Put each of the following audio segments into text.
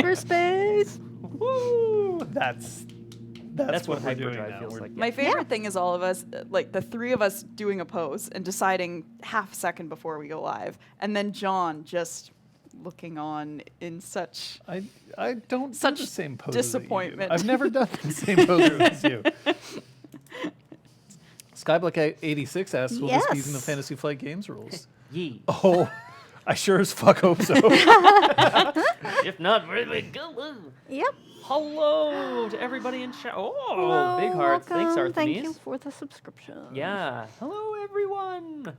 cyberspace. Woo! That's what we're doing hyperdrive now. feels like. My favorite thing is all of us, like the three of us doing a pose and deciding half a second before we go live. And then John just looking on in such... I don't Such do the same poses disappointment. I've never done the same poses as you. Skyblock86 asks, will this be Yes. in the Fantasy Flight Games rules? Yee. Oh, I sure as fuck hope so. If not, where do we go? Yep. Hello to everybody in chat. Oh, Hello, big hearts. Thanks, welcome. Artemis. Thank you for the subscription. Yeah. Hello, everyone.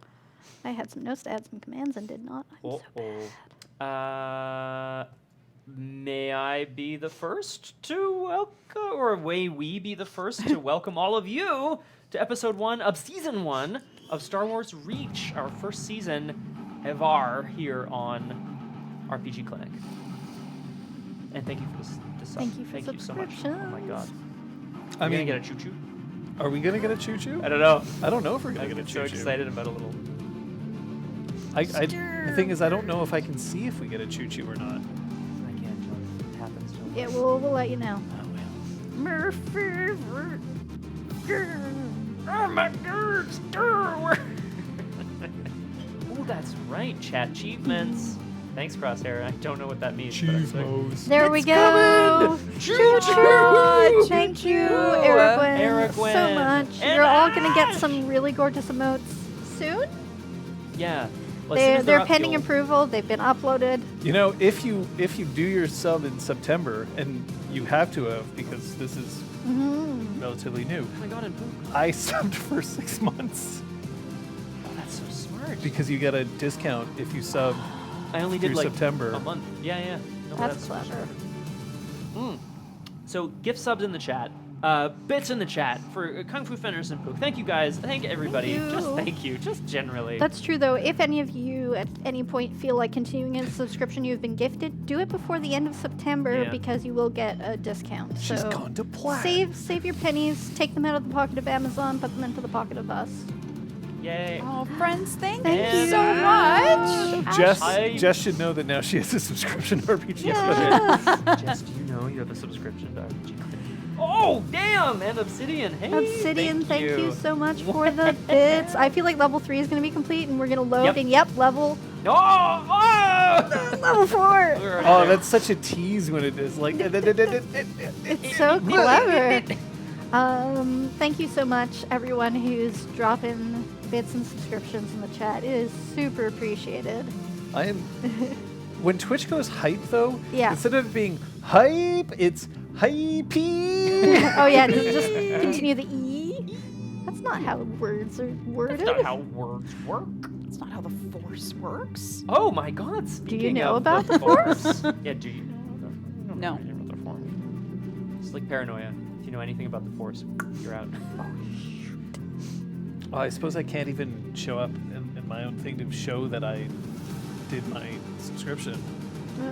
I had some notes to add some commands and did not. I'm so bad. May I be the first to welcome, or may we be the first to welcome all of you to episode 1 of season 1 of Star Wars Reach, our first season ever here on RPG Clinic. And thank you for this sub. Thank you for Thank you so much. Oh my god. I Are we mean, gonna get a choo-choo? are we gonna get a choo-choo? I don't know. I don't know if we're gonna I get a get so choo-choo. excited about a little. The thing is, I don't know if I can see if we get a choo-choo or not. I can't, John. It happens to Yeah, we'll let you know. Oh, well. Murphy. Oh my god, Star Wars! Oh, that's right, chat achievements. Thanks, Crosshair. I don't know what that means. but I'm so- There we go. Choo-choo. Thank you, Eric Erigwen. so much. And You're all going to get Ash. some really gorgeous emotes soon. Yeah. Well, as soon as They're up, pending you'll- approval. They've been uploaded. You know, if you do your sub in September, and you have to have because this is relatively new, Oh my god, and boom. I subbed for 6 months Oh, that's so smart. because you get a discount if you sub. I only did through like September. a month. Yeah, yeah. No, That's so clever. smart. So, gift subs in the chat. Bits in the chat for Kung Fu Fenders and Pook. Thank you guys. Thank everybody. Thank you. Just thank you. Just generally. That's true, though. If any of you at any point feel like continuing a subscription you've been gifted, do it before the end of September Yeah. because you will get a discount. She's so gone to plaid. save your pennies, take them out of the pocket of Amazon, put them into the pocket of us. Yay. Oh, friends, thank Thank you you so much. Jess should know that now she has a subscription to RPG. Yes. Jess, do you know you have a subscription to RPG Clinic? Oh, damn! And Obsidian. Hey, Obsidian, thank you so much for the bits. I feel like level 3 is going to be complete, and we're going to load, Yep. and level Oh! level 4. Oh, that's such a tease when it is like. It's so clever. Thank you so much, everyone who's dropping bits and subscriptions in the chat. It is super appreciated. I am. When Twitch goes hype, though, Yeah. instead of it being hype, it's hypey. Oh yeah, just continue the E. That's not how words are worded. That's not how words work. That's not how the Force works. Oh my god, Do you speaking know of about the Force? Yeah, do you know? No. About the Force. It's like paranoia. If you know anything about the Force, you're out. Oh, I suppose I can't even show up in my own thing to show that I did my subscription.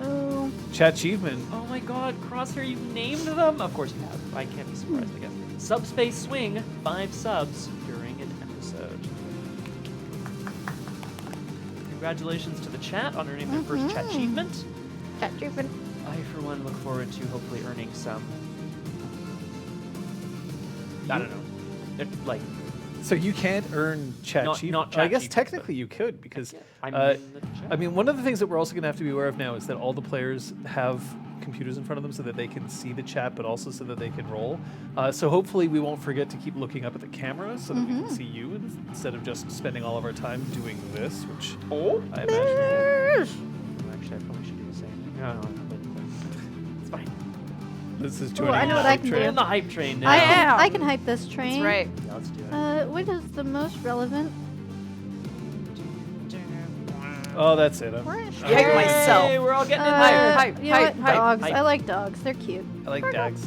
Oh, Chat achievement. Oh my god, Crosshair, you've named them? Of course you have. I can't be surprised, I guess. Subspace Swing, 5 subs during an episode. Congratulations to the chat on earning their first chat achievement. chat achievement. I, for one, look forward to hopefully earning some. I don't know. Like, So you can't earn chat Not achievement. chat I guess achievements, technically you could because I'm in the chat. I mean, one of the things that we're also going to have to be aware of now is that all the players have computers in front of them so that they can see the chat, but also so that they can roll. So hopefully we won't forget to keep looking up at the camera so that we can see you instead of just spending all of our time doing this, which I imagine. Well, actually, I probably should do the same. No, but it's fine. This is Ooh, joining I know the what I hype can train. We're on the hype train now. I can hype this train. That's right. Yeah, let's do it. What is the most relevant? Oh, that's it. Hype myself. Hey, we're all getting in Hype, there. hype, You know hype, what? hype, Dogs. hype. I like dogs. They're cute. I like dags.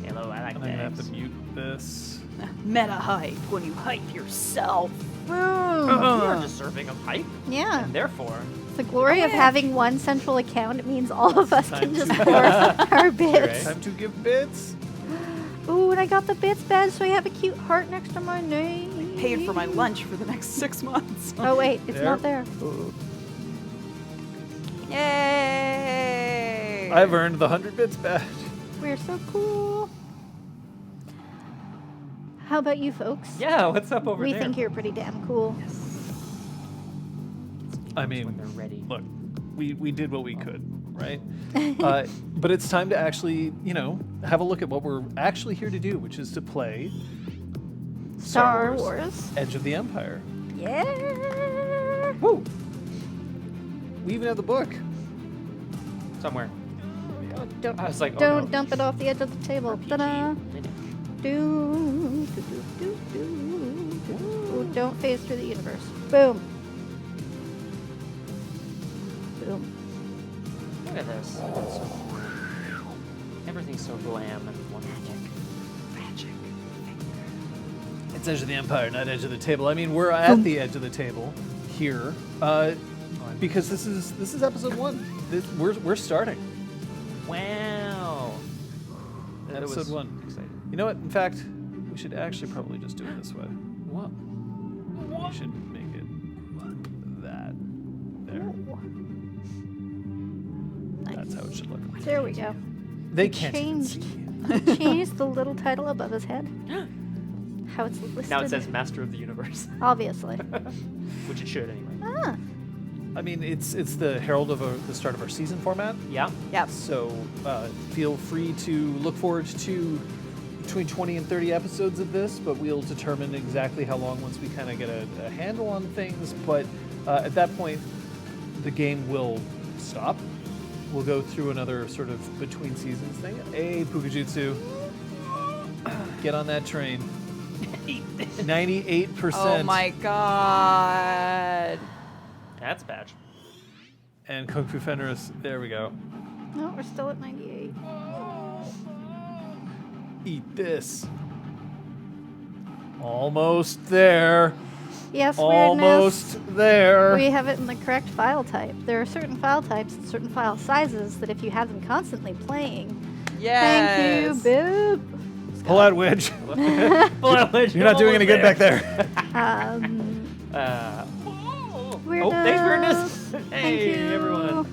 Hello, I like I'm going to have that. to mute this. Meta hype when you hype yourself. We are deserving of hype, Yeah. and therefore, The glory of having one central account, it means all of us Time can just to- pour our bits. Time to give bits. Ooh, and I got the bits badge, so I have a cute heart next to my name. Paid for my lunch for the next 6 months. Oh wait, it's not there. Oh. Yay! here. I've earned the 100 bits badge. We're so cool. How about you folks? Yeah, what's up over we there? think you're pretty damn cool. I when mean, they're ready. look, we did what we could, right? But it's time to actually, have a look at what we're actually here to do, which is to play Star Wars. Edge of the Empire. Yeah. Woo! We even have the book. Somewhere. Don't, I was like, oh, don't no. dump it off the edge of the table. RPG. Ta-da. They do. Do. Don't phase through the universe. Boom. Boom. Look at this. Everything's so glam and wonderful. Magic. It's Edge of the Empire, not Edge of the Table. I mean, we're at the edge of the table here because this is episode 1. We're starting. Wow. That Episode was 1. exciting. You know what? In fact, we should actually probably just do it this way. What? We should make it that. There. That's how it should look. There we go. They We can't even changed. see. Change the little title above his head. How it's listed. Now it says Master of the Universe, Obviously. which it should anyway. Ah. I mean, it's the herald of the start of our season format. Yeah. Yep. So feel free to look forward to between 20 and 30 episodes of this, but we'll determine exactly how long once we kind of get a handle on things. But at that point, the game will stop. We'll go through another sort of between seasons thing. Hey, Pukajutsu. Get on that train. 98%. Oh my god. That's badge. And Kung Fu Fenris, there we go. No, we're still at 98. Eat this. Almost there. Yes, Almost weirdness. there. We have it in the correct file type. There are certain file types and certain file sizes that if you have them constantly playing, Yes. thank you, Boop. Pull out Wedge. You're not doing any good back there. Weirdness. Oh, thanks, weirdness. Thank Hey, you. everyone.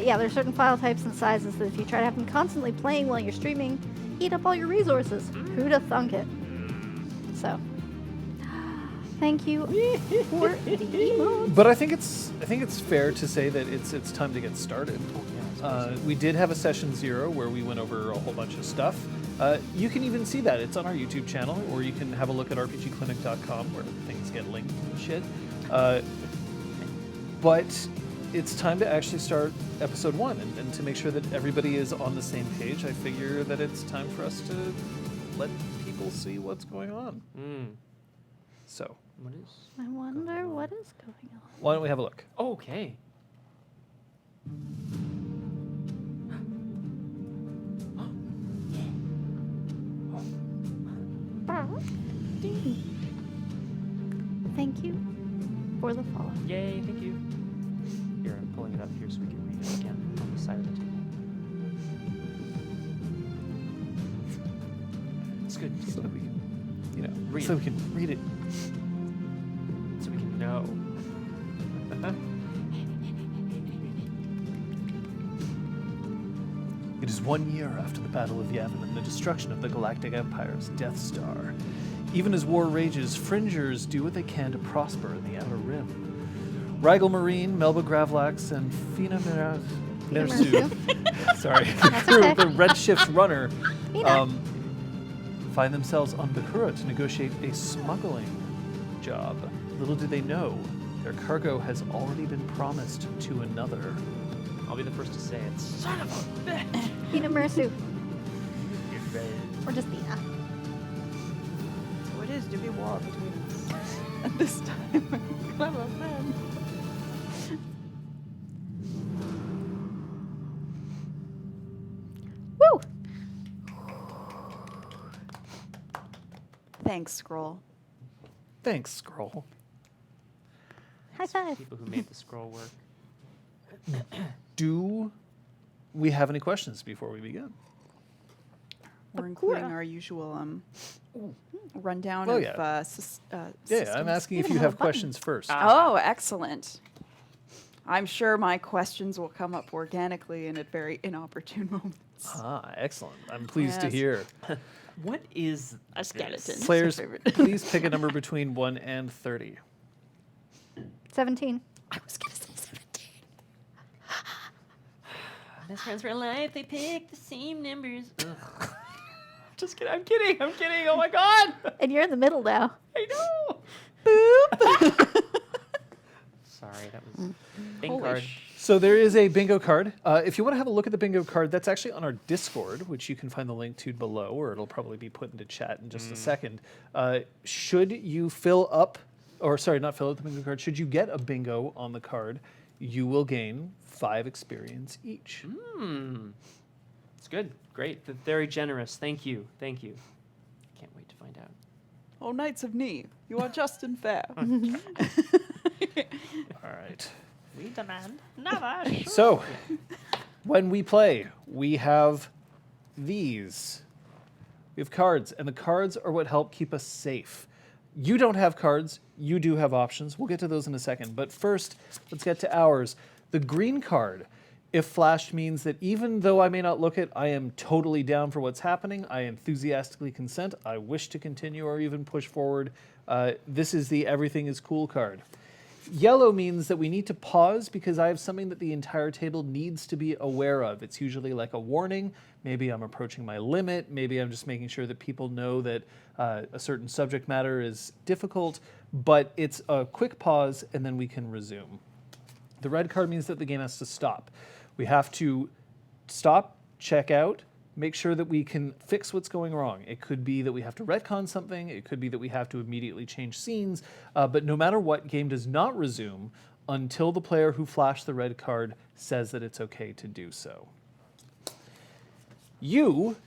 Yeah, there are certain file types and sizes that if you try to have them constantly playing while you're streaming, eat up all your resources. Who'da thunk it? So, thank you for the emotes. But I think it's fair to say that it's time to get started. We did have a session 0 where we went over a whole bunch of stuff. You can even see that. It's on our YouTube channel, or you can have a look at RPGClinic.com where things get linked and shit. But it's time to actually start episode 1, and to make sure that everybody is on the same page, I figure that it's time for us to let people see what's going on. So, What is? I wonder what is going on. why don't we have a look? Okay. Thank you for the follow. Yay, thank you. Here, I'm pulling it up here so we can read it again on the side of the table. It's good. So that we can, Read so it. we can read it. So we can know. It is 1 year after the Battle of Yavin and the destruction of the Galactic Empire's Death Star. Even as war rages, fringers do what they can to prosper in the Outer Rim. Rigel Mereen, Melba Gravlax, and Feenam'ersu, sorry, the crew of the Redshift Runner, find themselves on Bakura to negotiate a smuggling job. Little do they know, their cargo has already been promised to another. I'll be the first to say it. Son of a bitch! Feenam'ersu. Or just Feena. So it is to be war between us at this time. I'm a fan. Woo! Thanks, Scroll. Thanks, Scroll. High five. People who made the scroll work. Do we have any questions before we begin? We're including our usual rundown Oh, of yeah. systems. Yeah, I'm asking if Even you have have a button. questions first. Oh, excellent. I'm sure my questions will come up organically and at very inopportune moments. Ah, excellent. I'm pleased to Yes. hear. What is A skeleton. Players, My favorite. please pick a number between 1 and 30. 17. I was gonna say 17. Best friends for life? They pick the same numbers. Just kidding. I'm kidding. Oh my god. And you're in the middle now. I know. Boop. Sorry, that was bing Holy card. So there is a bingo card. If you want to have a look at the bingo card, that's actually on our Discord, which you can find the link to below, or it'll probably be put into chat in just a second. Should you fill up, or sorry, not fill out the bingo card, should you get a bingo on the card, you will gain 5 experience each. It's good. Great. Very generous. Thank you. Can't wait to find out. Oh, Knights of Knee, you are just and fair. All right. We demand never. So, when we play, we have these. We have cards, and the cards are what help keep us safe. You don't have cards. You do have options. We'll get to those in a second. But first, let's get to ours. The green card, if flashed, means that even though I may not look it, I am totally down for what's happening. I enthusiastically consent. I wish to continue or even push forward. This is the everything is cool card. Yellow means that we need to pause because I have something that the entire table needs to be aware of. It's usually like a warning. Maybe I'm approaching my limit. Maybe I'm just making sure that people know that a certain subject matter is difficult, but it's a quick pause and then we can resume. The red card means that the game has to stop. We have to stop, check out, make sure that we can fix what's going wrong. It could be that we have to retcon something. It could be that we have to immediately change scenes. But no matter what, game does not resume until the player who flashed the red card says that it's okay to do so. You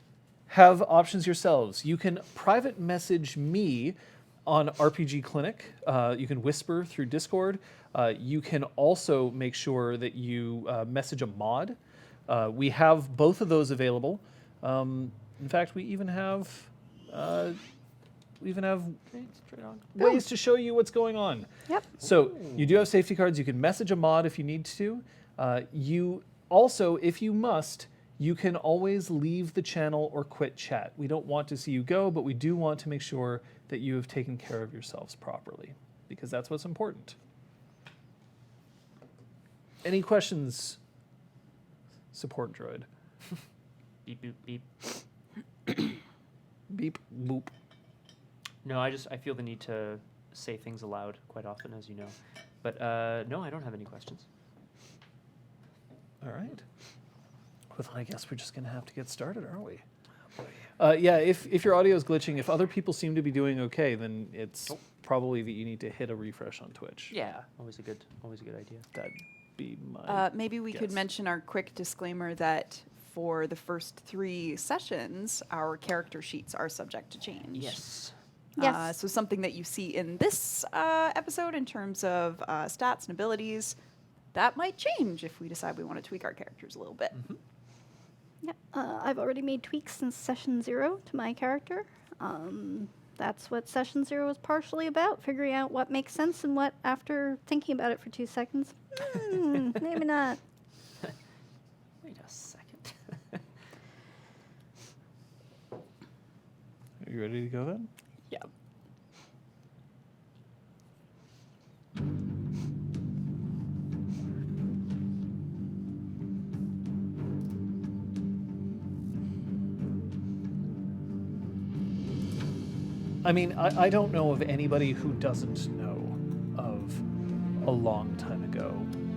have options yourselves. You can private message me on RPGClinic. You can whisper through Discord. You can also make sure that you message a mod. We have both of those available. In fact, we even have ways to show you what's going on. Yep. So you do have safety cards. You can message a mod if you need to. You also, if you must, you can always leave the channel or quit chat. We don't want to see you go, but we do want to make sure that you have taken care of yourselves properly, because that's what's important. Any questions, support droid? Beep boop beep. Beep, boop. No, I feel the need to say things aloud quite often, as you know. But no, I don't have any questions. All right. Well, I guess we're just going to have to get started, aren't we? Yeah, if your audio is glitching, if other people seem to be doing okay, then it's probably that you need to hit a refresh on Twitch. Yeah, always a good idea. That'd be my Maybe we could guess. mention our quick disclaimer that for the first 3 sessions, our character sheets are subject to change. Yes. Yes. So something that you see in this episode in terms of stats and abilities, that might change if we decide we want to tweak our characters a little bit. Yeah, I've already made tweaks since session 0 to my character. That's what session 0 was partially about, figuring out what makes sense and what, after thinking about it for 2 seconds, maybe not. Wait a second. Are you ready to go then? Yeah. I mean, I don't know of anybody who doesn't know of a long time ago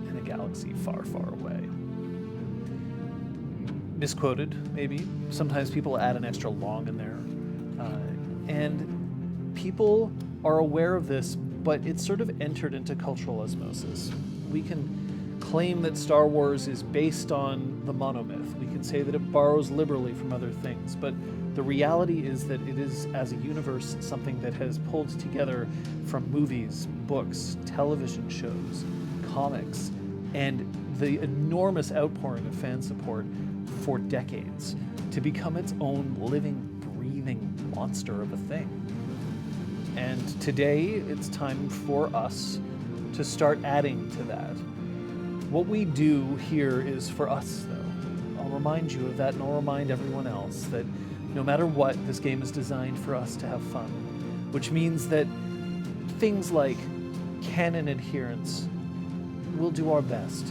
in a galaxy far, far away. Misquoted, maybe. Sometimes people add an extra long in there. And people are aware of this, but it's sort of entered into cultural osmosis. We can claim that Star Wars is based on the monomyth. We can say that it borrows liberally from other things, but the reality is that it is, as a universe, something that has pulled together from movies, books, television shows, comics, and the enormous outpouring of fan support for decades to become its own living, breathing monster of a thing. And today, it's time for us to start adding to that. What we do here is for us, though. I'll remind you of that, and I'll remind everyone else that no matter what, this game is designed for us to have fun, which means that things like canon adherence, we'll do our best.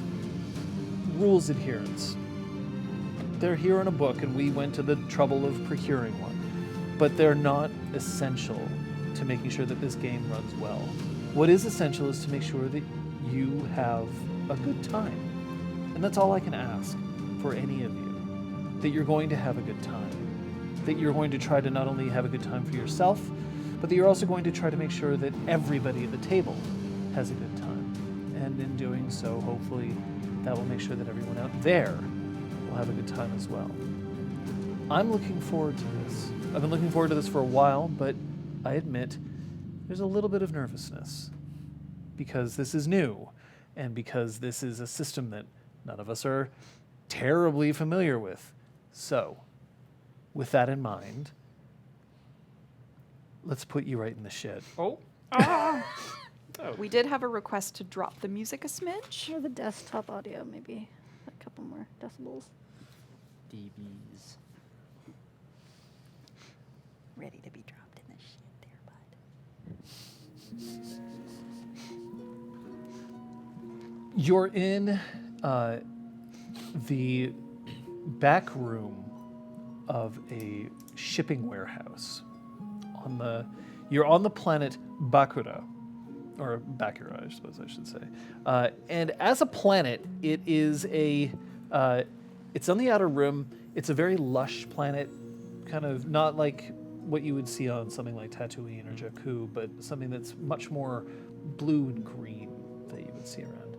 Rules adherence, they're here in a book, and we went to the trouble of procuring one, but they're not essential to making sure that this game runs well. What is essential is to make sure that you have a good time. And that's all I can ask for any of you. That you're going to have a good time. That you're going to try to not only have a good time for yourself, but that you're also going to try to make sure that everybody at the table has a good time. And in doing so, hopefully, that will make sure that everyone out there will have a good time as well. I'm looking forward to this. I've been looking forward to this for a while, but I admit there's a little bit of nervousness because this is new and because this is a system that none of us are terribly familiar with. So, with that in mind, let's put you right in the shed. Oh. We did have a request to drop the music a smidge. Or the desktop audio, maybe a couple more decibels. DBs. Ready to be dropped in the shit there, bud. You're in the back room of a shipping warehouse. You're on the planet Bakura, or Bakura, I suppose I should say. And as a planet, it is it's on the outer rim. It's a very lush planet, kind of not like what you would see on something like Tatooine or Jakku, but something that's much more blue and green that you would see around.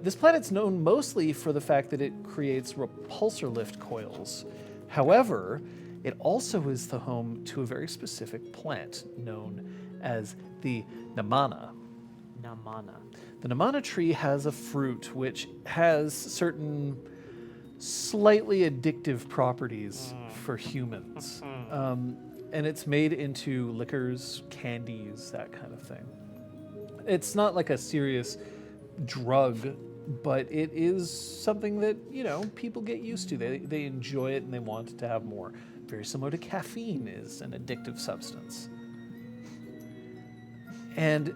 This planet's known mostly for the fact that it creates repulsor lift coils. However, it also is the home to a very specific plant known as the Namana. Namana. The Namana tree has a fruit which has certain slightly addictive properties for humans. And it's made into liquors, candies, that kind of thing. It's not like a serious drug, but it is something that, people get used to. They enjoy it and they want to have more. Very similar to caffeine is an addictive substance. And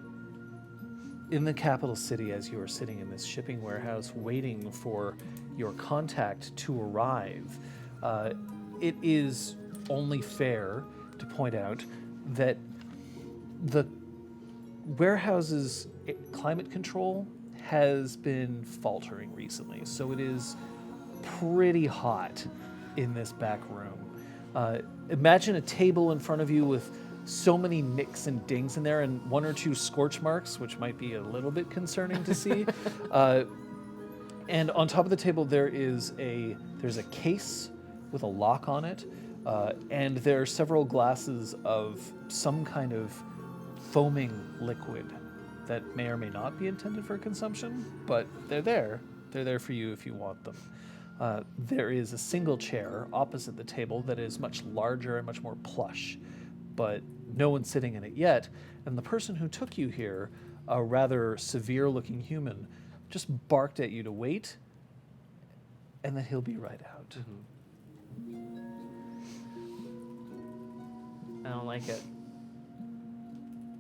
in the capital city, as you are sitting in this shipping warehouse waiting for your contact to arrive, it is only fair to point out that the warehouse's climate control has been faltering recently, so it is pretty hot in this back room. Imagine a table in front of you with so many nicks and dings in there and one or two scorch marks, which might be a little bit concerning to see. And on top of the table, there's a case with a lock on it, and there are several glasses of some kind of foaming liquid that may or may not be intended for consumption, but they're there. They're there for you if you want them. There is a single chair opposite the table that is much larger and much more plush, but no one's sitting in it yet. And the person who took you here, a rather severe-looking human, just barked at you to wait, and that he'll be right out. I don't like it.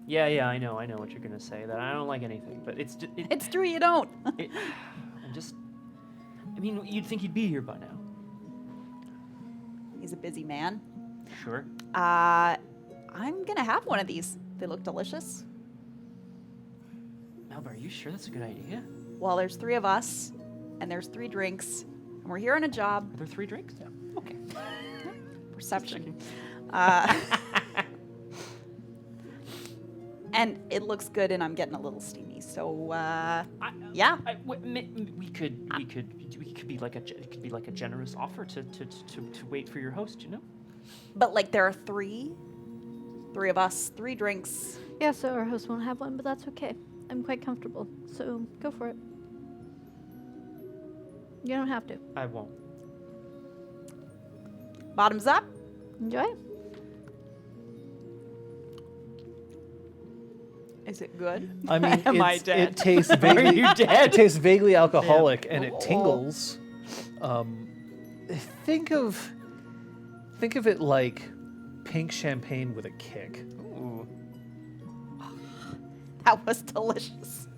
Yeah, I know what you're gonna say. That I don't like anything, but it's true, you don't. I mean, you'd think he'd be here by now. He's a busy man. Sure. I'm gonna have one of these. They look delicious. Melba, are you sure that's a good idea? Well, there's 3 of us, and there's 3 drinks, and we're here on a job. Are there 3 drinks? Yeah. Okay. Perception. And it looks good, and I'm getting a little steamy. So, yeah. We could be like a generous offer to wait for your host, But like there are 3 of us, 3 drinks. Yeah, so our host won't have one, but that's okay. I'm quite comfortable, so go for it. You don't have to. I won't. Bottoms up. Enjoy. Is it good? I mean, Am I it dead? tastes Are vaguely. you dead? It tastes vaguely alcoholic, and it Oh. tingles. Think of it like pink champagne with a kick. Ooh. That was delicious.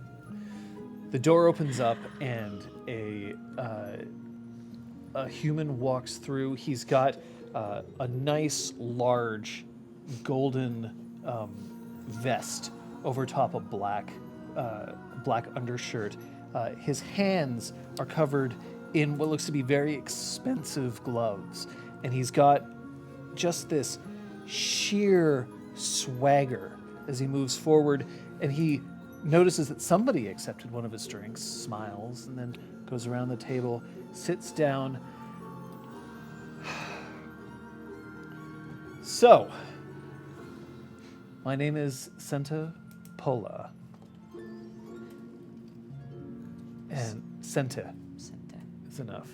The door opens up, and a human walks through. He's got a nice, large, golden vest over top a black undershirt. His hands are covered in what looks to be very expensive gloves, and he's got just this sheer swagger as he moves forward, and he notices that somebody accepted one of his drinks, smiles, and then goes around the table, sits down. So, my name is Senta Pola. And Senta is enough.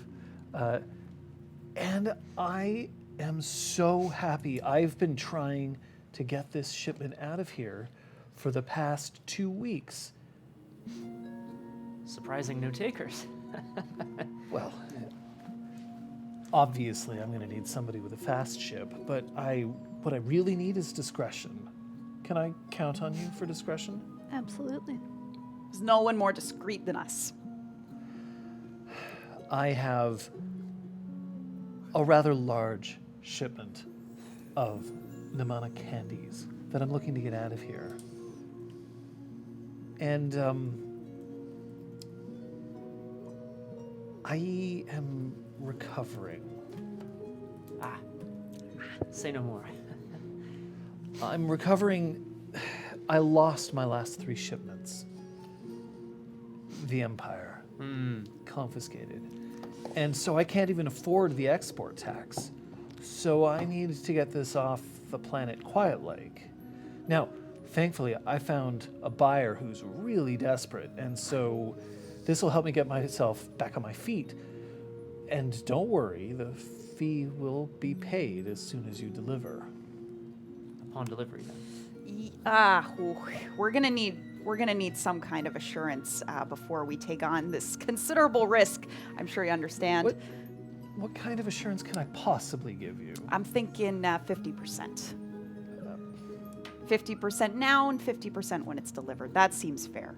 And I am so happy. I've been trying to get this shipment out of here for the past 2 weeks. Surprising no takers. Well, obviously I'm going to need somebody with a fast ship, but what I really need is discretion. Can I count on you for discretion? Absolutely. There's no one more discreet than us. I have a rather large shipment of Namana candies that I'm looking to get out of here. And I am recovering. Ah. Say no more. I'm recovering. I lost my last 3 shipments. The Empire confiscated. And so I can't even afford the export tax. So I need to get this off the planet Quiet Lake. Now, thankfully, I found a buyer who's really desperate, and so this will help me get myself back on my feet. And don't worry, the fee will be paid as soon as you deliver. Upon delivery, then. We're gonna need some kind of assurance before we take on this considerable risk. I'm sure you understand. What kind of assurance can I possibly give you? I'm thinking 50%. 50% now and 50% when it's delivered. That seems fair.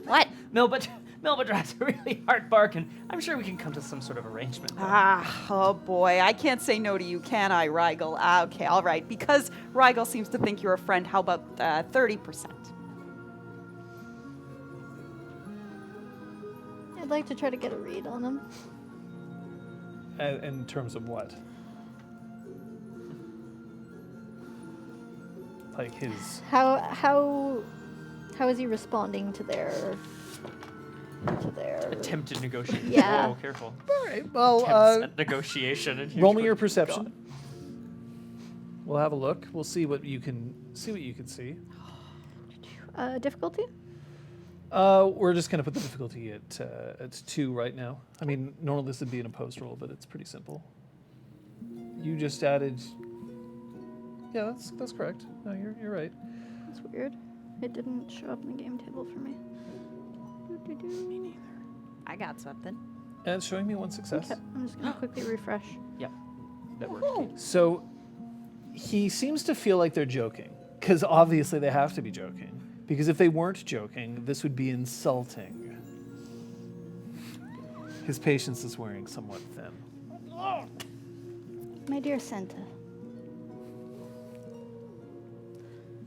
What? Melba drives a really hard bargain. I'm sure we can come to some sort of arrangement. Oh boy, I can't say no to you, can I, Rigel? Okay, all right. Because Rigel seems to think you're a friend, how about 30%? I'd like to try to get a read on him. In terms of what? Like his... How is he responding to their Attempted negotiation. Yeah. Whoa, careful. All right, well, Attempts at negotiation. And roll me your perception. We'll have a look. We'll see what you can see. difficulty? We're just going to put the difficulty at 2 right now. I mean, normally this would be an opposed roll, but it's pretty simple. You just added... Yeah, that's correct. No, you're right. That's weird. It didn't show up in the game table for me. Me neither. I got something. And it's showing me 1 success. Okay, I'm just gonna quickly refresh. Yep. That works. So he seems to feel like they're joking, because obviously they have to be joking. Because if they weren't joking, this would be insulting. His patience is wearing somewhat thin. My dear Senta,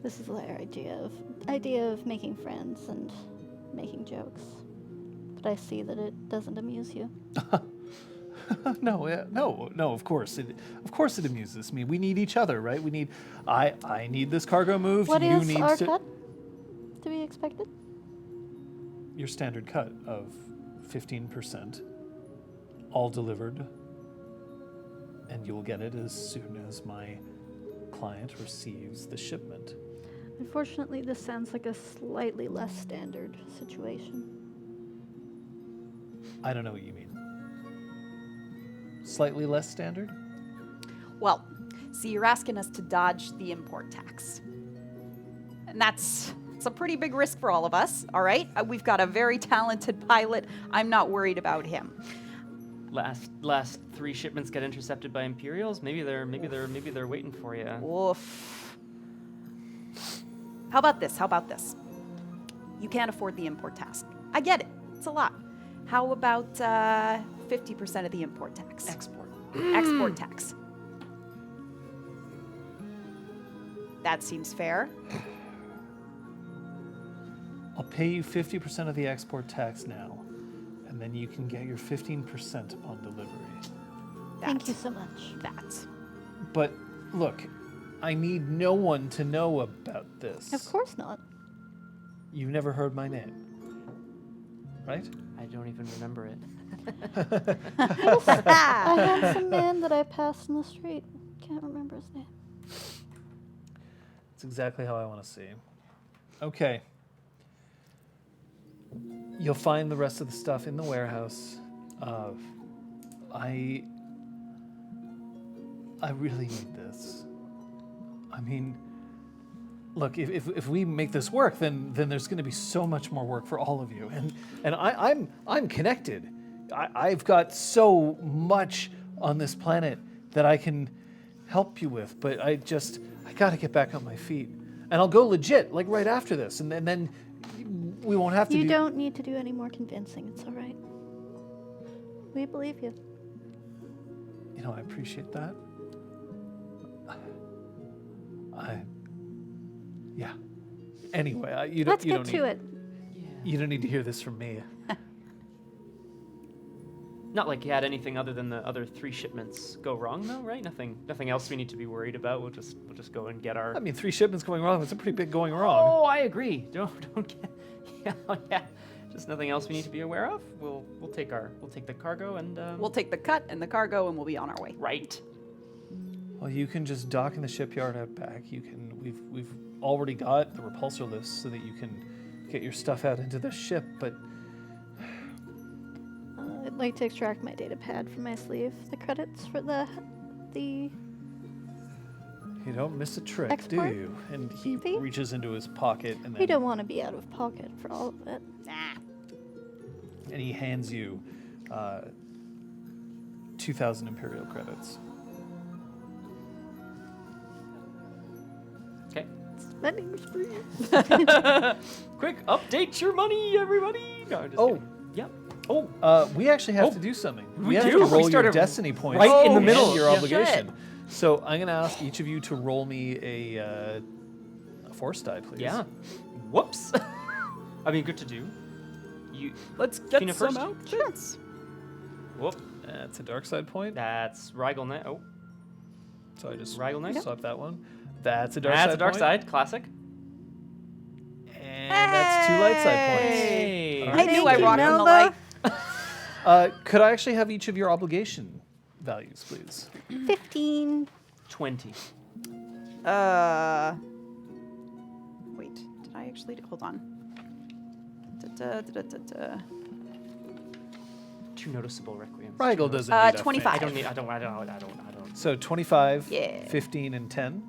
this is their idea of making friends and making jokes. But I see that it doesn't amuse you. No, of course it amuses me. We need each other, right? I need this cargo moved. What you is need our to... cut to be expected? Your standard cut of 15%, all delivered, and you will get it as soon as my client receives the shipment. Unfortunately, this sounds like a slightly less standard situation. I don't know what you mean. Slightly less standard? Well, see, you're asking us to dodge the import tax. And it's a pretty big risk for all of us, all right? We've got a very talented pilot. I'm not worried about him. Last 3 shipments get intercepted by Imperials. Maybe they're waiting for you. Oof. How about this? You can't afford the import tax. I get it. It's a lot. How about 50% of the import tax? Export tax. That seems fair. I'll pay you 50% of the export tax now, and then you can get your 15% upon delivery. Thank you so much. But look, I need no one to know about this. Of course not. You've never heard my name, right? I don't even remember it. I had some man that I passed in the street. Can't remember his name. It's exactly how I want to see. Okay. You'll find the rest of the stuff in the warehouse. I really need this. I mean, look, if we make this work, then there's going to be so much more work for all of you. And I'm connected. I've got so much on this planet that I can help you with, but I got to get back on my feet. And I'll go legit, like right after this, and then we won't have to You don't need to do any more convincing. It's all right. We believe you. You know, I appreciate that. Yeah. Anyway, you don't. Let's you get don't to need, it. You don't need to hear this from me. Not like you had anything other than the other 3 shipments go wrong, though, right? Nothing else we need to be worried about. We'll just go and get our. I mean, 3 shipments going wrong. That's a pretty big going wrong. Oh, I agree. Don't get. Yeah. Just nothing else we need to be aware of. We'll take the cargo and. We'll take the cut and the cargo, and we'll be on our way. Right. Well, you can just dock in the shipyard out back. You can. We've already got the repulsor list so that you can get your stuff out into the ship. But I'd like to extract my data pad from my sleeve. The credits for the you don't miss a trick, Export? do you? And he See? reaches into his pocket and We then don't want to be out of pocket for all of it. and he hands you 2,000 Imperial credits. Okay. Spending spree. Quick, update your money, everybody. No, I'm just kidding. Yeah. Oh, we actually have to do something. We have do? to We roll your started destiny points right in the and middle. your Yeah. obligation. So I'm going to ask each of you to roll me a force die, please. Yeah. Whoops. I mean, good to do. You. Let's get Feena some first? outfits. Whoop. That's a dark side point. That's Rigel next. Oh, So I just Rigel next. swap that one. That's a dark That's side a dark point. side. Classic. And that's 2 light side points. Hey. All I right. knew Thank I you, rocked on the Melba. light. Could I actually have each of your obligation values, please? 15. 20. Wait, did I actually hold on? Da-da-da-da-da-da. 2 noticeable requiems. Rigel doesn't need a 25. I fancy. don't. So 25, Yeah. 15, and 10.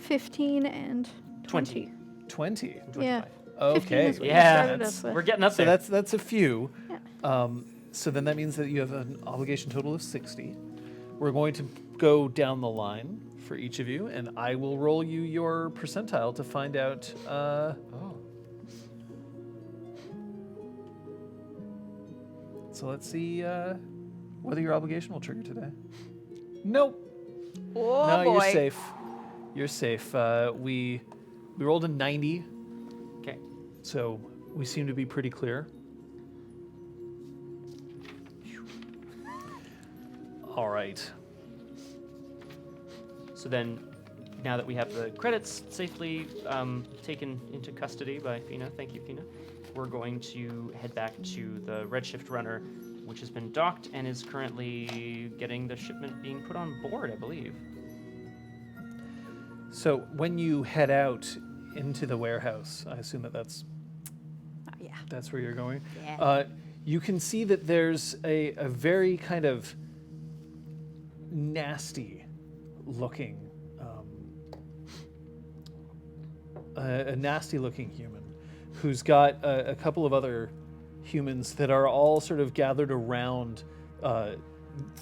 15 and 20. 20. 25. Yeah. 15 Okay. is what you Yeah, started that's- us with. We're getting up So there. that's a few. Yeah. So then that means that you have an obligation total of 60. We're going to go down the line for each of you, and I will roll you your percentile to find out. Oh. So let's see whether your obligation will trigger today. Nope. Oh No, boy. you're safe. You're safe. We rolled a 90, Okay. so we seem to be pretty clear. All right. So then, now that we have the credits safely taken into custody by Feena, thank you, Feena, we're going to head back to the Redshift Runner, which has been docked and is currently getting the shipment being put on board, I believe. So when you head out into the warehouse, I assume that's Yeah. that's where you're going. Yeah. You can see that there's a very kind of nasty looking a nasty-looking human who's got a couple of other humans that are all sort of gathered around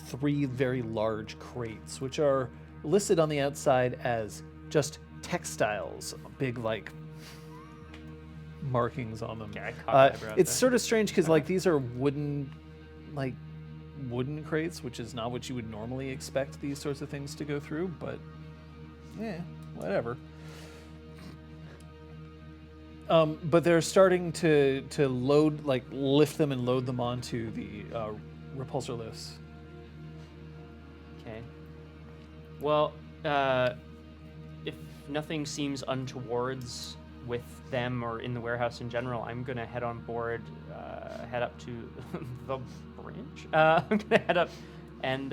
3 very large crates, which are listed on the outside as just textiles, big like markings on them. Yeah, I caught my eyebrow it's there. sort of strange because like these are wooden crates, which is not what you would normally expect these sorts of things to go through, but yeah, whatever. But they're starting to load, like lift them and load them onto the repulsor lifts. Okay. Well, if nothing seems untowards with them or in the warehouse in general, I'm gonna head on board, head up to the bridge. I'm gonna head up and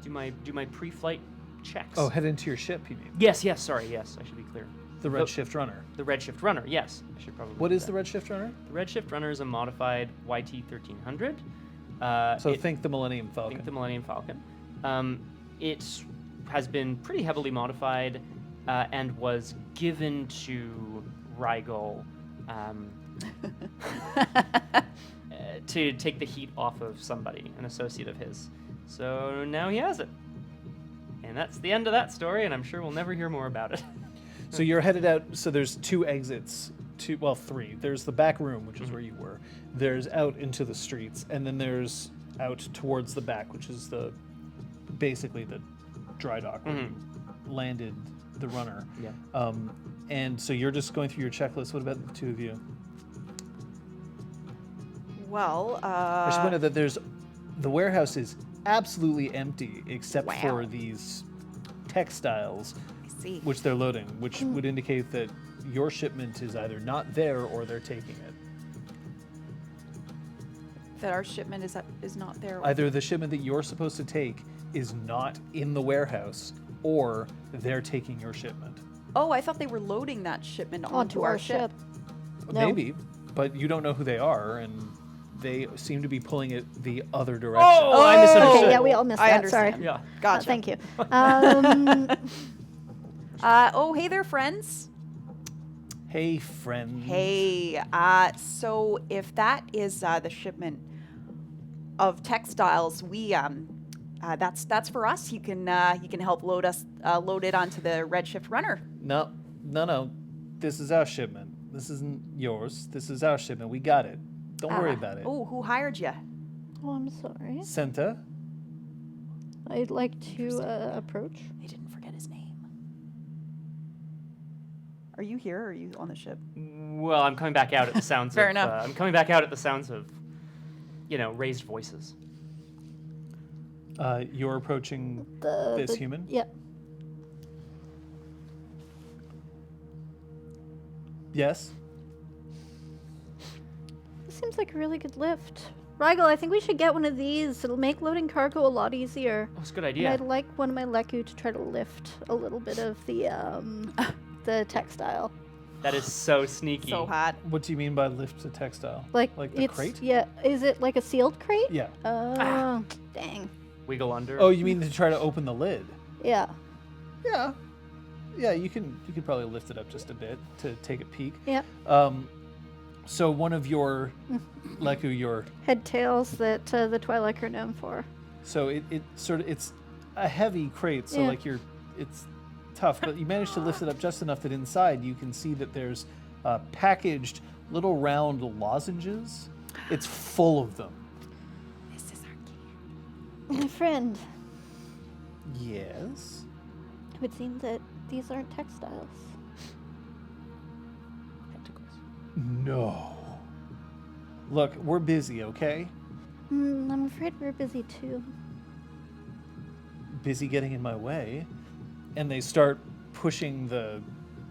do my pre-flight checks. Oh, head into your ship, you mean? Yes. Sorry. Yes, I should be clear. The Redshift Runner. The Redshift Runner. Yes, I should probably. What do is that. the Redshift Runner? The Redshift Runner is a modified YT 1300. Think the Millennium Falcon. Think the Millennium Falcon. It has been pretty heavily modified and was given to Rigel to take the heat off of somebody, an associate of his. So now he has it. And that's the end of that story, and I'm sure we'll never hear more about it. So you're headed out. So there's 2 exits. 3. There's the back room, which is where you were. There's out into the streets, and then there's out towards the back, which is basically the dry dock where you landed the runner. Yeah. And so you're just going through your checklist. What about the 2 of you? Well, I should point out that the warehouse is absolutely empty except Wow. for these textiles, I see. which they're loading, which would indicate that your shipment is either not there or they're taking it. That our shipment is not there. Either the shipment that you're supposed to take is not in the warehouse, or they're taking your shipment. Oh, I thought they were loading that shipment Onto our ship. No. Maybe, but you don't know who they are, and they seem to be pulling it the other direction. Oh, I misunderstood. Okay, yeah, we all missed I that. understand. Sorry. Yeah. Gotcha. Thank you. Oh, hey there, friends. Hey, friend. Hey, so if that is the shipment of textiles, we that's for us. You can help load it onto the Redshift Runner. No. This is our shipment. This isn't yours. This is our shipment. We got it. Don't worry about it. Oh, who hired you? Oh, I'm sorry. Senta. I'd like to approach. I didn't forget his name. Are you here or are you on the ship? Well, I'm coming back out at the sounds Fair of... enough. I'm coming back out at the sounds of, raised voices. You're approaching The human? Yeah. Yes. This seems like a really good lift. Rigel, I think we should get one of these. It'll make loading cargo a lot easier. Oh, that's a good And idea. I'd like one of my Leku to try to lift a little bit of the textile. That is so sneaky. So hot. What do you mean by lift to textile? Like the it's crate? Yeah. Is it like a sealed crate? Yeah. Oh, dang. Wiggle under. Oh, you mean to try to open the lid? Yeah. Yeah. Yeah, you could probably lift it up just a bit to take a peek. Yeah. So one of your Leku, Head tails that the Twi'lek are known for. so it's a heavy crate, so Yeah. it's tough, but you managed to lift it up just enough that inside you can see that there's packaged little round lozenges. It's full of them. This is our key. My friend, Yes. it would seem that these aren't textiles. No. Look, we're busy, okay? I'm afraid we're busy too. Busy getting in my way. And they start pushing the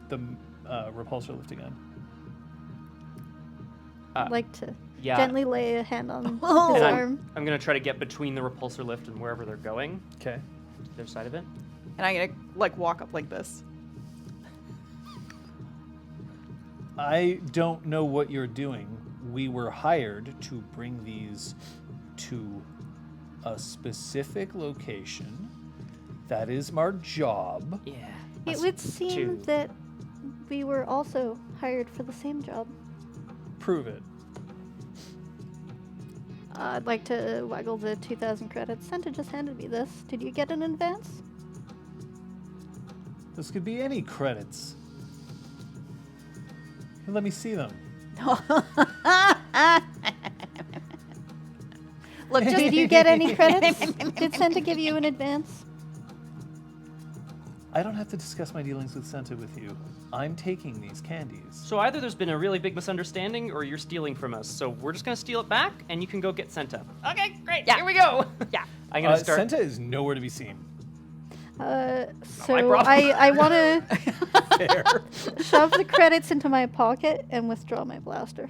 repulsor lift again. I'd like to yeah. gently lay a hand on his And arm. I'm going to try to get between the repulsor lift and wherever they're going, Okay. to their side of it. And I'm gonna walk up like this. I don't know what you're doing. We were hired to bring these to a specific location. That is our job. Yeah. It would seem that we were also hired for the same job. Prove it. I'd like to waggle the 2,000 credits. Santa just handed me this. Did you get an advance? This could be any credits. Let me see them. Look, just Did you get any credits? Did Santa give you an advance? I don't have to discuss my dealings with Santa with you. I'm taking these candies. So either there's been a really big misunderstanding or you're stealing from us. So we're just going to steal it back and you can go get Santa. Okay, great. Yeah. Here we go. yeah. I'm going to start. Santa is nowhere to be seen. So problem. I want to Fair. shove the credits into my pocket and withdraw my blaster.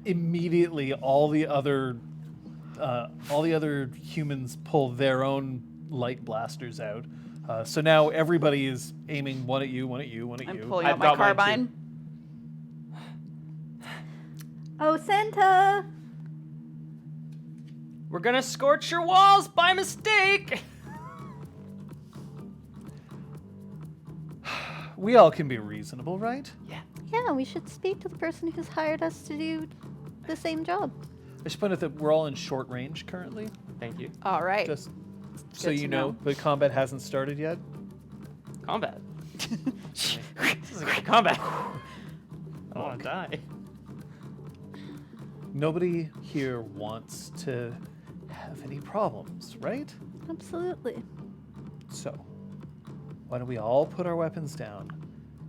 Immediately, all the other humans pull their own light blasters out. So now everybody is aiming one at you, one at you, one at I'm you. pulling I've out my got mine, too. carbine. Oh, Santa! We're going to scorch your walls by mistake. We all can be reasonable, right? Yeah, we should speak to the person who's hired us to do the same job. I should point out that we're all in short range currently, Thank you. All right. just so Good you to know. know. But combat hasn't started yet. Combat. This is a good combat. I don't want to die. Nobody here wants to have any problems, right? Absolutely. So, why don't we all put our weapons down?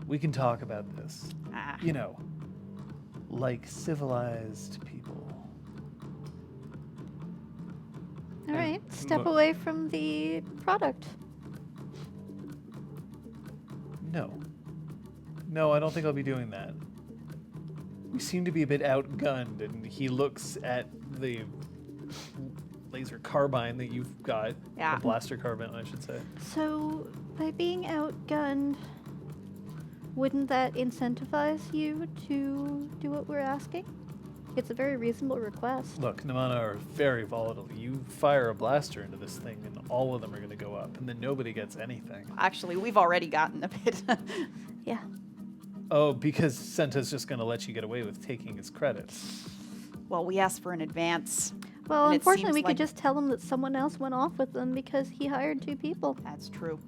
We can talk about this. Ah. You know, like civilized people. All right, step mo- away from the product. No. No, I don't think I'll be doing that. We seem to be a bit outgunned, and he looks at the laser carbine that you've got. Yeah. The blaster carbine, I should say. So, by being outgunned, wouldn't that incentivize you to do what we're asking? It's a very reasonable request. Look, Namana are very volatile. You fire a blaster into this thing, and all of them are going to go up, and then nobody gets anything. Actually, we've already gotten a bit. Yeah. Oh, because Senta's just going to let you get away with taking his credits. Well, we asked for an advance. Well, And it unfortunately, seems we like- could just tell him that someone else went off with them because he hired 2 people. That's true.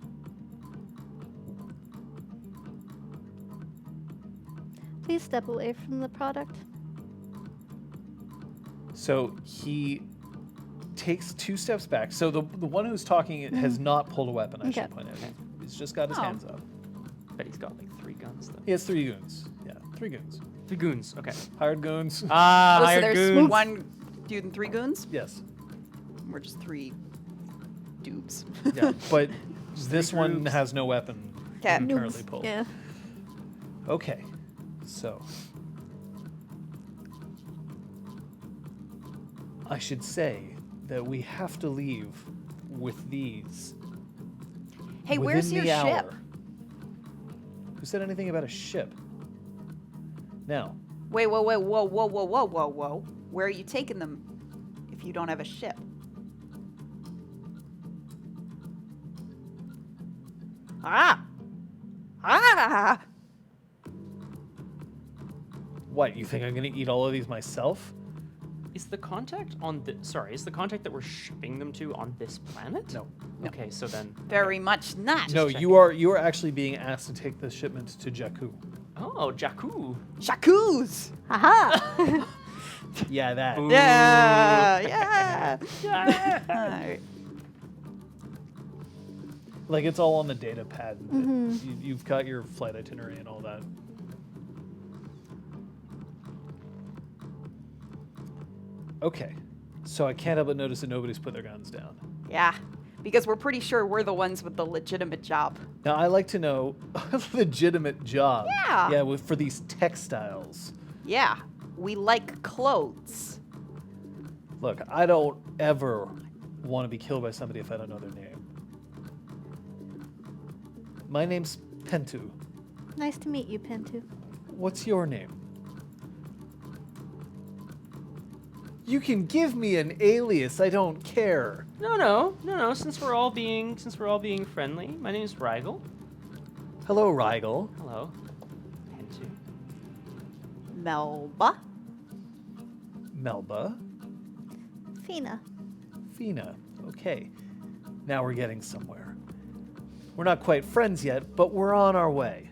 Please step away from the product. So he takes 2 steps back. So the one who's talking has not pulled a weapon, I Okay. should point out. He's just got his Oh. hands up. Bet he's got like 3 guns though. He has 3 goons. Yeah, 3 goons. 3 goons. Okay. Hired goons. Ah, Oh, so hired there's goons. 1 dude and 3 goons? Yes. We're just 3 dupes. Yeah, but this one groups. has no weapon Okay. currently pulled. Yeah. Okay, so I should say that we have to leave with these. Hey, where's within your the ship? hour. Who said anything about a ship? Now, Wait, whoa, whoa, whoa, whoa, whoa, whoa, whoa, whoa. Where are you taking them if you don't have a ship? Ah! Ah! what, you think I'm going to eat all of these myself? Is the contact on the is the contact that we're shipping them to on this planet? No. Okay, so then Very much not. No, you are actually being asked to take the shipment to Jakku. Oh, Jakku. Shakus! Haha! Yeah, that. Ooh. Yeah! Yeah! Alright. Like, it's all on the data pad. Mhm. You've got your flight itinerary and all that. Okay, so I can't help but notice that nobody's put their guns down. Yeah, because we're pretty sure we're the ones with the legitimate job. Now, I like to know a legitimate job. Yeah. Yeah, for these textiles. Yeah, we like clothes. Look, I don't ever want to be killed by somebody if I don't know their name. My name's Pentu. Nice to meet you, Pentu. What's your name? You can give me an alias. I don't care. No. Since we're all being friendly, my name is Rigel. Hello, Rigel. Hello. Hentu. Melba. Melba. Feena. Okay. Now we're getting somewhere. We're not quite friends yet, but we're on our way.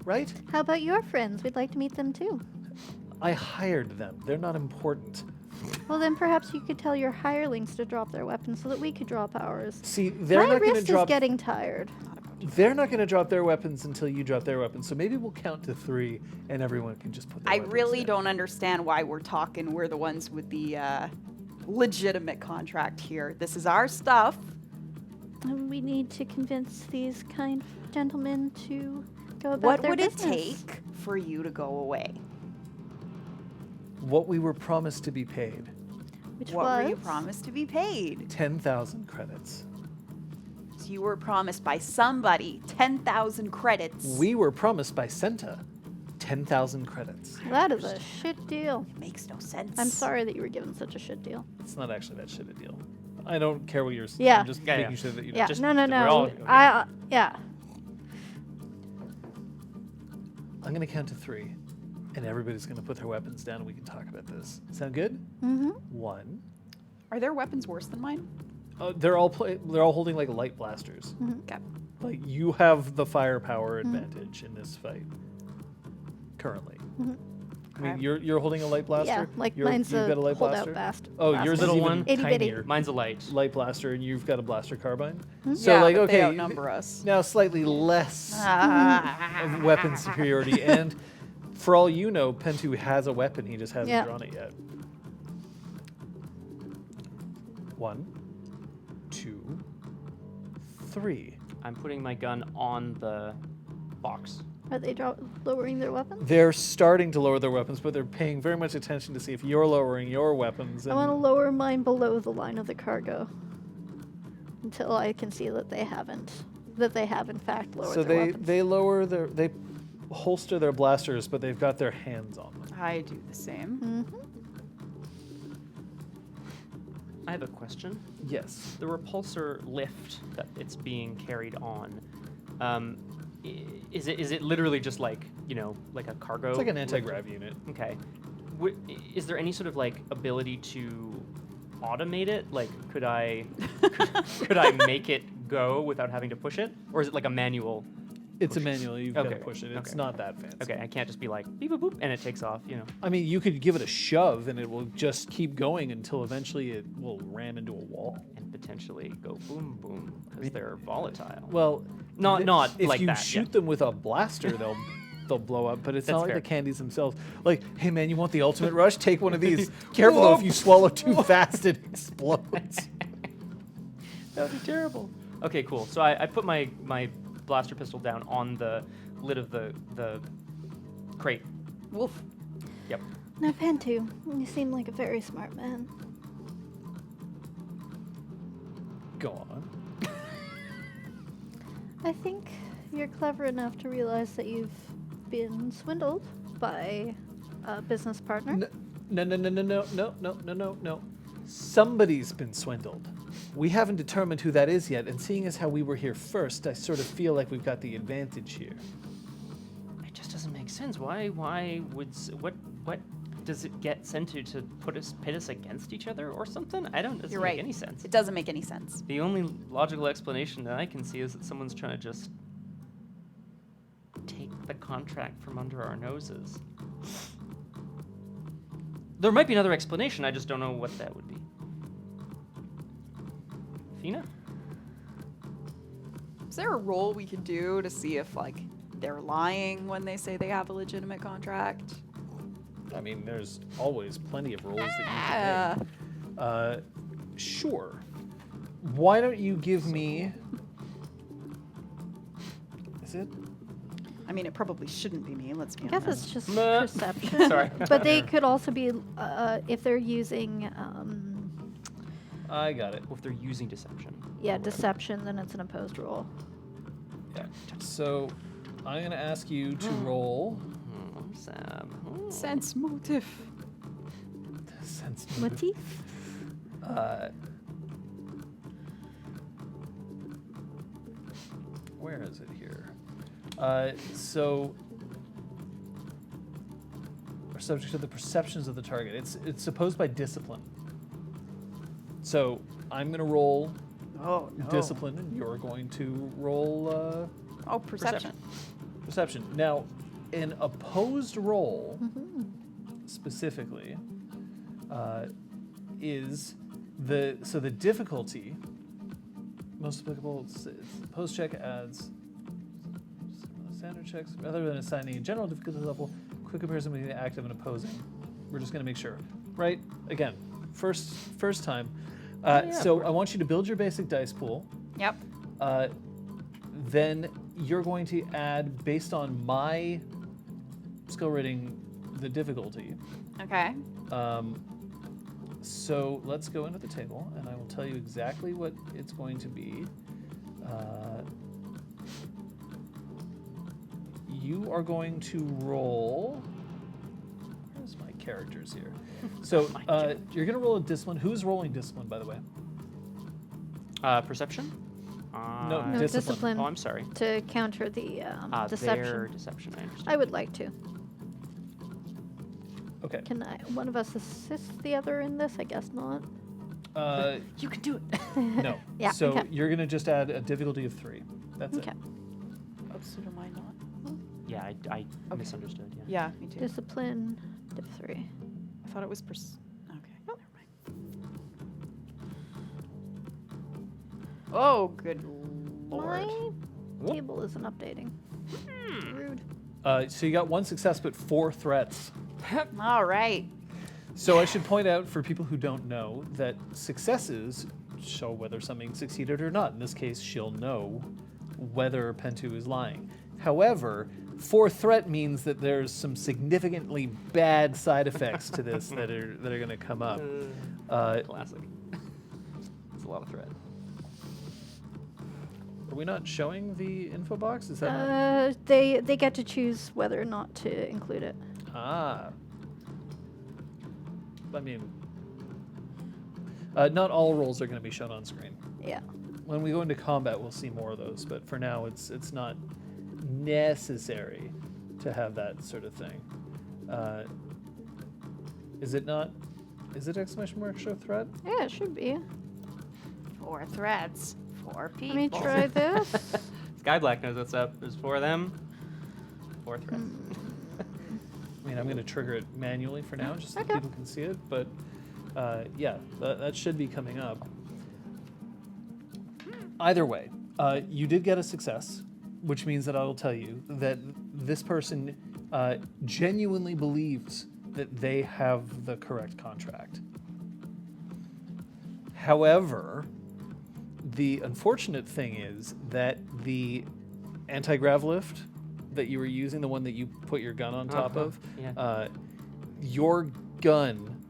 Right? How about your friends? We'd like to meet them too. I hired them. They're not important. Well, then perhaps you could tell your hirelings to drop their weapons so that we could drop ours. See, they're My not going to wrist drop. is getting tired. They're not going to drop their weapons until you drop their weapons. So maybe we'll count to 3, and everyone can just put their I weapons really down. don't understand why we're talking. We're the ones with the legitimate contract here. This is our stuff. And we need to convince these kind gentlemen to go about What their would it business. take for you to go away? What we were promised to be paid. Which What was were you promised to be paid? 10,000 credits. So you were promised by somebody 10,000 credits. We were promised by Senta 10,000 credits. That is a shit deal. It makes no sense. I'm sorry that you were given such a shit deal. It's not actually that shit a deal. I don't care what you're saying. Yeah. I'm just Yeah, making yeah. sure that you know. Yeah, just- no. we're all- I'm going to count to 3, and everybody's going to put their weapons down, and we can talk about this. Sound good? Mm-hmm. 1. Are their weapons worse than mine? They're all holding like light blasters. Okay. Like you have the firepower advantage in this fight. Currently. I mean, Okay. you're holding a light blaster. Yeah, like You've mine's got a light hold blaster. out fast. Oh, blaster. yours is Little even one. Itty bitty. tinier. Mine's a light. Light blaster, and you've got a blaster carbine. Hmm? So Yeah, like, but okay, they outnumber us. now slightly less Ah. of weapon superiority, and for all you know, Pentu has a weapon. He just hasn't Yeah. drawn it yet. 1, 2, 3. I'm putting my gun on the box. Are they lowering their weapons? They're starting to lower their weapons, but they're paying very much attention to see if you're lowering your weapons. I And want to lower mine below the line of the cargo until I can see that they haven't. That they have in fact lowered so their weapons. they holster their blasters, but they've got their hands on them. I do the same. Mm-hmm. I have a question. Yes. The repulsor lift that it's being carried on, is it literally just like, like a cargo? It's like an lift? anti-grav unit. Okay. Is there any sort of like ability to automate it? Like, could I make it go without having to push it, or is it like a manual? It's a Push. manual. You've got to Okay. push it. It's Okay. not that fancy. Okay, I can't just be like beep boop boop and it takes off. I mean, you could give it a shove, and it will just keep going until eventually it will ram into a wall. And potentially go boom boom because they're volatile. Well, Not if like you that, shoot yeah. them with a blaster, they'll blow up. But it's That's not like fair. the candies themselves. Like, hey man, you want the ultimate rush? Take one of these. Careful though, if you swallow too fast, it explodes. That would be terrible. Okay, cool. So I put my blaster pistol down on the lid of the crate. Wolf. Yep. Now, Pentu, you seem like a very smart man. Go on. I think you're clever enough to realize that you've been swindled by a business partner. No. Somebody's been swindled. We haven't determined who that is yet, and seeing as how we were here first, I sort of feel like we've got the advantage here. It just doesn't make sense. Why would what does it get sent to pit us against each other or something? Doesn't You're make right. any sense. It doesn't make any sense. The only logical explanation that I can see is that someone's trying to just take the contract from under our noses. There might be another explanation, I just don't know what that would be. Feena? Is there a roll we could do to see if they're lying when they say they have a legitimate contract? I mean, there's always plenty of rules that you Yeah. can make. Sure. Why don't you give me... Is it? I mean, it probably shouldn't be me, let's be I guess honest. it's just Meh. perception. Sorry. But they could also be, if they're using, I got it. Well, if they're using deception. deception, then it's an opposed roll. Yeah. So I'm going to ask you to roll Sam. Sense motive. sense to move. Motif? Where is it here? So, are subject to the perceptions of the target. It's opposed by discipline. So I'm going to roll discipline, and you're going to roll Perception. perception. Now, an opposed roll specifically is the difficulty. Most applicable, it's opposed check adds standard checks rather than assigning a general difficulty level. Quick comparison between the active and opposing. We're just going to make sure, right? Again, first time. So I want you to build your basic dice pool. Yep. Then you're going to add, based on my skill rating, the difficulty. Okay. So let's go into the table, and I will tell you exactly what it's going to be. You are going to roll. Where's my characters here? So you're going to roll a discipline. Who's rolling discipline, by the way? Perception? No, No, discipline. Oh, I'm sorry. To counter the Their deception. deception, I understand. I would like to. Okay. Can one of us assist the other in this? I guess not. You can do it. No. Yeah, So okay. you're going to just add a difficulty of 3. That's Okay. it. Oh, so do I not? Yeah, I Okay. misunderstood. Yeah. Yeah, me too. Discipline, div 3. I thought it was okay. Never mind. Oh, good lord. My table isn't updating. Rude. So you got 1 success, but 4 threats. All right. So I should point out for people who don't know that successes show whether something succeeded or not. In this case, she'll know whether Pentu is lying. However, 4 threat means that there's some significantly bad side effects to this that are going to come up. Classic. It's a lot of threat. Are we not showing the info box? Is that They get to choose whether or not to include it. I mean, not all rolls are going to be shown on screen. Yeah. When we go into combat, we'll see more of those. But for now, it's not necessary to have that sort of thing. Is it not? Is it exclamation mark show threat? Yeah, it should be. 4 threads. 4 people. Let me try this. Skyblack knows what's up. There's 4 of them. 4 threats. I mean, I'm going to trigger it manually for now, just so Okay. people can see it. But yeah, that should be coming up. Either way, you did get a success, which means that I will tell you that this person genuinely believes that they have the correct contract. However, the unfortunate thing is that the anti-grav lift that you were using, the one that you put your gun on top of, Yeah. your gun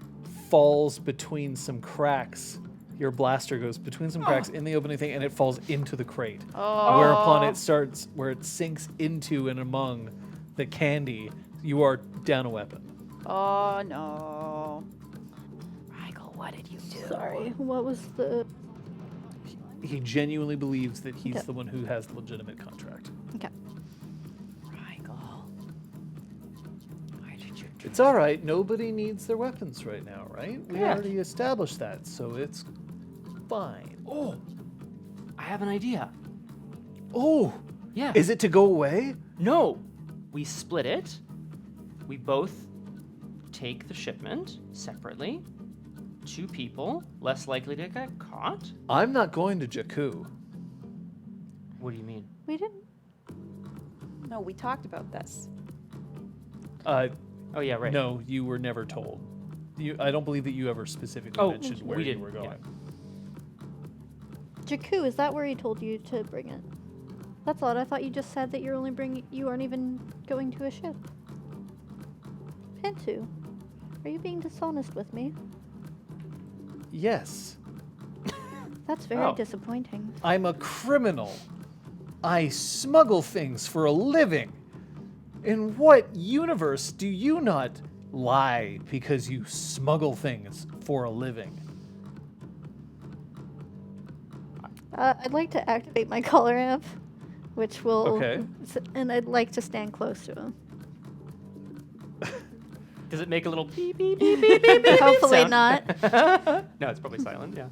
falls between some cracks. Your blaster goes between some cracks in the opening thing, and it falls into the crate. Oh. Whereupon where it sinks into and among the candy, you are down a weapon. Oh, no. Rigel, what did you do? Sorry. What was the... He genuinely believes that he's Okay. the one who has the legitimate contract. Okay. Rigel. Why did you do It's all right. Nobody needs their weapons right now, right? We Yeah. already established that, so it's fine. Oh, I have an idea. Oh, Yeah. is it to go away? No, we split it. We both take the shipment separately. 2 people, less likely to get caught. I'm not going to Jakku. What do you mean? We didn't... No, we talked about this. Oh yeah, right. No, you were never told. I don't believe that you ever specifically Oh, mentioned where we you didn't, were going. yeah. Jakku, is that where he told you to bring it? That's odd. I thought you just said that you aren't even going to a ship. Pentu, are you being dishonest with me? Yes, That's very Oh. disappointing. I'm a criminal. I smuggle things for a living. In what universe do you not lie because you smuggle things for a living. I'd like to activate my collar amp, which will. Okay. And I'd like to stand close to him. Does it make a little beep, beep, beep, beep, beep, beep Hopefully sound? not. No, it's probably silent, yeah.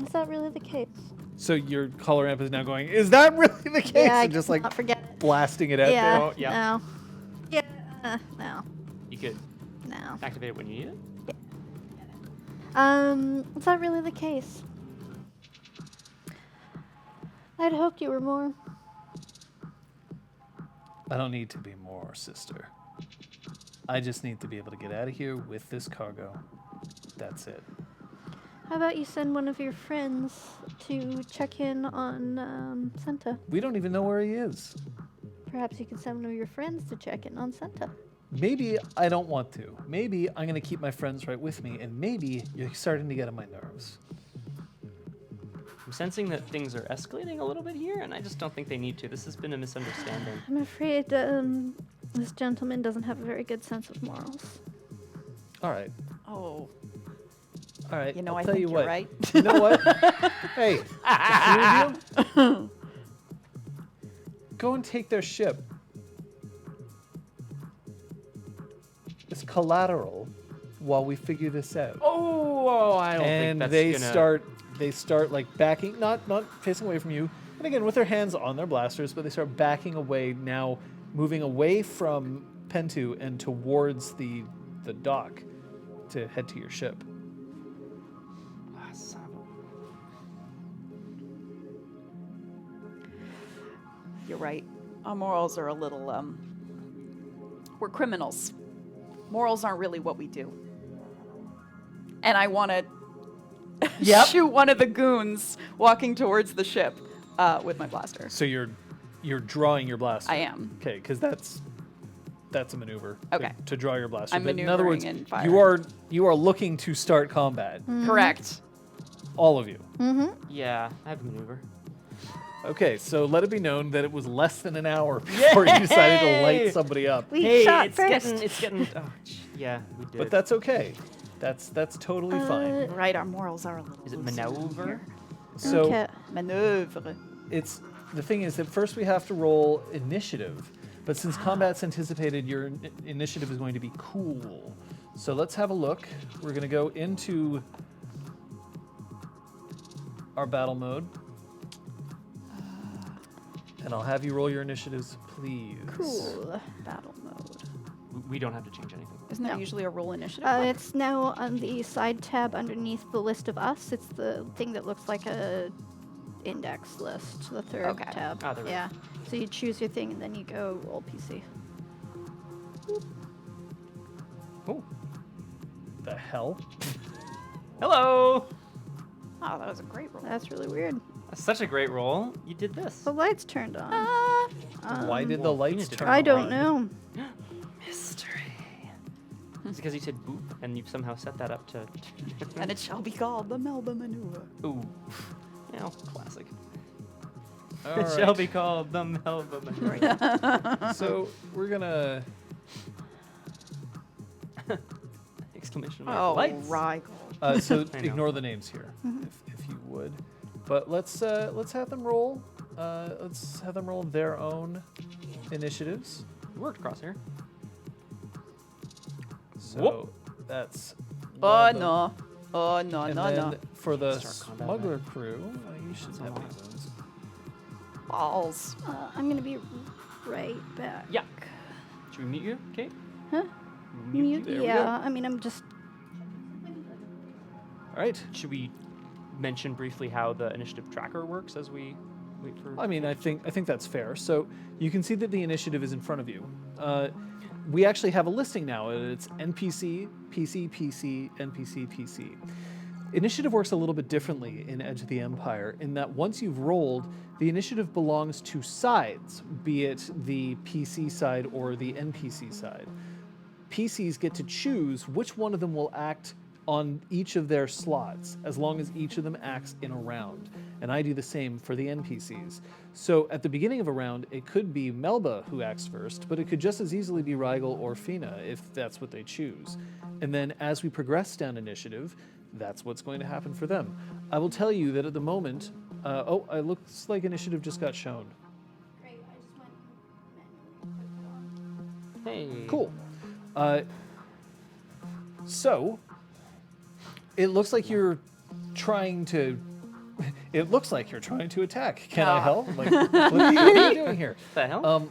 Is that really the case? So your collar amp is now going, is that really the case? Yeah, I And just like cannot forget it. blasting it out Yeah. there. Oh, yeah. No. Yeah. No. You could No. activate it when you need it. Is that really the case? I'd hoped you were more. I don't need to be more, sister. I just need to be able to get out of here with this cargo. That's it. How about you send one of your friends to check in on Senta? We don't even know where he is. Perhaps you can send one of your friends to check in on Senta. Maybe I don't want to. Maybe I'm going to keep my friends right with me, and maybe you're starting to get on my nerves. I'm sensing that things are escalating a little bit here, and I just don't think they need to. This has been a misunderstanding. I'm afraid this gentleman doesn't have a very good sense of morals. All right. Oh, All right. you know, I'll I tell think you you're what. right. You know what? Hey, the three of you, go and take their ship. It's collateral while we figure this out. Oh, I don't think And that's they gonna... start like backing, not facing away from you, and again with their hands on their blasters, but they start backing away now, moving away from Pentu and towards the dock to head to your ship. Ah, son of a- You're right. Our morals are a little, we're criminals. Morals aren't really what we do. And I want to Yep. shoot one of the goons walking towards the ship with my blaster. So you're drawing your blaster. I am. Okay, because that's a maneuver. Okay. To draw your blaster. I'm But in other words, maneuvering and firing. you are looking to start combat. Correct. All of you. Yeah, I have a maneuver. Okay, so let it be known that it was less than an hour before you decided to Yay! light somebody up. We shot it's first. getting. Oh, yeah, we did. But that's okay. That's totally fine. Right, our morals are a little Is it loose maneuver? here. So Okay. Maneuver. it's the thing is that first we have to roll initiative, but since combat's anticipated, your initiative is going to be cool. So let's have a look. We're going to go into our battle mode, and I'll have you roll your initiatives, please. Cool. Battle mode. We don't have to change anything. Isn't there No. usually a roll initiative? It's now on the side tab underneath the list of us. It's the thing that looks like a index list, the third Okay. tab. Ah, there we go. Yeah. So you choose your thing and then you go roll PC. Oh, The hell? hello! Oh, that was a great roll. That's really weird. That's such a great roll. You did this. The lights turned on. Why did the well, lights Phoenix did turn it. I don't on? know. Mystery. It's because you said boop, and you've somehow set that up to. And it shall be called the Melba maneuver. Ooh. Yeah, classic. All It shall right. be called the Melba maneuver. So we're gonna. Exclamation mark. Oh, Lights. Rigel. So I know. ignore the names here, if you would. But let's have them roll. Let's have them roll their own initiatives. It worked, Crosshair. So Whoop. that's. Oh, one of them. no. Oh, no, And no, then no. for the Start combat smuggler crew, you should That's have all any wounds. Balls. I'm gonna be right back. Yeah. Should we meet you, Kate? Huh? Mute There we Yeah. I mean, I'm just. All right. Should we mention briefly how the initiative tracker works as we wait for? I mean, I think that's fair. So you can see that the initiative is in front of you. We actually have a listing now. It's NPC, PC, PC, NPC, PC. Initiative works a little bit differently in Edge of the Empire in that once you've rolled, the initiative belongs to sides, be it the PC side or the NPC side. PCs get to choose which one of them will act on each of their slots, as long as each of them acts in a round. and I do the same for the NPCs. So at the beginning of a round, it could be Melba who acts first, but it could just as easily be Rigel or Feena if that's what they choose. And then as we progress down initiative, that's what's going to happen for them. I will tell you that at the moment, it looks like initiative just got shown. Great, I just went manually. Hey. Cool. So, it looks like you're trying to. It looks like you're trying to attack. Can I help? Like, what are you doing here? The hell?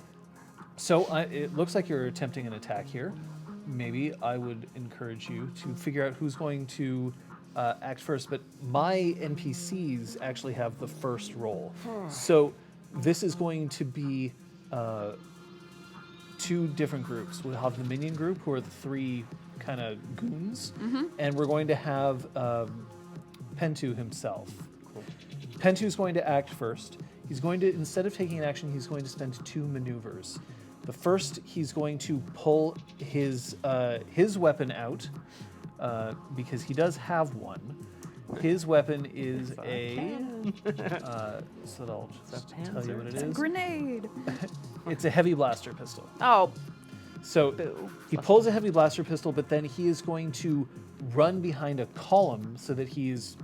It looks like you're attempting an attack here. Maybe I would encourage you to figure out who's going to act first. But my NPCs actually have the first roll. So this is going to be two different groups. We'll have the minion group, who are the three kind of goons, and we're going to have Pentu himself. Cool. Pentu's going to act first. He's going to, instead of taking an action, he's going to spend 2 maneuvers. The first, he's going to pull his weapon out, because he does have one. His weapon is so I'll just tell you what it It's a is. grenade. It's a heavy blaster pistol. Oh, So boo. he pulls a heavy blaster pistol, but then he is going to run behind a column so that he's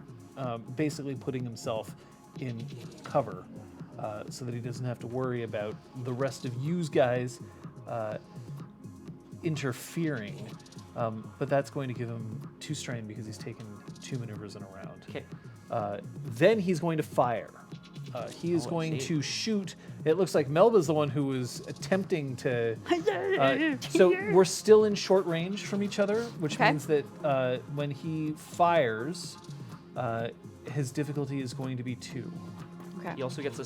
basically putting himself in cover, so that he doesn't have to worry about the rest of you guys interfering. But that's going to give him 2 strain because he's taken 2 maneuvers in a round. Okay. Then he's going to fire. He is going to shoot. It looks like Melba's the one who was attempting to. So we're still in short range from each other, which Okay. means that when he fires, his difficulty is going to be 2. Okay. He also gets a.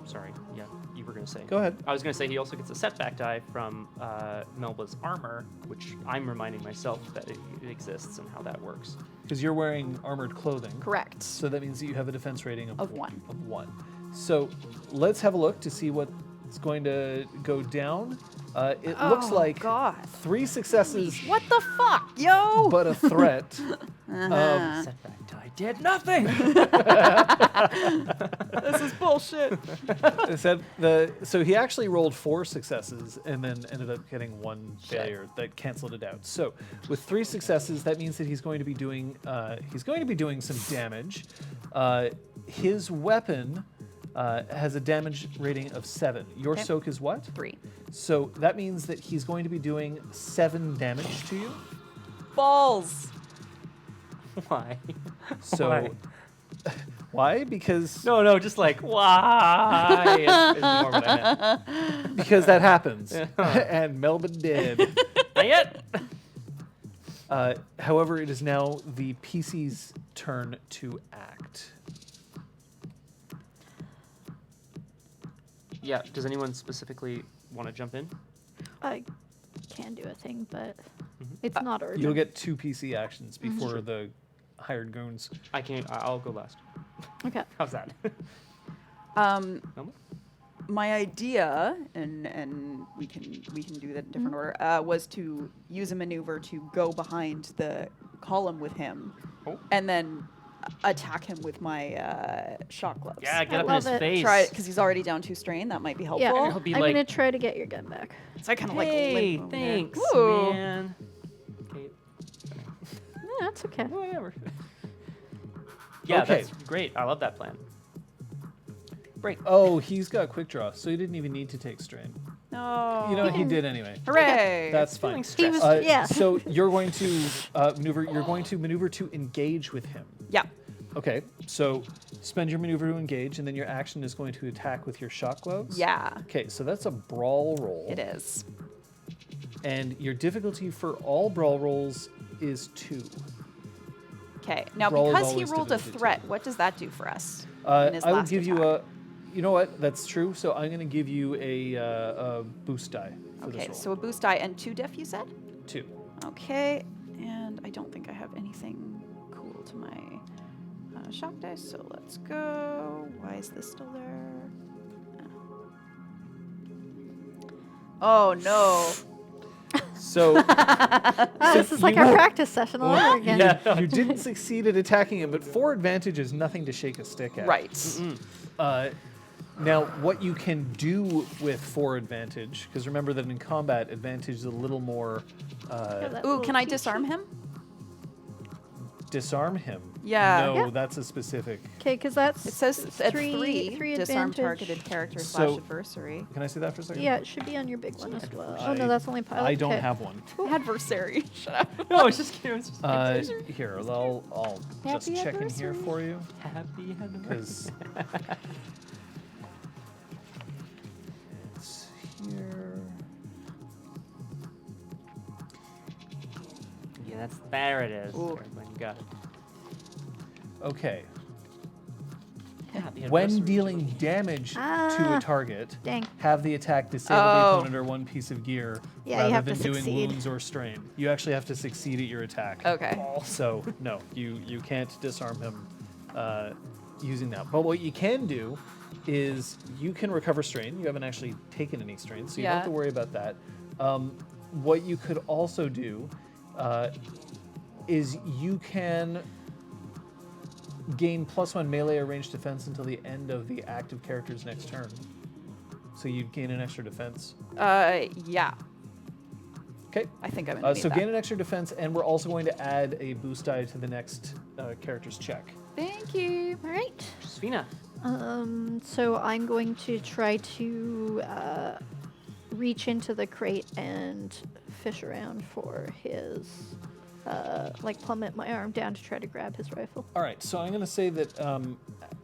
Sorry. Yeah, you were gonna say. Go ahead. I was gonna say he also gets a setback die from Melba's armor, which I'm reminding myself that it exists and how that works. Because you're wearing armored clothing. Correct. So that means that you have a defense rating Of 1. Of 1. So let's have a look to see what's going to go down. It looks like God. 3 successes, What the fuck, yo? but a threat. Setback die did nothing. This is bullshit. So he actually rolled 4 successes and then ended up getting 1 failure that canceled it out. So with 3 successes, that means that he's going to be doing some damage. His weapon has a damage rating of 7. Your Okay. soak is what? 3. So that means that he's going to be doing 7 damage to you. Balls. Why? So Why? why? Because No, just like why? is more what I meant. because that happens. And Melba did. Not yet. However, it is now the PC's turn to act. Yeah. Does anyone specifically want to jump in? I can do a thing, but it's not urgent. You'll get 2 PC actions before the hired goons. I can. I'll go last. Okay. How's that? Melba? My idea, and we can do that in different order, was to use a maneuver to go behind the column with him, Oh. and then attack him with my shock gloves. Yeah, get I up in his love it. face. Try it because he's already down 2 strain. That might be helpful. Yeah, He'll be I'm like- gonna try to get your gun back. So I kind of Hey, like limp. thanks, Ooh. man. Okay, No, that's okay. whatever. Yeah, Okay. that's great. I love that plan. Great. Oh, he's got quick draw, so he didn't even need to take strain. No. You know, he did anyway. Hooray! That's fine. Feeling stressed. was- yeah. So you're going to maneuver. You're going to maneuver to engage with him. Yeah. Okay. So spend your maneuver to engage, and then your action is going to attack with your shock gloves. Yeah. Okay. So that's a brawl roll. It is. And your difficulty for all brawl rolls is 2. Okay. Now, Brawl is because he always rolled a difficulty threat, two. what does that do for us? in I his will last give you attack? a. You know what? That's true. So I'm going to give you a boost die for Okay, this roll. so a boost die and 2 diff, you said? 2. Okay, and I don't think I have anything cool to my shock dice, so let's go. Why is this still there? Oh no. So This is like our practice session all over again. you didn't succeed at attacking him, but 4 advantage is nothing to shake a stick at. Right. Now, what you can do with 4 advantage, because remember that in combat, advantage is a little more Ooh, can I disarm him? disarm him. Yeah. No, Yeah. that's a specific. Okay, because that's It says at three disarm advantage. targeted character So- / adversary. Can I see that for a second? Yeah, it should be on your big one as well. Oh I- no, that's only pilot. I don't Okay. have one. Adversary. Shut up. No, it's just kidding. It's just Here, I'll just Happy check in here anniversary. for you, happy anniversary. because it's here. Yeah, there it is. Ooh. Everybody got it. Okay. Happy When anniversary. dealing damage to Ah, a target, dang. have the attack disable the Oh. opponent or one piece of gear Yeah, you rather have to than doing succeed. wounds or strain. You actually have to succeed at your attack. Okay. So no, you can't disarm him using that. But what you can do is you can recover strain. You haven't actually taken any strain, so you don't have Yeah. to worry about that. What you could also do is you can gain +1 melee or ranged defense until the end of the active character's next turn. So you'd gain an extra defense. Yeah. Okay. I think I'm gonna need So that. gain an extra defense, and we're also going to add a boost die to the next character's check. Thank you. All right. Sfina. So I'm going to try to reach into the crate and fish around for his, like plummet my arm down to try to grab his rifle. All right, so I'm going to say that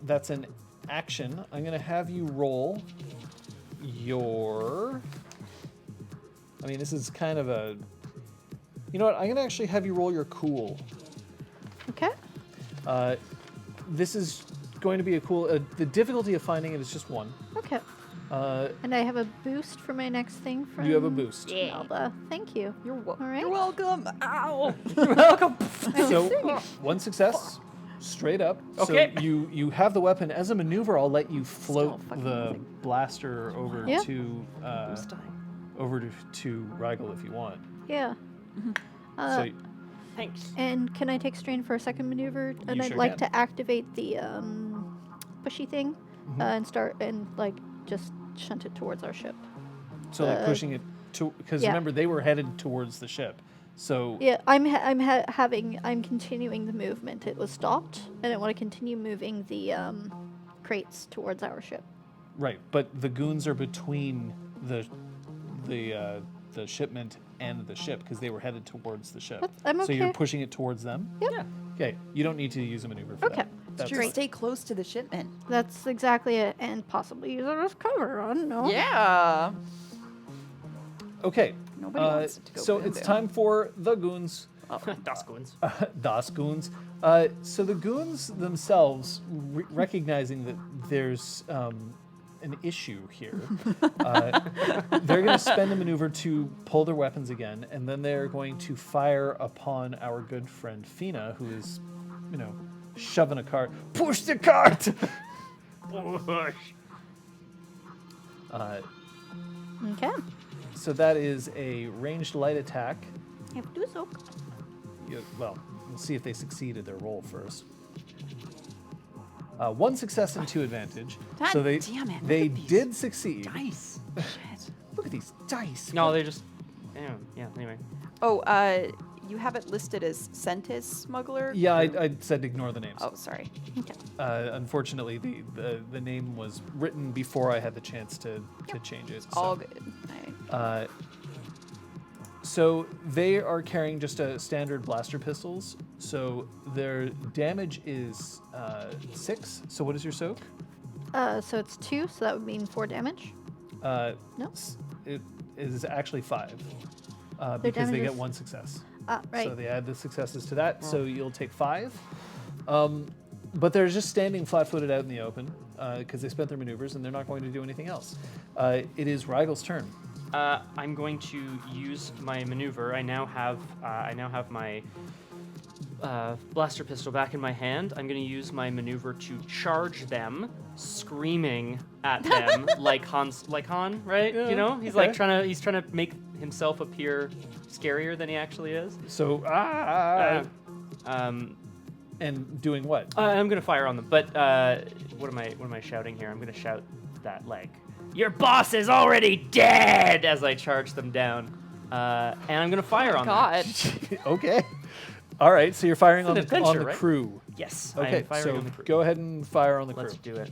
that's an action. I'm going to have you roll your... I mean, this is kind of a... You know what? I'm going to actually have you roll your cool. Okay. This is going to be a cool... the difficulty of finding it is just 1. Okay. And I have a boost for my next thing from You have a boost. Melba. Thank you. All right. You're welcome. Ow. So 1 success, straight up. Okay. So you have the weapon. As a maneuver, I'll let you float fucking the amazing. blaster over Yeah. to Rigel if you want. Yeah. So Thanks. And can I take strain for a second maneuver? And You I'd sure like can. to activate the pushy thing and start and like just shunt it towards our ship. So like pushing it to, because yeah. remember they were headed towards the ship. So Yeah, I'm continuing the movement. It was stopped, and I want to continue moving the crates towards our ship. right, but the goons are between the shipment and the ship because they were headed towards the ship. I'm So you're okay. pushing it towards them. Yep. Yeah. Okay, you don't need to use a maneuver for Okay. that. That's Just fine. stay close to the shipment. That's exactly it, and possibly use it as cover. I don't know. Yeah. Okay. Nobody wants it to go so boom it's boom. time for the goons. Das Goons. Das Goons. So the goons themselves, recognizing that there's an issue here, they're going to spend a maneuver to pull their weapons again, and then they're going to fire upon our good friend Feena, who is, shoving a cart. Push the cart! Okay. So that is a ranged light attack. I have to do so. Well, we'll see if they succeed at their roll first. 1 success and 2 advantage. God so they damn it, look they at these did succeed. Nice. Shit. Look at these dice. No, they just. Yeah. Anyway. Oh, you have it listed as Sentis Smuggler? Yeah, I said ignore the names. Oh, sorry. Okay. Unfortunately, the name was written before I had the chance to change it. All So, good. so they are carrying just a standard blaster pistols. So their damage is 6. So what is your soak? So it's 2, so that would mean 4 damage. No. It is actually 5 Their because they damage get is- 1 success. Right. So they add the successes to that. So you'll take 5. But they're just standing flat-footed out in the open because they spent their maneuvers and they're not going to do anything else. It is Rigel's turn. I'm going to use my maneuver. I now have my blaster pistol back in my hand. I'm going to use my maneuver to charge them, screaming at them like Han, right? Yeah, You know, he's okay. like he's trying to make himself appear scarier than he actually is. So, and doing what? I'm gonna fire on them, but what am I shouting here? I'm gonna shout that like, "Your boss is already dead!" as I charge them down, and I'm gonna fire on them. God. Okay. All right, so you're firing on an the adventure, right? crew. Yes. I Okay, am firing so on the crew. go ahead and fire on the crew. Let's do it.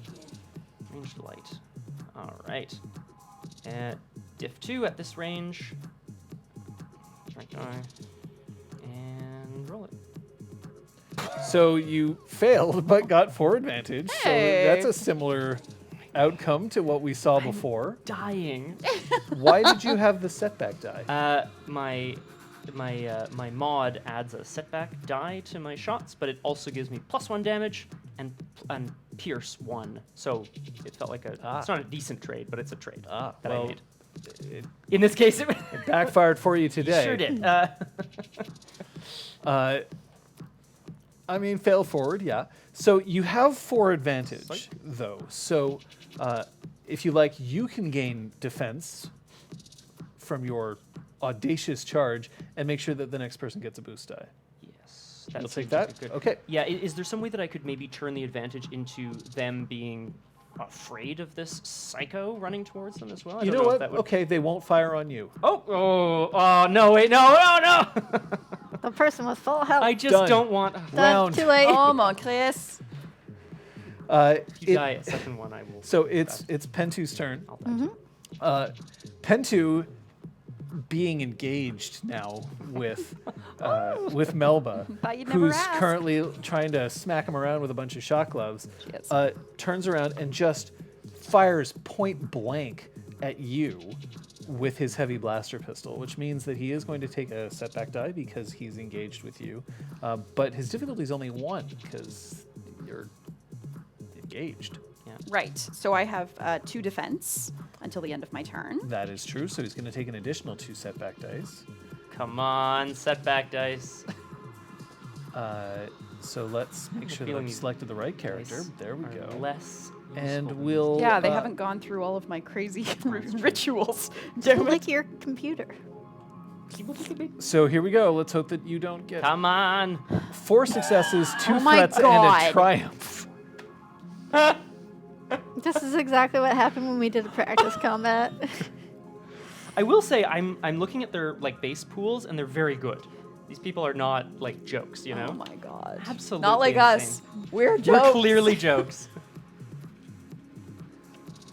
Ranged light. All right. And diff 2 at this range. Right die. And roll it. So you failed, but got 4 advantage. Hey. So that's a similar outcome to what we saw before. Dying. Why did you have the setback die? My mod adds a setback die to my shots, but it also gives me +1 damage and pierce 1. So it felt like it's not a decent trade, but it's a trade that I well, made. It In this case, it backfired for you today. sure did. I mean, fail forward, yeah. So you have 4 advantage, though. So if you like, you can gain defense from your audacious charge and make sure that the next person gets a boost die. Yes. You'll take seems that? like a good- Okay. Yeah, is there some way that I could maybe turn the advantage into them being afraid of this psycho running towards them as well? I You don't know if what? that would- Okay, they won't fire on you. Oh, no, wait, no. The person with full health. I just Done. don't want... Round. Too late. Oh, mon Chris. If you It- die at second one, I will... So it's Pentu's turn. I'll die too. Pentu being engaged now with Melba, Thought you'd never who's ask. currently trying to smack him around with a bunch of shot gloves, She is. turns around and just fires point blank at you with his heavy blaster pistol, which means that he is going to take a setback die because he's engaged with you. But his difficulty is only 1 because you're engaged. Right. So I have 2 defense until the end of my turn. That is true. So he's going to take an additional 2 setback dice. Come on, setback dice. So let's make sure that feeling I've these selected the right character. Dice There we are go. Less And useful. we'll. Yeah, they haven't gone through all of my crazy rituals. Damn it. Like your computer. So here we go. Let's hope that you don't get Come on. 4 successes, 2 Oh my threats, and a God. triumph. This is exactly what happened when we did a practice combat. I will say I'm looking at their like base pools and they're very good. These people are not like jokes, you know? Oh my god. Absolutely Not like insane. us. We're jokes. We're clearly jokes.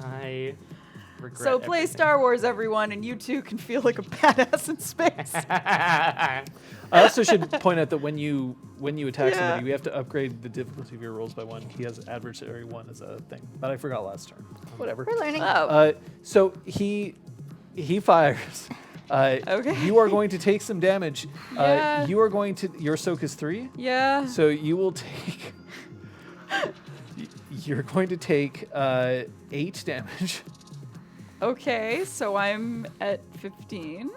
I regret So play everything. Star Wars, everyone, and you too can feel like a badass in space. I also should point out that when you attack Yeah. somebody, we have to upgrade the difficulty of your rolls by 1. He has adversary 1 as a thing, but I forgot last turn. Whatever. We're learning. Oh. So he fires. Okay. You are going to take some damage. Yeah. You are going to. Your soak is 3. Yeah. So you will take. You're going to take 8 damage. Okay, so I'm at 15,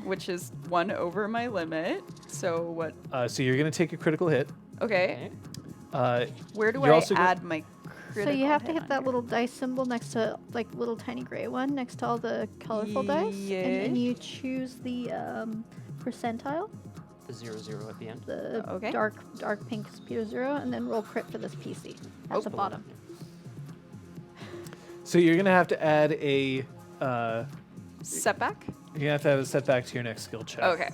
which is 1 over my limit. So what? So you're going to take a critical hit. Okay. Where do You're I also go- add my critical So you have to hit on that here? little dice symbol next to, like, little tiny gray one next to all the colorful dice. And then Yeah. you choose the percentile, The 0 at the end. the Okay. dark pink speeder 0, and then roll crit for this PC at the bottom. So you're going to have to add a. Setback? You're going to have to have a setback to your next skill check. Okay.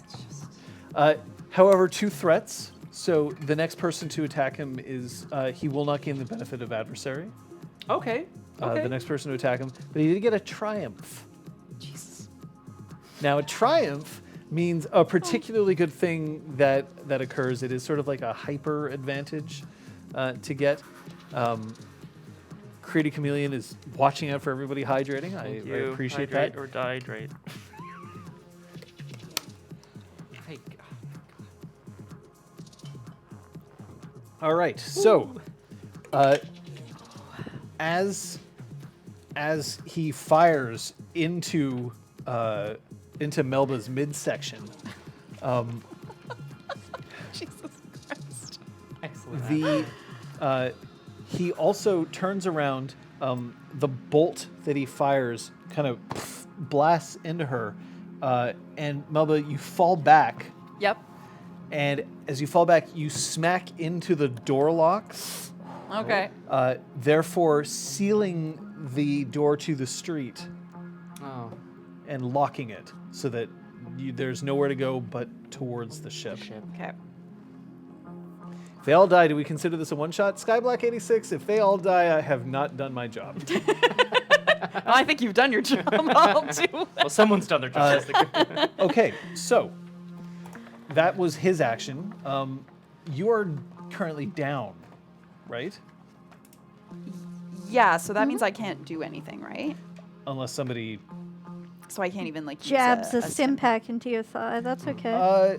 However, 2 threats. So the next person to attack him is he will not gain the benefit of adversary. Okay. The next person to attack him, but he did get a triumph. Jesus. Now a triumph means a particularly good thing that occurs. It is sort of like a hyper advantage to get. Creative Chameleon is watching out for everybody hydrating. I appreciate that. Hydrate or dehydrate. Hey, All right. So, as he fires into Melba's midsection, He also turns around. The bolt that he fires kind of blasts into her, and Melba, you fall back. Yep. And as you fall back, you smack into the door locks, Okay. therefore sealing the door to the street Oh, and locking it so that there's nowhere to go but towards the ship. Okay. If they all die, do we consider this a one-shot? Skyblack86, if they all die, I have not done my job. I think you've done your job. I'll do well, someone's done their job. Okay, so that was his action. You are currently down, right? Yeah, so that means I can't do anything, right? Unless somebody... So I can't even like Jabs a use stim pack into your thigh. That's okay.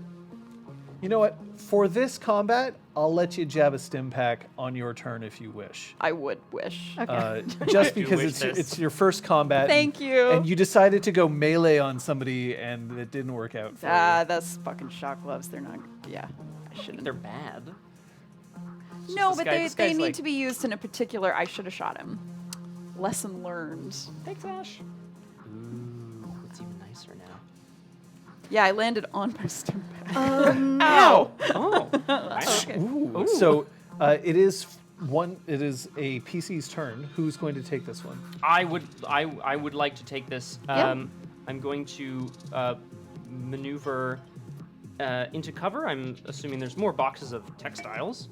You know what? For this combat, I'll let you jab a stim pack on your turn if you wish. I would wish. Okay. Just do because wish this. it's your first combat. Thank you. And you decided to go melee on somebody, and it didn't work out for you. Those fucking shock gloves, they're not, yeah. I shouldn't. They're bad. No, This but guy- this they guy's need like- to be used in a particular, I should have shot him. Lesson learned. Thanks, Ash. Ooh, it's even nicer now. Yeah, I landed on my stim pack. Ow! Oh, nice. Okay. Ooh. So it is a PC's turn. Who's going to take this one? I would like to take this. Yeah. I'm going to maneuver into cover. I'm assuming there's more boxes of textiles.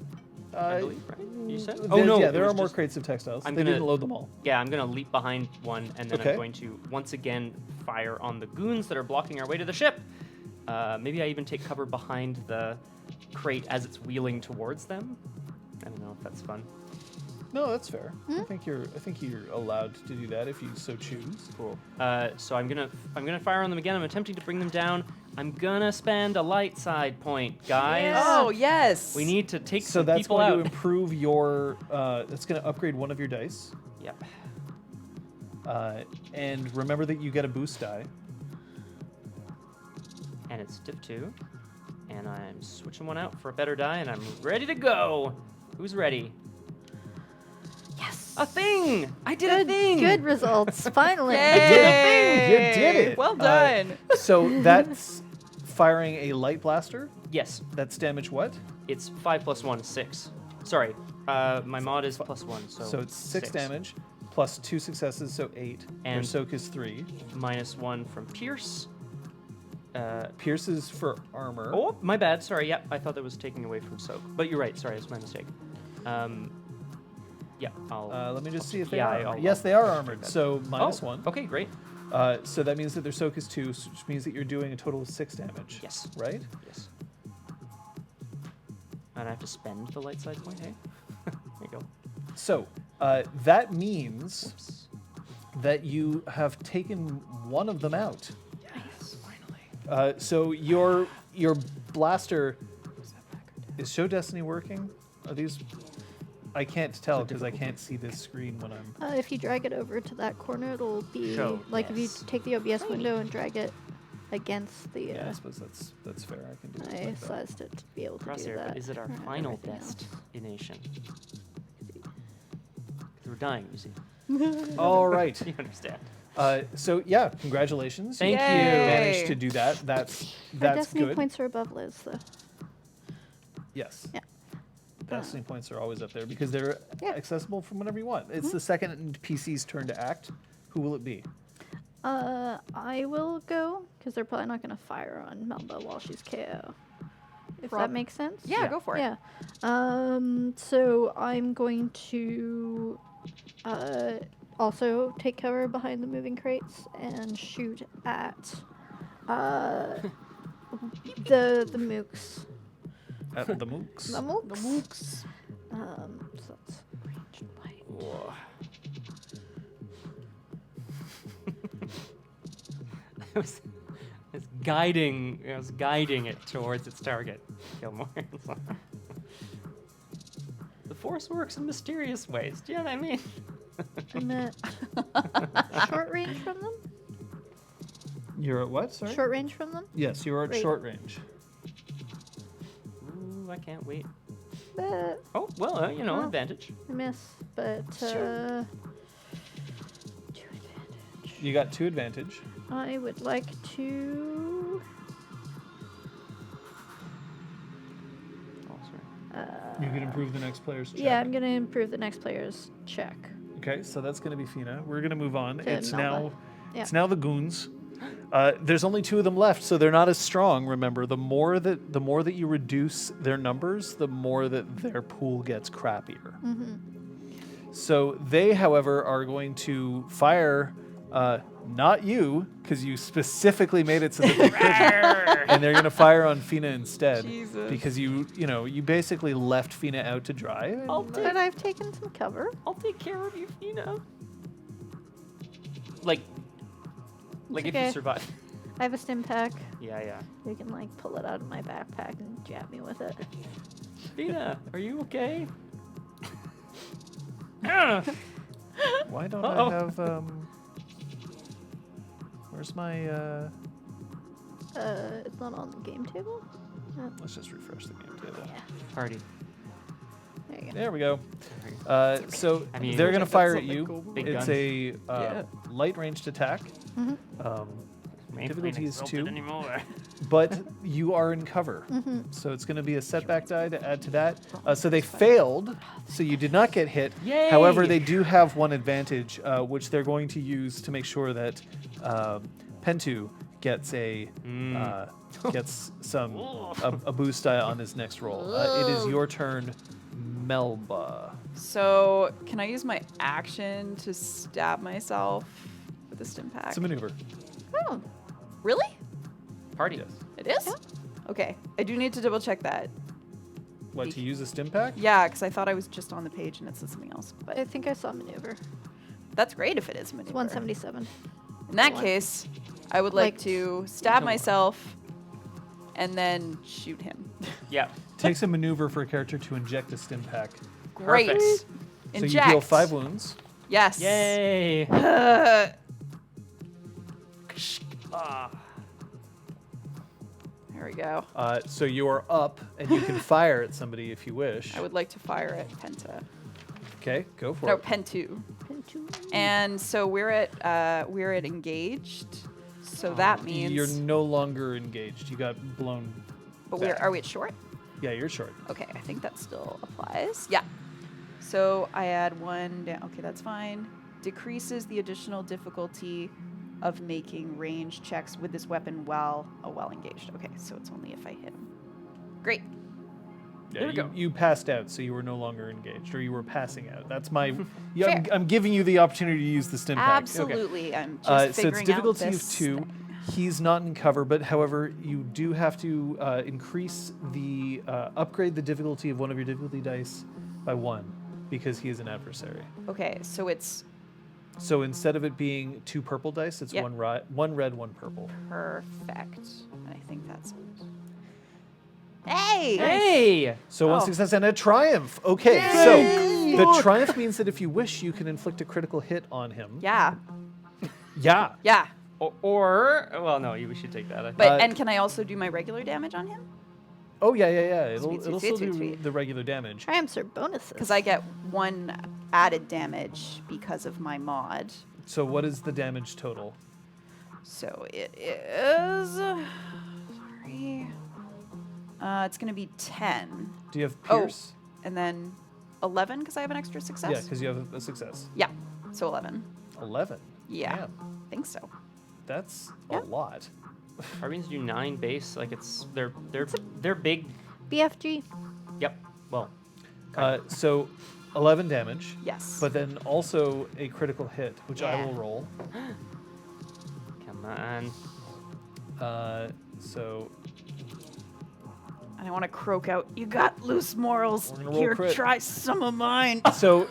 I believe, right? You said? There it are was more just- crates of textiles. I'm They gonna- didn't load them all. Yeah, I'm gonna leap behind one, and then Okay. I'm going to once again fire on the goons that are blocking our way to the ship. Maybe I even take cover behind the crate as it's wheeling towards them. I don't know if that's fun. No, that's fair. I think you're allowed to do that if you so choose. Cool. So I'm gonna fire on them again. I'm attempting to bring them down. I'm gonna spend a light side point, guys. Yeah. Oh, yes. We need to take So some that's people going out. to improve your. That's going to upgrade one of your dice. Yep. And remember that you get a boost die. And it's div 2. And I'm switching one out for a better die, and I'm ready to go. Who's ready? Yes. A thing! I did a thing! Good results. Finally. Yay! You did it. Well done. So that's firing a light blaster. Yes, That's damage what? it's 5 plus 1 is 6. Sorry, my mod is plus 1, so... So it's 6 damage plus 2 successes, so 8. Your And- soak is 3. Minus 1 from Pierce. Pierce is for armor. Oh, my bad. Sorry. Yep, I thought that was taking away from soak. But you're right. Sorry, it's my mistake. Yeah, I'll... Let me just see if they Yeah, are. I'll- armored. Yes, they are armored. that. So minus Oh, 1. Okay, great. So that means that their soak is 2, which means that you're doing a total of 6 damage. Yes. Right? Yes. And I have to spend the light side point, hey? There you go. So that means Oops. that you have taken one of them out. Yes, finally. So your blaster is Show Destiny working? Are these? I can't tell because I can't see this screen when I'm. If you drag it over to that corner, it'll be Show, like if you yes. take the OBS window and drag it against the. Yeah, I suppose that's fair. I can do it. I like that. sized it to be able to do Crosshair, that. but is it our for final everything else. destination? We're dying, you see. All right. You understand. So yeah, congratulations. Thank you you. managed to do that. That's Her that's destiny good. points are above Liz, though. Yes. Yeah. Destiny points are always up there because they're Yeah. accessible from whenever you want. It's the second PC's turn to act. Who will it be? I will go because they're probably not going to fire on Melba while she's KO. If Prob- that makes sense. Yeah, go for it. Yeah. So I'm going to also take cover behind the moving crates and shoot at the mooks. At the mooks. The mooks. The mooks. So that's ranged light. I was guiding it towards its target. Gilmore. The Force works in mysterious ways. Do you know what I mean? I'm at short range from them. You're at what? Sorry. Short range from them. Yes, you're at Great. short range. Ooh, I can't wait. But Oh, well, Well. advantage. I miss. But Sure. 2 advantage. You got 2 advantage. I would like to. Oh, sorry. You can improve the next player's check. Yeah, I'm gonna improve the next player's check. Okay, so that's going to be Feena. We're going to move on. To It's Melba. Yeah. it's now the goons. There's only 2 of them left, so they're not as strong. Remember, the more that you reduce their numbers, the more that their pool gets crappier. So they, however, are going to fire not you, because you specifically made it so that they couldn't, and they're going to fire on Feena instead. Jesus. Because you basically left Feena out to dry. and, But I've taken some cover. I'll take care of you, Feena. Like if okay. you survive. I have a stim pack. Yeah. You can like pull it out of my backpack and jab me with it. Feena, are you okay? Why don't Uh-oh. I have where's my It's not on the game table. Oh, let's just refresh the game table. yeah. Party. There you go. There we go. So I mean- they're gonna That's fire at something you. cool. Big It's gun. a Yeah. light ranged attack. Difficulty is 2, but you are in cover. So it's going to be a setback die to add to that. So they failed, so you did not get hit. Yay! However, they do have one advantage, which they're going to use to make sure that Pentu gets gets a boost die on his next roll. It is your turn, Melba. So, can I use my action to stab myself with the stim pack? It's a maneuver. Oh, Really? Party. Yes. It is? Okay. I do need to double check that. What, to use a stim pack? Yeah, because I thought I was just on the page and it said something else. But I think I saw maneuver. that's great if it is It's maneuver. 177. In that One. case, I would like Like- to stab myself and then shoot him. Yeah. Takes a maneuver for a character to inject a stim pack. Great. Perfect. So Inject. you deal 5 wounds. Yes. Yay. There we go. So you are up, and you can fire at somebody if you wish. I would like to fire at Penta. Okay, go for No, it. Pentu. Pinchu. And so we're at engaged. So that means You're no longer engaged. You got blown. but back. are we at short? Yeah, you're short. Okay, I think that still applies. Yeah. So I add 1 down. Okay, that's fine. Decreases the additional difficulty of making range checks with this weapon while engaged. Okay, so it's only if I hit him. Great. Yeah, There we go. You passed out, so you were no longer engaged, or you were passing out. That's my. Fair. I'm giving you the opportunity to use the stim pack. Absolutely. I'm just So it's figuring difficulty out of this 2. thing. He's not in cover, but however, you do have to increase the upgrade the difficulty of one of your difficulty dice by 1 because he is an adversary. Okay, so it's So instead of it being 2 purple dice, it's Yep. 1 red, 1 purple. perfect. And I think that's it. Hey! Hey. So 1 Oh. success and a triumph. Okay, so the triumph means that if you wish, you can inflict a critical hit on him. Yeah. Yeah. Yeah. Or well, no, we should take that. But and can I also do my regular damage on him? Oh yeah. It'll Sweet, it'll sweet, still sweet, do sweet. the regular damage. Triumphs are bonuses. Because I get 1 added damage because of my mod. So what is the damage total? So it is. Sorry. It's going to be 10. Do you have Oh. pierce? And then 11 because I have an extra Yeah, success? because you have a success. Yeah. So 11. 11. Yeah. Damn, I think so. that's Yeah. a lot. Carbines do 9 base. Like they're big. BFG. Yep. Well. So 11 damage, Yes. but then also a critical hit, which I Yeah. will roll. Come on. So I want to croak out, you got loose morals. We're gonna roll Here, crit. try some of mine. so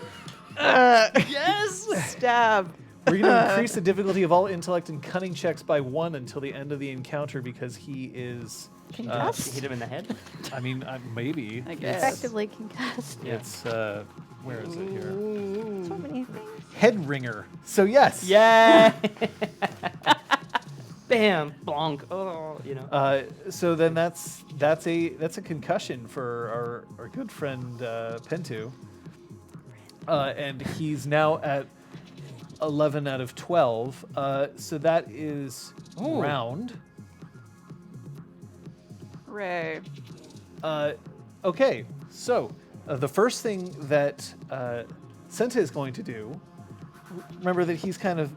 Yes! Stab. we're going to increase the difficulty of all intellect and cunning checks by 1 until the end of the encounter because he is. Concussed? Hit him in the head. I mean, maybe. I guess. Effectively concussed. Yeah. It's where is it here? So many things. Head ringer. So yes. Yeah. bam, blonk. Oh, So then that's a concussion for our good friend Pentu, and he's now at 11 out of 12. So that is Ooh. round. Hooray. Okay, so the first thing that Senta is going to do, remember that he's kind of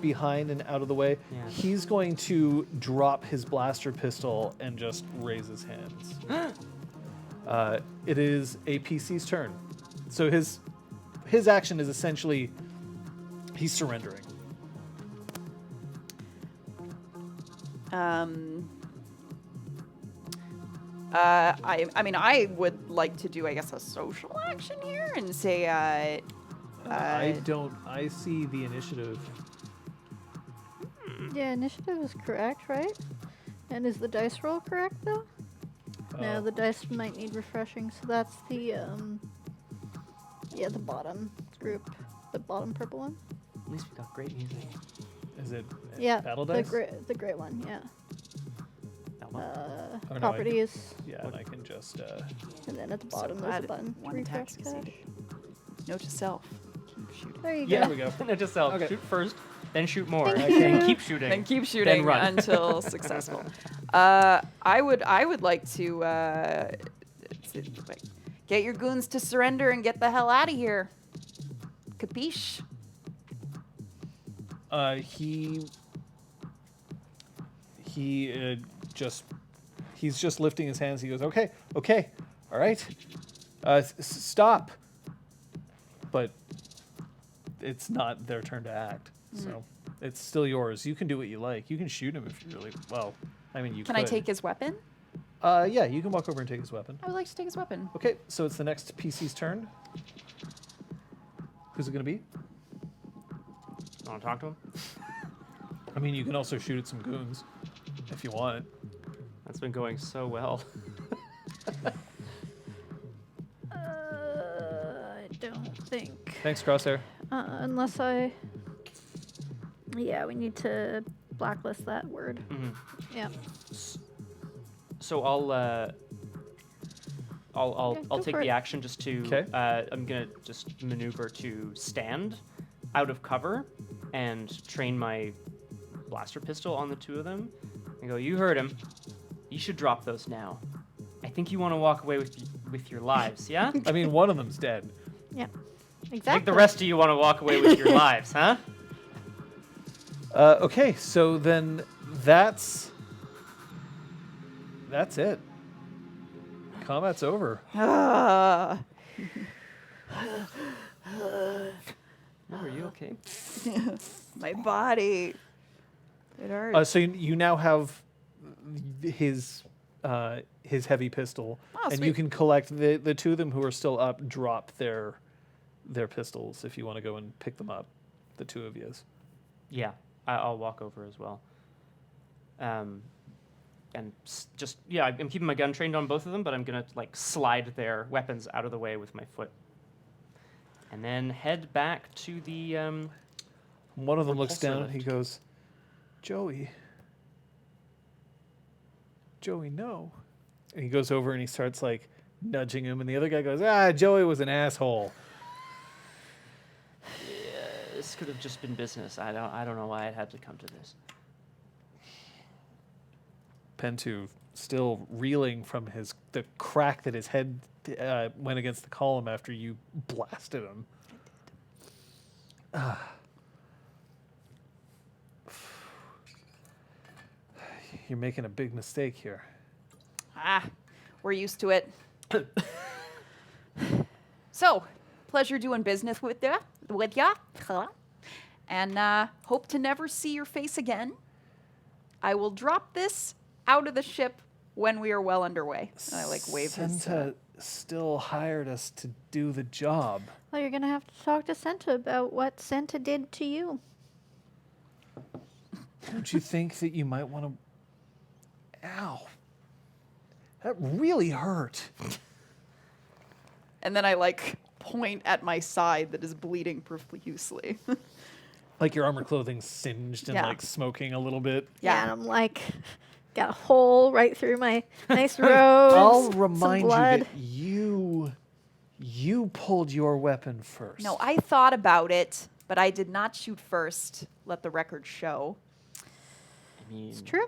behind and out of the way. Yeah. He's going to drop his blaster pistol and just raise his hands. It is a PC's turn. So his action is essentially he's surrendering. I mean, I would like to do, I guess, a social action here and say, I see the initiative. Yeah, initiative is correct, right? And is the dice roll correct though? No, the dice might need refreshing. So that's the the bottom group, the bottom purple one. At least we got great music. Is it Yeah, battle dice? the gray one. Yeah. Alma. Oh, no, Properties, Yeah, and I can just. and then at the so bottom there's glad a button to one attack refresh cache. succeeded. Note to self. Keep shooting. There you Yeah, go. we go. No, just self. Okay. Shoot first, then shoot more, Thank and you. keep shooting. And keep shooting run. until successful. I would like to get your goons to surrender and get the hell out of here. Capiche? He's just lifting his hands. He goes, okay, all right, stop. But it's not their turn to act, so it's still yours. You can do what you like. You can shoot him if you really well. I mean, you Can could. I take his weapon? Yeah, you can walk over and take his weapon. I would like to take his weapon. Okay, so it's the next PC's turn. Who's it gonna be? Want to talk to him? I mean, you can also shoot at some goons if you want. That's been going so well. I don't think. Thanks, Crosshair. Unless I. Yeah, we need to blacklist that word. Mhm. Yeah. So I'll go take for the it. action just to. 'Kay. I'm gonna just maneuver to stand out of cover and train my blaster pistol on the two of them. And go, you heard him. You should drop those now. I think you want to walk away with your lives, yeah? I mean, one of them's dead. Yeah. I Exactly. think the rest of you want to walk away with your lives, huh? Okay, so then that's it. Combat's over. Ah. No, are you okay? My body. It hurts. So you now have his heavy pistol, Oh, and you sweet. can collect the two of them who are still up. Drop their pistols if you want to go and pick them up. The two of yous. Yeah, I'll walk over as well. And I'm keeping my gun trained on both of them, but I'm gonna slide their weapons out of the way with my foot, and then head back to the. One of them looks Repulsor down and he lift. goes, Joey, no. And he goes over and he starts nudging him, and the other guy goes, Joey was an asshole. This could have just been business. I don't know why it had to come to this. Pentu, still reeling from the crack that his head went against the column after you blasted him. You're making a big mistake here. We're used to it. So, pleasure doing business with ya, and hope to never see your face again. I will drop this out of the ship when we are well underway. And I wave his. Senta still hired us to do the job. Well, you're gonna have to talk to Senta about what Senta did to you. Don't you think that you might want to... Ow. That really hurt. And then I point at my side that is bleeding profusely. Like your armor clothing's singed and Yeah. like smoking a little bit. Yeah, Yeah. and I'm like, got a hole right through my nice robes. I'll some remind you blood. that you pulled your weapon first. No, I thought about it, but I did not shoot first. Let the record show. I mean, It's true.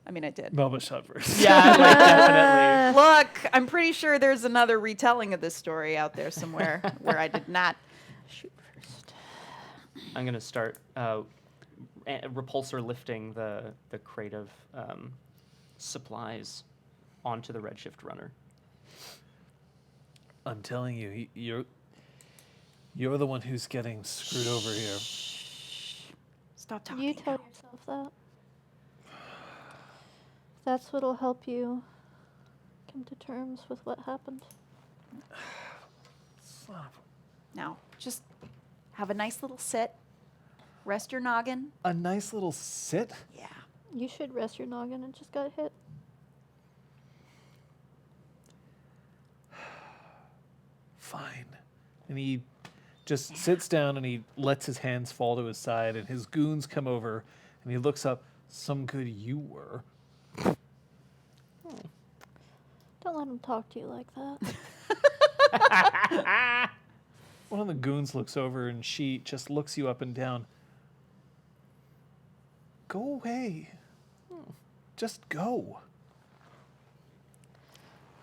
I mean, I did. Melba shot first. yeah, like, definitely. Look, I'm pretty sure there's another retelling of this story out there somewhere where I did not shoot first. I'm gonna start repulsor lifting the crate of supplies onto the Redshift Runner. I'm telling you, you're the one who's getting screwed over here. Stop talking. You tell yourself that. That's what'll help you come to terms with what happened. Son of Now, just have a nice little sit. Rest your noggin. a nice little sit. Yeah. You should rest your noggin. It just got hit. Fine. And he just sits down and he lets his hands fall to his side, and his goons come over and he looks up. Some good you were. Don't let him talk to you like that. One of the goons looks over and she just looks you up and down. Go away. Just go.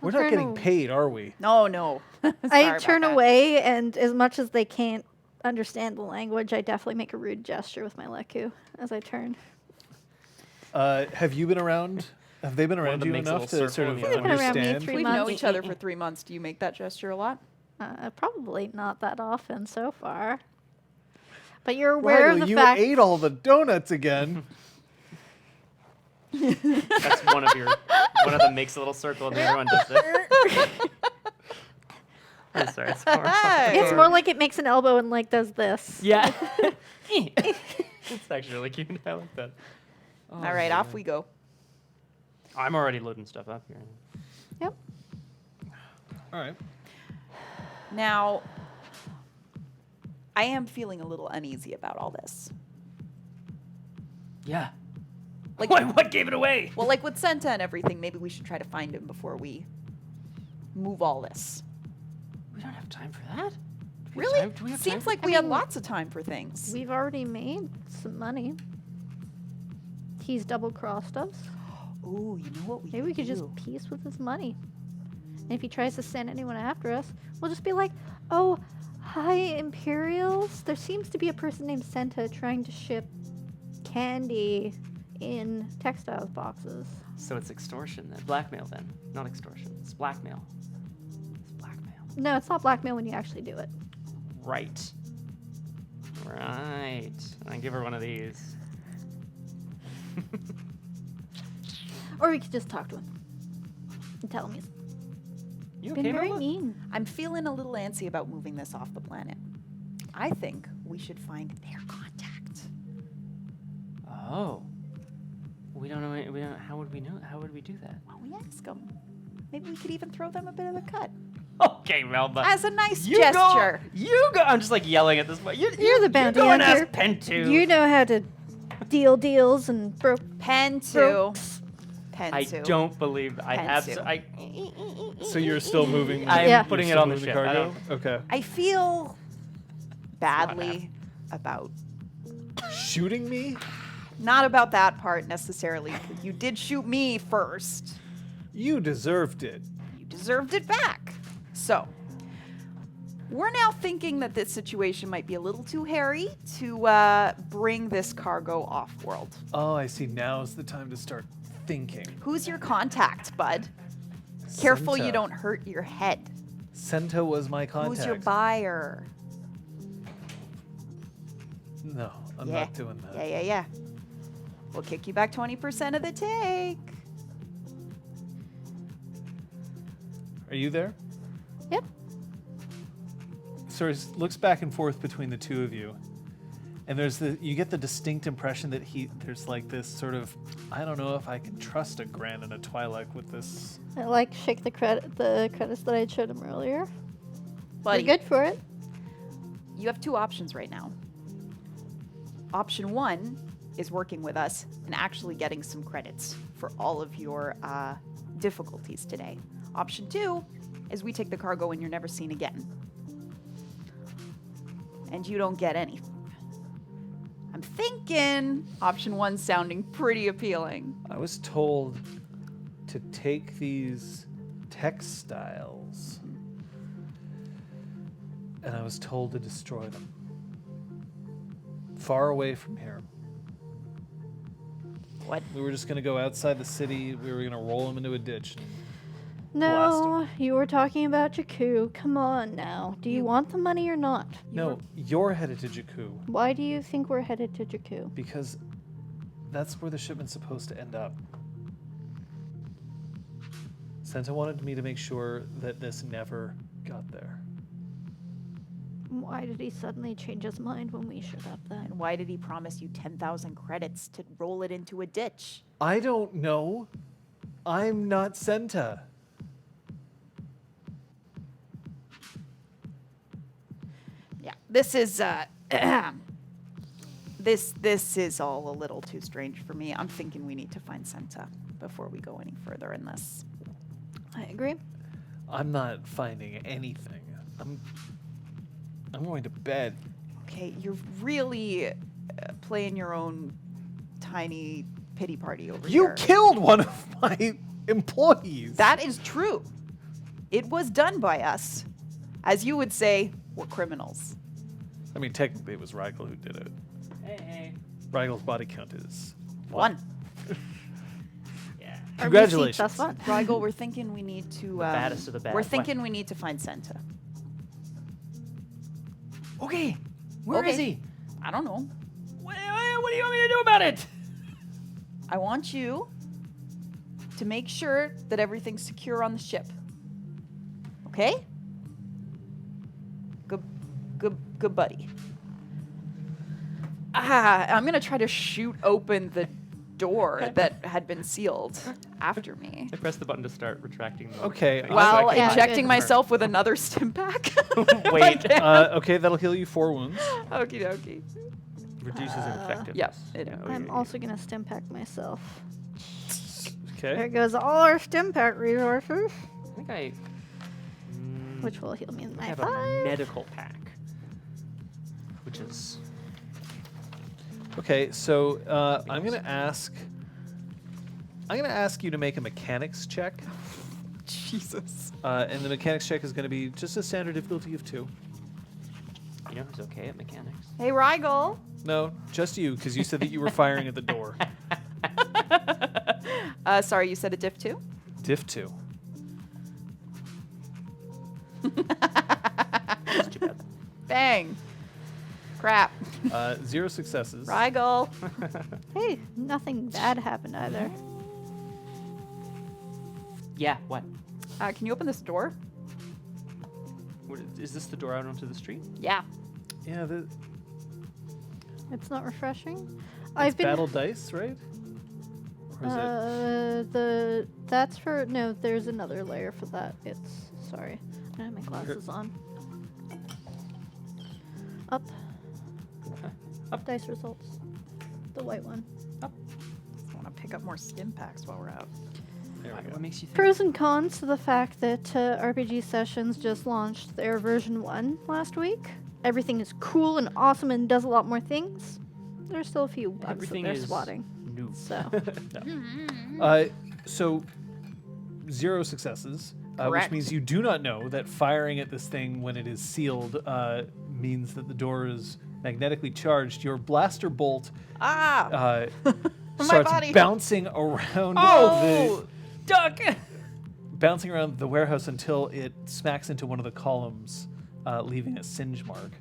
We're not turn getting aw- paid, are we? No, no. I Sorry about turn that. away, and as much as they can't understand the language, I definitely make a rude gesture with my leku as I turn. Have you been around? Have they been One of around them you makes a enough little to sort circle of and the They've other been around me understand? 3 We've months. known each other for 3 months. Do you make that gesture a lot? Probably not that often so far. But you're aware Rigel, of the you fact. ate all the donuts again. That's one of them makes a little circle and the other one does this. I'm sorry, it's more. It's more like it makes an elbow and like does this. Yeah. It's actually really cute. I like that. Oh, All right, off we go. I'm already loading stuff up here. Yep. All right. Now, I am feeling a little uneasy about all this. Yeah. Like, What gave it away? well, like with Senta and everything, maybe we should try to find him before we move all this. We don't have time for that. Really? Do we have Seems time? like we had lots of time for things. We've already made some money. He's double crossed us. Ooh, you know what we Maybe we could just do? piece with his money. And if he tries to send anyone after us, we'll just be like, oh, hi, Imperials. There seems to be a person named Senta trying to ship candy in textiles boxes. So it's extortion then. Blackmail then. Not extortion. It's blackmail. It's blackmail. No, it's not blackmail when you actually do it. Right. Right. I give her one of these. Or we could just talk to him and tell him he's You been okay, very Melba? mean. I'm feeling a little antsy about moving this off the planet. I think we should find their contact. Oh. We don't know. We don't. How would we know? How would we do that? Why don't we ask them? Maybe we could even throw them a bit of a cut. Okay, Melba. As a nice You gesture. Go, you go. I'm just like yelling at this point. You're the bounty You go and hunter. ask Pentu. You know how to deal deals and broke. Pentu. Brooks. I Pentu. don't believe I have. Pentu. So you're still moving. I'm Yeah. putting you're it still on the moving ship. cargo? Okay. I feel badly about, Shooting me? not about that part necessarily. You did shoot me first. You deserved it. You deserved it back. So, we're now thinking that this situation might be a little too hairy to bring this cargo off-world. Oh, I see. Now's the time to start thinking. Who's your contact, bud? Careful you Senta. don't hurt your head. Senta was my contact. Who's your buyer? No, I'm Yeah. not doing that. Yeah. We'll kick you back 20% of the take. Are you there? Yep. Sort of looks back and forth between the two of you, and you get the distinct impression that there's like this sort of, I don't know if I can trust a Gran and a Twi'lek with this. I like shake the credits that I showed him earlier. Buddy, We're good for it. you have two options right now. Option 1 is working with us and actually getting some credits for all of your difficulties today. Option 2 is we take the cargo and you're never seen again. And you don't get anything. I'm thinking option 1 sounding pretty appealing. I was told to take these textiles, and I was told to destroy them. Far away from here. What? We were just going to go outside the city. We were going to roll them into a ditch. Blast No, you were talking about Jakku. Come on now. Do you want the money or not? No, you're headed to Jakku Why do you think we're headed to Jakku? because that's where the shipment's supposed to end up. Senta wanted me to make sure that this never got there. Why did he suddenly change his mind when we showed up then? And why did he promise you 10,000 credits to roll it into a ditch? I don't know. I'm not Senta. Yeah, this is this is all a little too strange for me. I'm thinking we need to find Senta before we go any further in this. I agree. I'm not finding anything. I'm going to bed. Okay, you're really playing your own tiny pity party over You here. killed one of my employees. That is true. It was done by us. As you would say, we're criminals. I mean, technically, it was Rigel who did it. Hey. Rigel's body count is One. Yeah. Congratulations. That's fun. Rigel, we're thinking we need to. baddest of the bad. We're What? thinking we need to find Senta. Okay. Where is Okay. he? I don't know. What do you want me to do about it? I want you to make sure that everything's secure on the ship. Okay? Good buddy. I'm gonna try to shoot open the door that had been sealed after me, I pressed the button to start retracting the Okay, thing. while Yeah, injecting good. myself with another stim pack. Wait. okay, that'll heal you 4 wounds. Okie dokie. Reduces effectiveness. Yep, it is. I'm also gonna stim pack myself. Okay. There goes all our stim pack resources, I think I which will heal me in my have a 5. medical pack, which is Okay, so I'm gonna ask you to make a mechanics check, Jesus. and the mechanics check is gonna be just a standard difficulty of 2. you know who's okay at mechanics. Hey, Rigel. No, just you, because you said that you were firing at the door. Sorry, you said a diff 2? Diff 2. That's too bad. Bang. Crap. 0 successes. Rigel. Hey, nothing bad happened either. Yeah. What? Can you open this door? Is this the door out onto the street? Yeah. Yeah, It's not refreshing. it's I've been battle dice, right? Or is it? that's for no. There's another layer for that. It's sorry. I don't have my glasses on. Up. Up. Dice results. The white one. Just want to pick up more stim packs while we're out. There we go. What makes you think? Pros and cons to the fact that RPG Sessions just launched their version 1 last week. Everything is cool and awesome and does a lot more things. There's still a few bugs Everything that they're is swatting. new. So So 0 successes, which Correct. means you do not know that firing at this thing when it is sealed means that the door is magnetically charged. Your blaster bolt Ah! starts body. bouncing around Oh, duck! bouncing around the warehouse until it smacks into one of the columns, leaving a singe mark.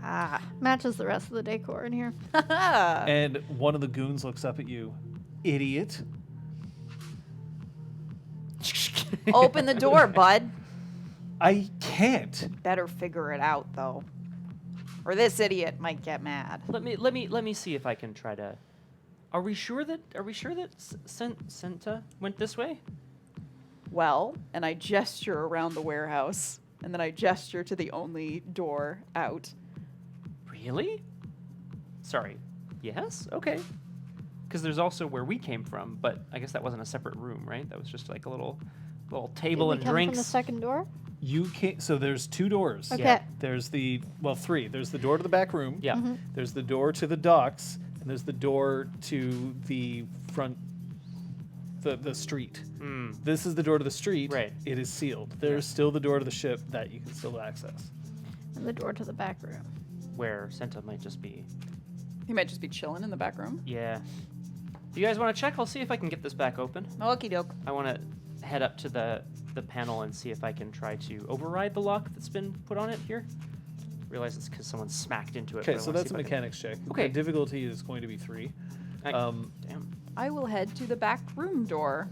Ah. matches the rest of the decor in here. And one of the goons looks up at you. Idiot. Open the door, bud. I can't. Better figure it out, though. Or this idiot might get mad. Let me see if I can try to. Are we sure that Senta went this way? Well, and I gesture around the warehouse, and then I gesture to the only door out. Really? Sorry. Yes. Okay. Because there's also where we came from, but I guess that wasn't a separate room, right? That was just like a little table Did and we come drinks. from the second door? You can't. So there's 2 doors. Okay. Yeah. There's 3. There's the door to the back room. Yeah. Mm-hmm. There's the door to the docks, and there's the door to the front, the street. Mm. This is the door to the street. Right. It is sealed. There's still the door to the ship that you can still access. And the door to the back room. Where Senta might just be. He might just be chilling in the back room. Yeah. Do you guys want to check? I'll see if I can get this back open. Okie doke. I want to head up to the panel and see if I can try to override the lock that's been put on it here. Realize it's because someone smacked into it. Okay, but I so wanna that's see a if I can- mechanics check. Okay. The difficulty is going to be 3. Damn. I will head to the back room door.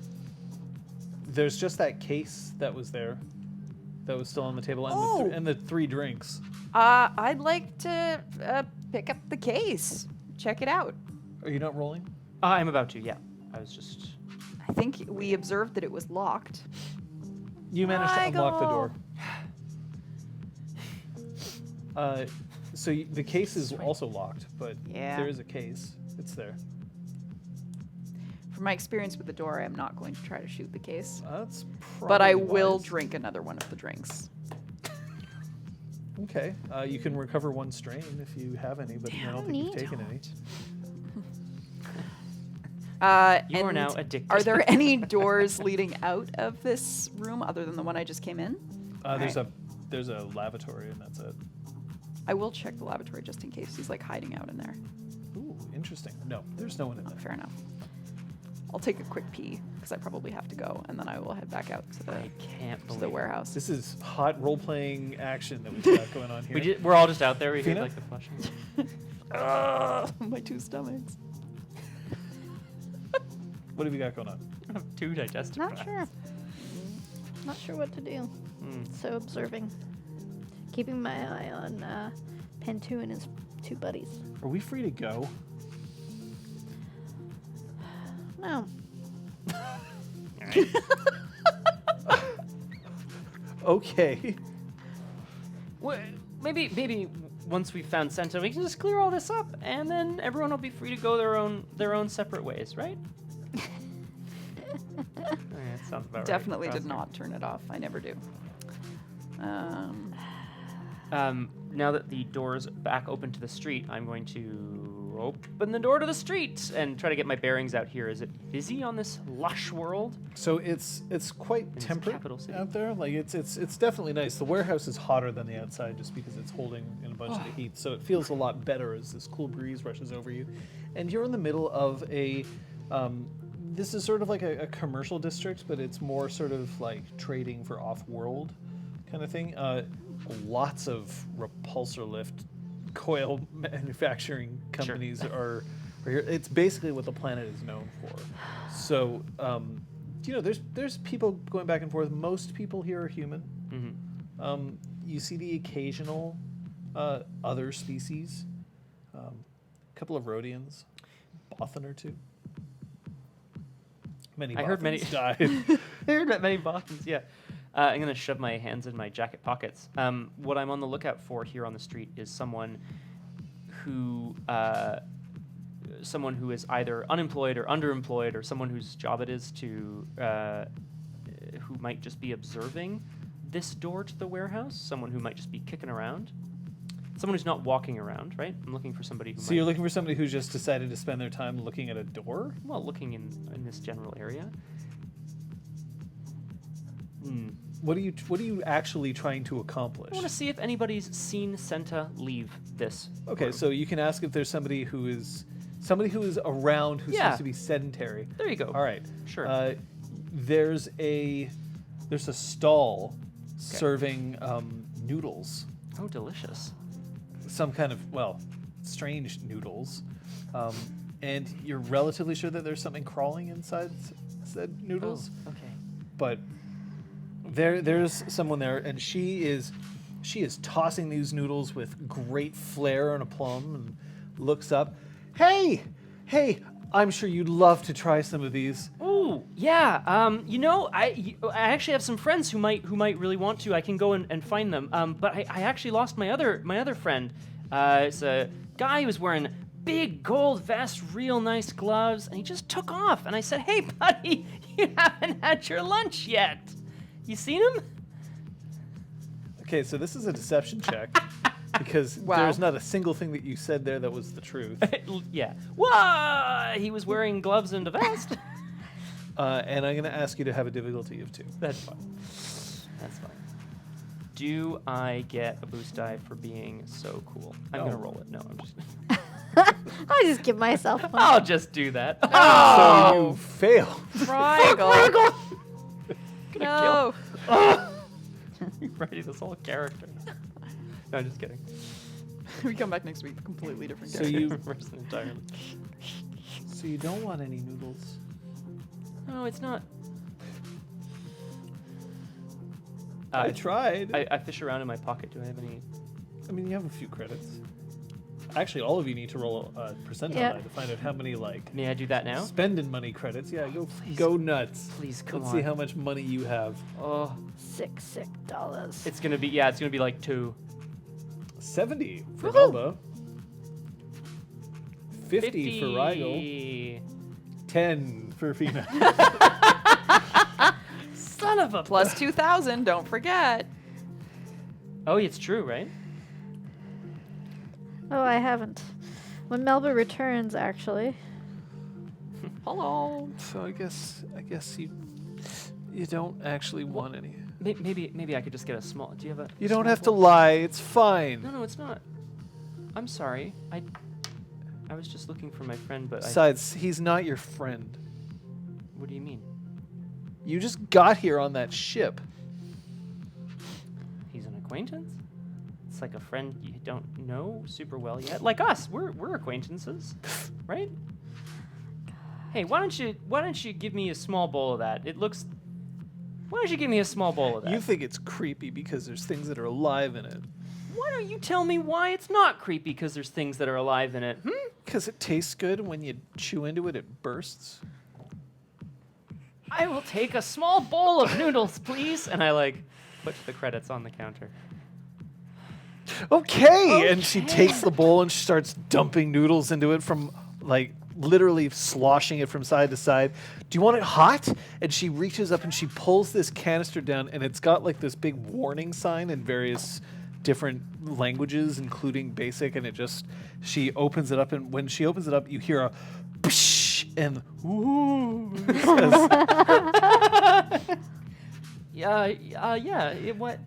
There's just that case that was there, that was still on the table, and, Oh. and the 3 drinks. I'd like to pick up the case. Check it out. Are you not rolling? I'm about to, yeah. I was just... I think we observed that it was locked. You managed to unlock the door. Rigel! So the case is also locked, but Yeah. there is a case. It's there. From my experience with the door, I am not going to try to shoot the case. That's probably But I will wise. drink another one of the drinks. Okay. You can recover 1 strain if you have any, but I don't think you've Neat. taken any. You are and now addicted. Are there any doors leading out of this room other than the one I just came in? There's a lavatory, and that's it. I will check the lavatory just in case he's like hiding out in there. Ooh, interesting. No, there's no one in there. Fair enough. I'll take a quick pee because I probably have to go, and then I will head back out to the I can't believe the warehouse. This is hot role-playing action that we've got going on here. We're all just out there. We hear Feena? like the flushing. My 2 stomachs. What have you got going on? I have 2 digestive Not tracts. sure. Not sure what to do. So observing. Keeping my eye on Pentu and his 2 buddies. Are we free to go? No. Alright. Okay. Well, maybe once we've found Senta, we can just clear all this up, and then everyone will be free to go their own separate ways, right? That sounds about right. Definitely did Crosshair. not turn it off. I never do. Now that the door's back open to the street, I'm going to open the door to the street and try to get my bearings out here. Is it busy on this lush world? So it's quite its temperate capital city. out there. Like it's definitely nice. The warehouse is hotter than the outside just because it's holding in a bunch of the heat. So it feels a lot better as this cool breeze rushes over you, and you're in the middle of a. This is sort of like a commercial district, but it's more sort of like trading for off-world kind of thing. Lots of repulsor lift coil manufacturing companies are here. It's basically what the planet is known for. So, there's people going back and forth. Most people here are human. Mm-hmm. You see the occasional other species. A couple of Rhodians, Bothan or 2. Many I heard many- Bothans died. I heard that many Bothans, yeah. I'm going to shove my hands in my jacket pockets. What I'm on the lookout for here on the street is someone who is either unemployed or underemployed, or someone whose job it is to, who might just be observing this door to the warehouse, someone who might just be kicking around. Someone who's not walking around, right? I'm looking for somebody who So you're looking for somebody who's just decided to spend their time looking at a door? looking in this general area. What are you actually trying to accomplish? I want to see if anybody's seen Senta leave this. Okay, room. so you can ask if there's somebody who is around who Yeah. seems to be sedentary. There you go. All right. Sure. There's a stall serving noodles, Oh, delicious. some kind of strange noodles, and you're relatively sure that there's something crawling inside said noodles. Oh, okay. But there's someone there, and she is tossing these noodles with great flair and aplomb, and looks up. Hey, I'm sure you'd love to try some of these. Oh, yeah. I actually have some friends who might really want to. I can go and find them. But I actually lost my other friend. It's a guy who was wearing big gold vest, real nice gloves, and he just took off. And I said, "Hey, buddy, you haven't had your lunch yet. You seen him?" Okay, so this is a deception check because Wow. there's not a single thing that you said there that was the truth. Yeah. What? He was wearing gloves and a vest. And I'm going to ask you to have a difficulty of 2. That's fine. That's fine. Do I get a boost die for being so cool? I'm No. gonna roll it. No, I'm just. I just give myself one. I'll just do that. So you fail. Rigel. No. Writing this whole character. No, I'm just kidding. We come back next week, completely different So character. you, Reverse it entirely. so you don't want any noodles. No, it's not. I tried. I fish around in my pocket. Do I have any? I mean, you have a few credits. Actually, all of you need to roll a percentile Yeah. die to find out how many May I do that now? spending money credits. Yeah, Please. go nuts. Please, come Let's on. see how much money you have. Oh, $6. it's gonna be it's gonna be like 2. 70 for Woohoo! Melba. 50 for Rigel. 10 for Feena. Son of a. Plus 2,000, don't forget. Oh, it's true, right? Oh, I haven't. When Melba returns, actually. Hello. So I guess you don't actually want any. Maybe I could just get a small. Do you have a? You don't small have to bowl? lie. It's fine. No, it's not. I'm sorry. I was just looking for my friend, but Besides, he's not your friend. what do you mean? You just got here on that ship. He's an acquaintance? It's like a friend you don't know super well yet. Like us, we're acquaintances, right? Hey, why don't you give me a small bowl of that? Why don't you give me a small bowl of that? You think it's creepy because there's things that are alive in it. Why don't you tell me why it's not creepy because there's things that are alive in it? Because it tastes good, and when you chew into it, it bursts. I will take a small bowl of noodles, please. And I put the credits on the counter. Okay. And she takes the bowl and she starts dumping noodles into it from literally sloshing it from side to side. Do you want it hot? And she reaches up and she pulls this canister down, and it's got this big warning sign in various different languages, including basic, and she opens it up, and when she opens it up, you hear a psh and ooh.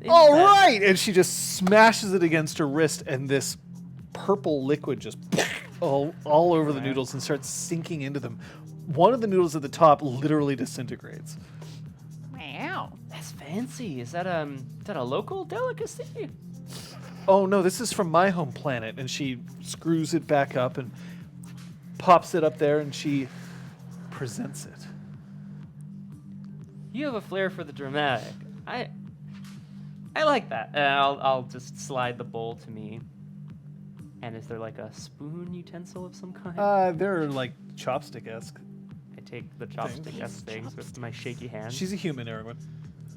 All right, and she just smashes it against her wrist, and this purple liquid just all over the noodles and starts sinking into them. One of the noodles at the top literally disintegrates. Wow. That's fancy. Is that a local delicacy? Oh no, this is from my home planet. And she screws it back up and pops it up there, and she presents it. You have a flair for the dramatic. I like that. I'll just slide the bowl to me. And is there a spoon utensil of some kind? They're chopstick-esque. I take the chopstick-esque things with my shaky hand. She's a human, everyone.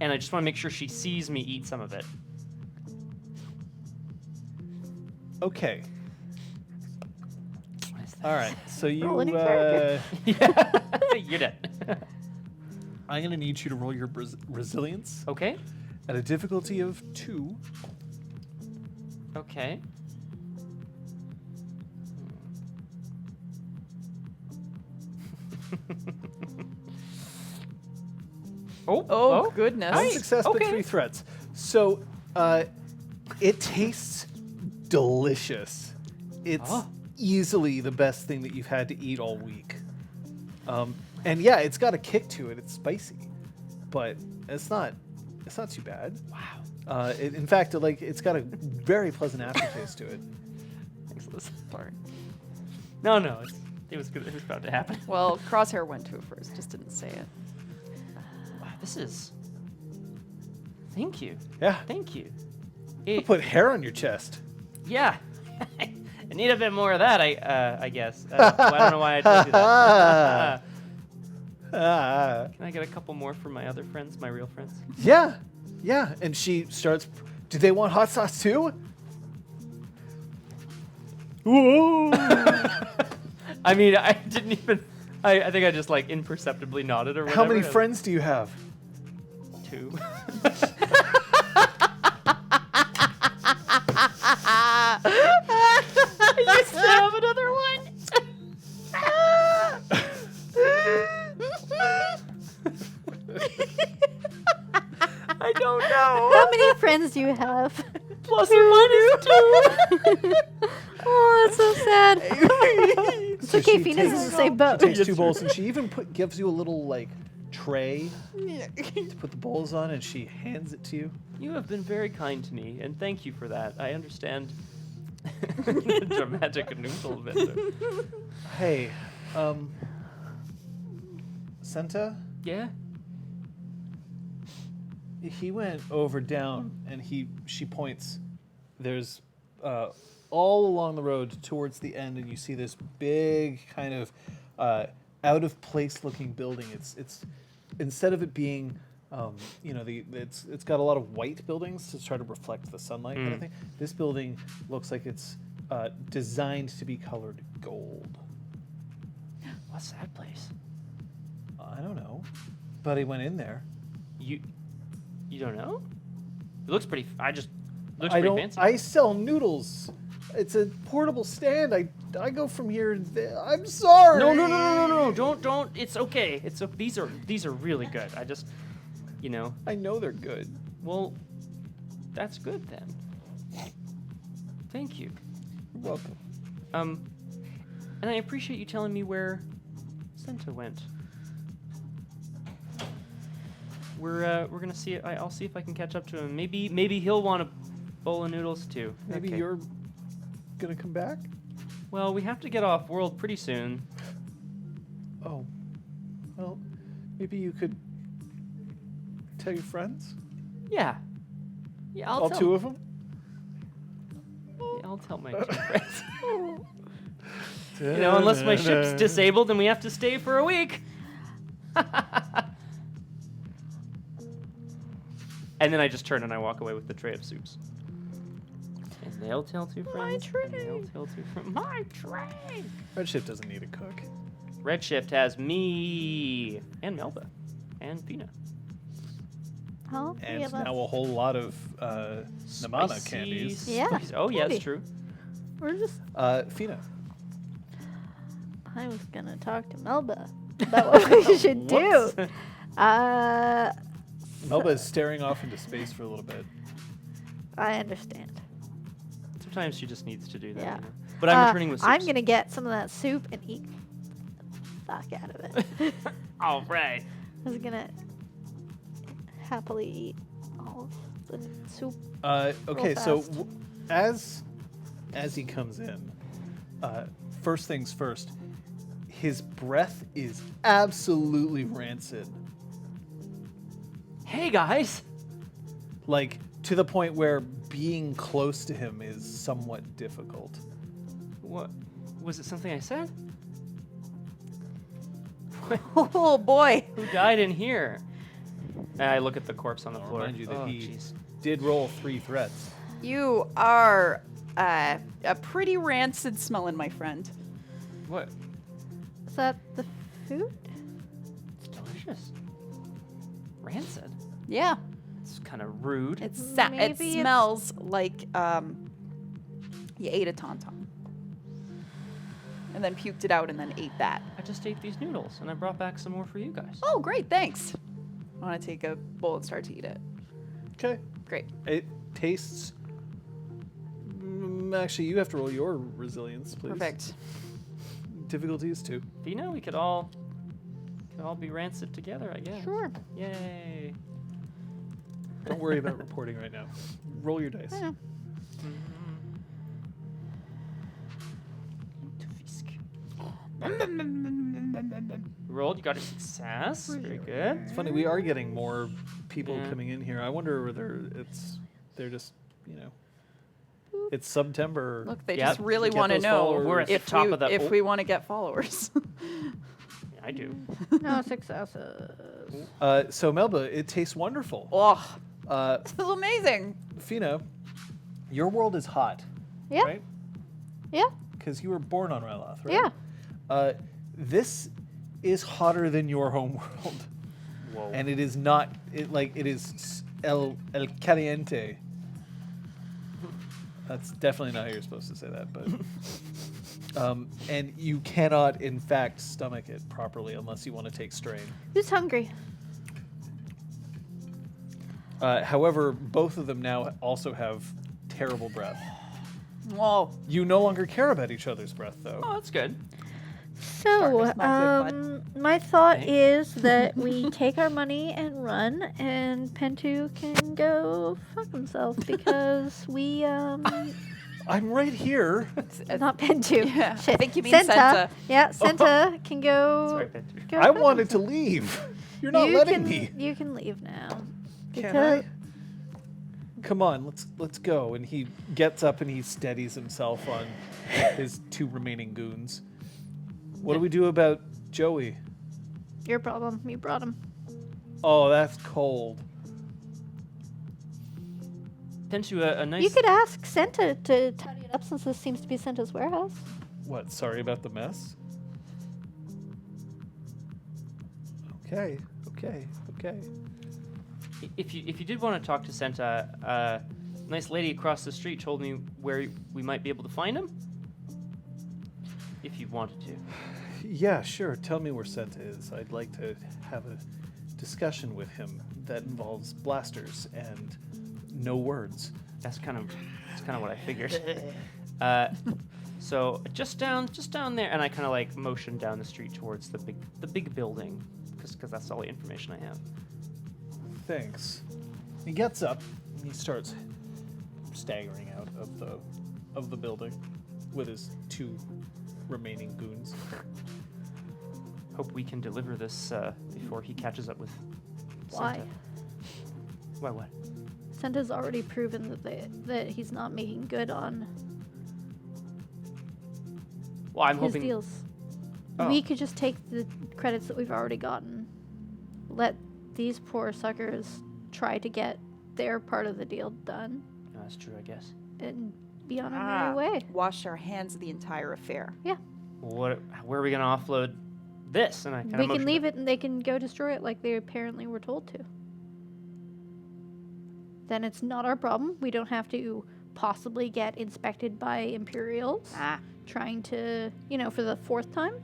And I just want to make sure she sees me eat some of it. Okay. What is that? All right. So you, Roll any character. You're dead. I'm gonna need you to roll your resilience Okay. at a difficulty of 2. Okay. Oh, goodness. One success, but Okay. 3 threats. So, it tastes delicious. It's easily the best thing that you've had to eat all week. And yeah, it's got a kick to it. It's spicy, but it's not too bad. Wow. In fact, it's got a very pleasant aftertaste to it. Thanks, Liz. Sorry. No, it was good. It was about to happen. Well, Crosshair went to it first, just didn't say it. Wow, this is. Thank you. Yeah. Thank you. Put hair on your chest. Yeah. I need a bit more of that, I guess. Well, I don't know why I told you that. Can I get a couple more from my other friends, my real friends? Yeah. And she starts. Do they want hot sauce too? Whoa! I mean, I didn't even. I think I just like imperceptibly nodded or whatever. How many friends do you have? 2. You still have another one? I don't know. How many friends do you have? Plus or minus 2. Oh, that's so sad. It's So okay, she Phoenix is in takes- the same boat. She takes 2 bowls, and she even gives you a little like tray to put the bowls on, and she hands it to you. You have been very kind to me, and thank you for that. I understand the dramatic noodle vendor. Hey, Senta, Yeah? he went over down, and she points. There's all along the road towards the end, and you see this big kind of out of place looking building. It's instead of it being it's got a lot of white buildings to try to reflect the sunlight kind of thing. This building looks like it's designed to be colored gold. What's that place? I don't know, but he went in there. You don't know? It looks pretty. Looks I pretty don't. fancy. I sell noodles. It's a portable stand. I go from here. I'm sorry. No. Don't. It's okay. These are really good. I just, I know they're good. well, that's good then. Thank you. You're welcome. And I appreciate you telling me where Senta went. We're gonna see. I'll see if I can catch up to him. Maybe he'll want a bowl of noodles too. Maybe Okay. you're gonna come back. Well, we have to get off world pretty soon. Oh, well, maybe you could tell your friends. Yeah. Yeah, I'll All tell. 2 of them. Yeah, I'll tell my 2 friends. Unless my ship's disabled and we have to stay for a week. And then I just turn and I walk away with the tray of soups. And they'll tell 2 friends. tray. And they'll tell 2 friends. My tray. Redshift doesn't need a cook. Redshift has me and Melba and Feena. All three And of us. now a whole lot of Namana Spicy Yeah, candies. spice- Oh, yeah, that's candy. true. We're just. Fina. I was gonna talk to Melba about what we should do. Whoops. Melba is staring off into space for a little bit. I understand. Sometimes she just needs to do that. Yeah. But I'm returning with soups. I'm gonna get some of that soup and eat the fuck out of it. All right. I was gonna happily eat all of the soup. Okay, so fast. as he comes in, first things first, his breath is absolutely rancid. Hey, guys. Like, to the point where being close to him is somewhat difficult. What? Was it something I said? Oh boy. Who died in here? And I look at the corpse on the I'll floor. remind you that Oh, he jeez. did roll 3 threats. You are a pretty rancid smelling, my friend. What? Is that the food? It's delicious. Rancid. Yeah. It's kind of rude. It Maybe it's- smells like you ate a tauntaun. And then puked it out and then ate that. I just ate these noodles and I brought back some more for you guys. Oh, great, thanks. I want to take a bowl and start to eat it. Okay. Great. It tastes. Actually, you have to roll your resilience, please. Perfect. Difficulties too. Fina, we could all be rancid together, I guess. Sure. Yay. Don't worry about reporting right now. Roll your dice. Yeah. Rolled, you got a success. Very good. It's funny, we are getting more people Yeah. coming in here. I wonder whether they're just, it's September. Look, they Yep. just really Get want to those know followers. We're at the if top we, of the- if oh. we want to get followers. Yeah, I do. No successes. So Melba, it tastes wonderful. Oh, Uh, this is amazing. Fina, your world is hot, Yeah. right? Yeah. because you were born on Ryloth, right? Yeah. This is hotter than your home world. Whoa. And it is not, it is el caliente. That's definitely not how you're supposed to say that, but... and you cannot, in fact, stomach it properly unless you want to take strain. Who's hungry? However, both of them now also have terrible breath. Whoa. You no longer care about each other's breath, though. Oh, that's good. So, Starting to smell good, my thought Thanks. is that we take our money and run, and Pentu can go fuck himself because we, I'm right here. not Pentu. Yeah, I Shit. think you mean Senta. Yeah, Senta can go. Sorry, Pentu. go I fuck wanted to himself. leave. You're not You letting can, me. You can leave now. Can Because I? Come on, let's go. And he gets up and he steadies himself on his 2 remaining goons. What do we do about Joey? your problem. You brought him. Oh, that's cold. Pentu, a nice... You could ask Senta to tidy it up since this seems to be Senta's warehouse. What? Sorry about the mess? Okay. If you did want to talk to Senta, a nice lady across the street told me where we might be able to find him. If you wanted to. Yeah, sure. Tell me where Senta is. I'd like to have a discussion with him that involves blasters and no words. That's kind of what I figured. So just down there, and I kind of like motion down the street towards the big building, because that's all the information I have. Thanks. He gets up and he starts staggering out of the building with his 2 remaining goons. Hope we can deliver this before he catches up with Why? Senta. Why what? Senta's already proven that he's not making good on Well, I'm his hoping. deals. Oh. We could just take the credits that we've already gotten, let these poor suckers try to get their part of the deal done, No, that's true, I guess. and be on our merry way. Wash our hands of the entire affair. Yeah, Where are we gonna offload this? And I kind of we can leave it and they can go destroy it like they apparently were told to. Then it's not our problem. We don't have to possibly get inspected by Imperials trying to, for the 4th time,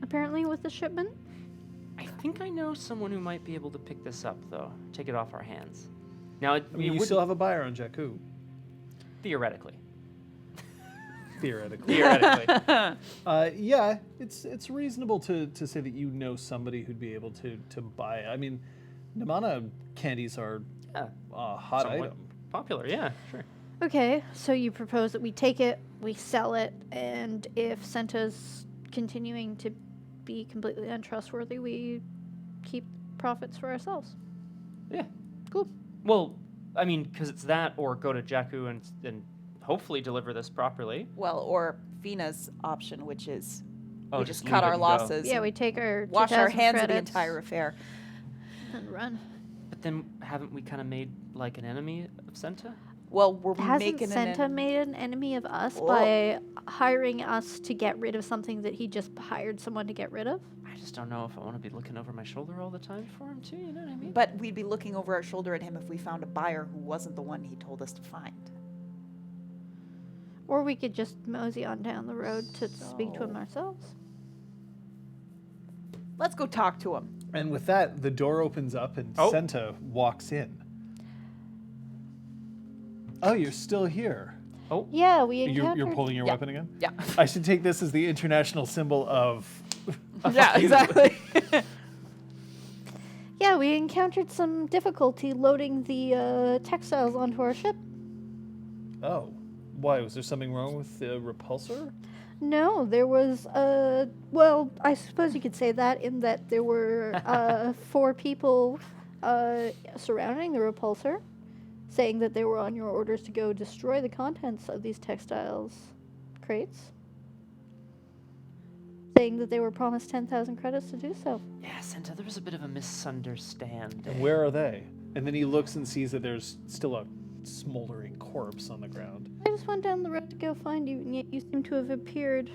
apparently, with the shipment. I think I know someone who might be able to pick this up, though. Take it off our hands. Now, I mean, you still have a buyer on Jakku. theoretically. Theoretically. Yeah, it's reasonable to say that you know somebody who'd be able to buy it. I mean, Namana candies are Yeah. a hot Somewhat item. popular, yeah, sure. Okay, so you propose that we take it, we sell it, and if Senta's continuing to be completely untrustworthy, we keep profits for ourselves. Yeah. Cool. Well, I mean, because it's that, or go to Jakku and hopefully deliver this properly. Well, or Fina's option, which is Oh, we just just cut leave it our and go. losses. Yeah, we take our wash our 2,000 hands of the credits entire affair. and run. But then haven't we kind of made like an enemy of Senta? Well, we're Hasn't making Senta an made an enemy of us Whoa. by hiring us to get rid of something that he just hired someone to get rid of? I just don't know if I want to be looking over my shoulder all the time for him too. You know what I mean? But we'd be looking over our shoulder at him if we found a buyer who wasn't the one he told us to find. Or we could just mosey on down the road to speak to him So- ourselves. Let's go talk to him. And with that, the door opens up and Oh. Senta walks in. Oh, you're still here. Yeah, we encountered... You're pulling your Yeah. weapon again? Yeah. I should take this as the international symbol of... Yeah, exactly. Yeah, we encountered some difficulty loading the textiles onto our ship. Oh. Why? Was there something wrong with the repulsor? No, there was, well, I suppose you could say that in that there were 4 people surrounding the repulsor, saying that they were on your orders to go destroy the contents of these textiles crates, saying that they were promised 10,000 credits to do so. Yeah, Senta, there was a bit of a misunderstanding. And where are they? And then he looks and sees that there's still a smoldering corpse on the ground. I just went down the road to go find you, and yet you seem to have appeared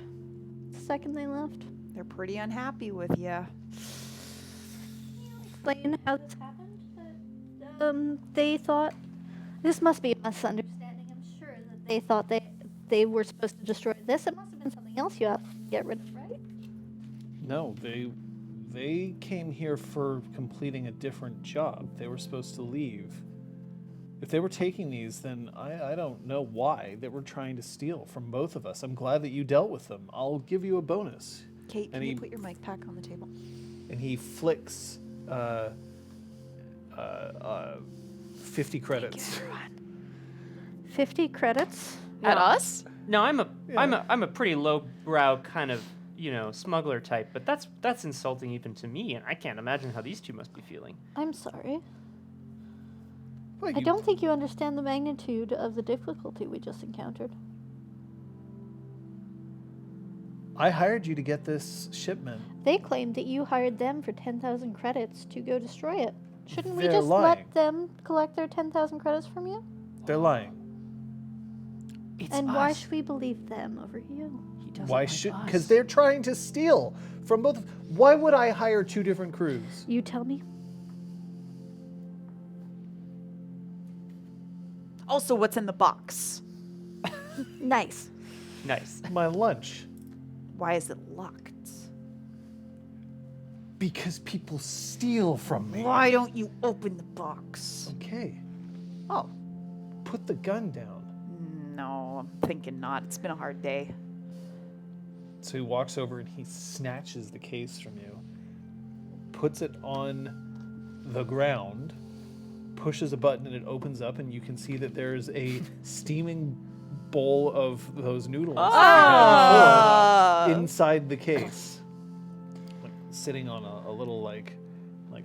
the second they left. They're pretty unhappy with you. Explain how this happened. They thought this must be a misunderstanding. I'm sure that they thought they were supposed to destroy this. It must have been something else you have to get rid of, right? No, they came here for completing a different job. They were supposed to leave. If they were taking these, then I don't know why they were trying to steal from both of us. I'm glad that you dealt with them. I'll give you a bonus. Kate, And can you he- put your mic pack on the table? And he flicks 50 credits. 50 credits. At us? No, I'm a pretty lowbrow kind of, smuggler type, but that's insulting even to me, and I can't imagine how these two must be feeling. I'm sorry. Well, I don't think you understand the magnitude of the difficulty we just encountered. I hired you to get this shipment. They claimed that you hired them for 10,000 credits to go destroy it. Shouldn't we They're just lying. let them collect their 10,000 credits from you? They're lying. It's And why us. should we believe them over you? He doesn't Why like should? us. Because they're trying to steal from both. Why would I hire two different crews? You tell me. Also, what's in the box? Nice. Nice. My lunch. Why is it locked? Because people steal from me. Why don't you open the box? Okay. Oh, Put the gun down. no, I'm thinking not. It's been a hard day. So he walks over and he snatches the case from you, puts it on the ground, pushes a button, and it opens up, and you can see that there's a steaming bowl of those noodles inside the case, like sitting on a little like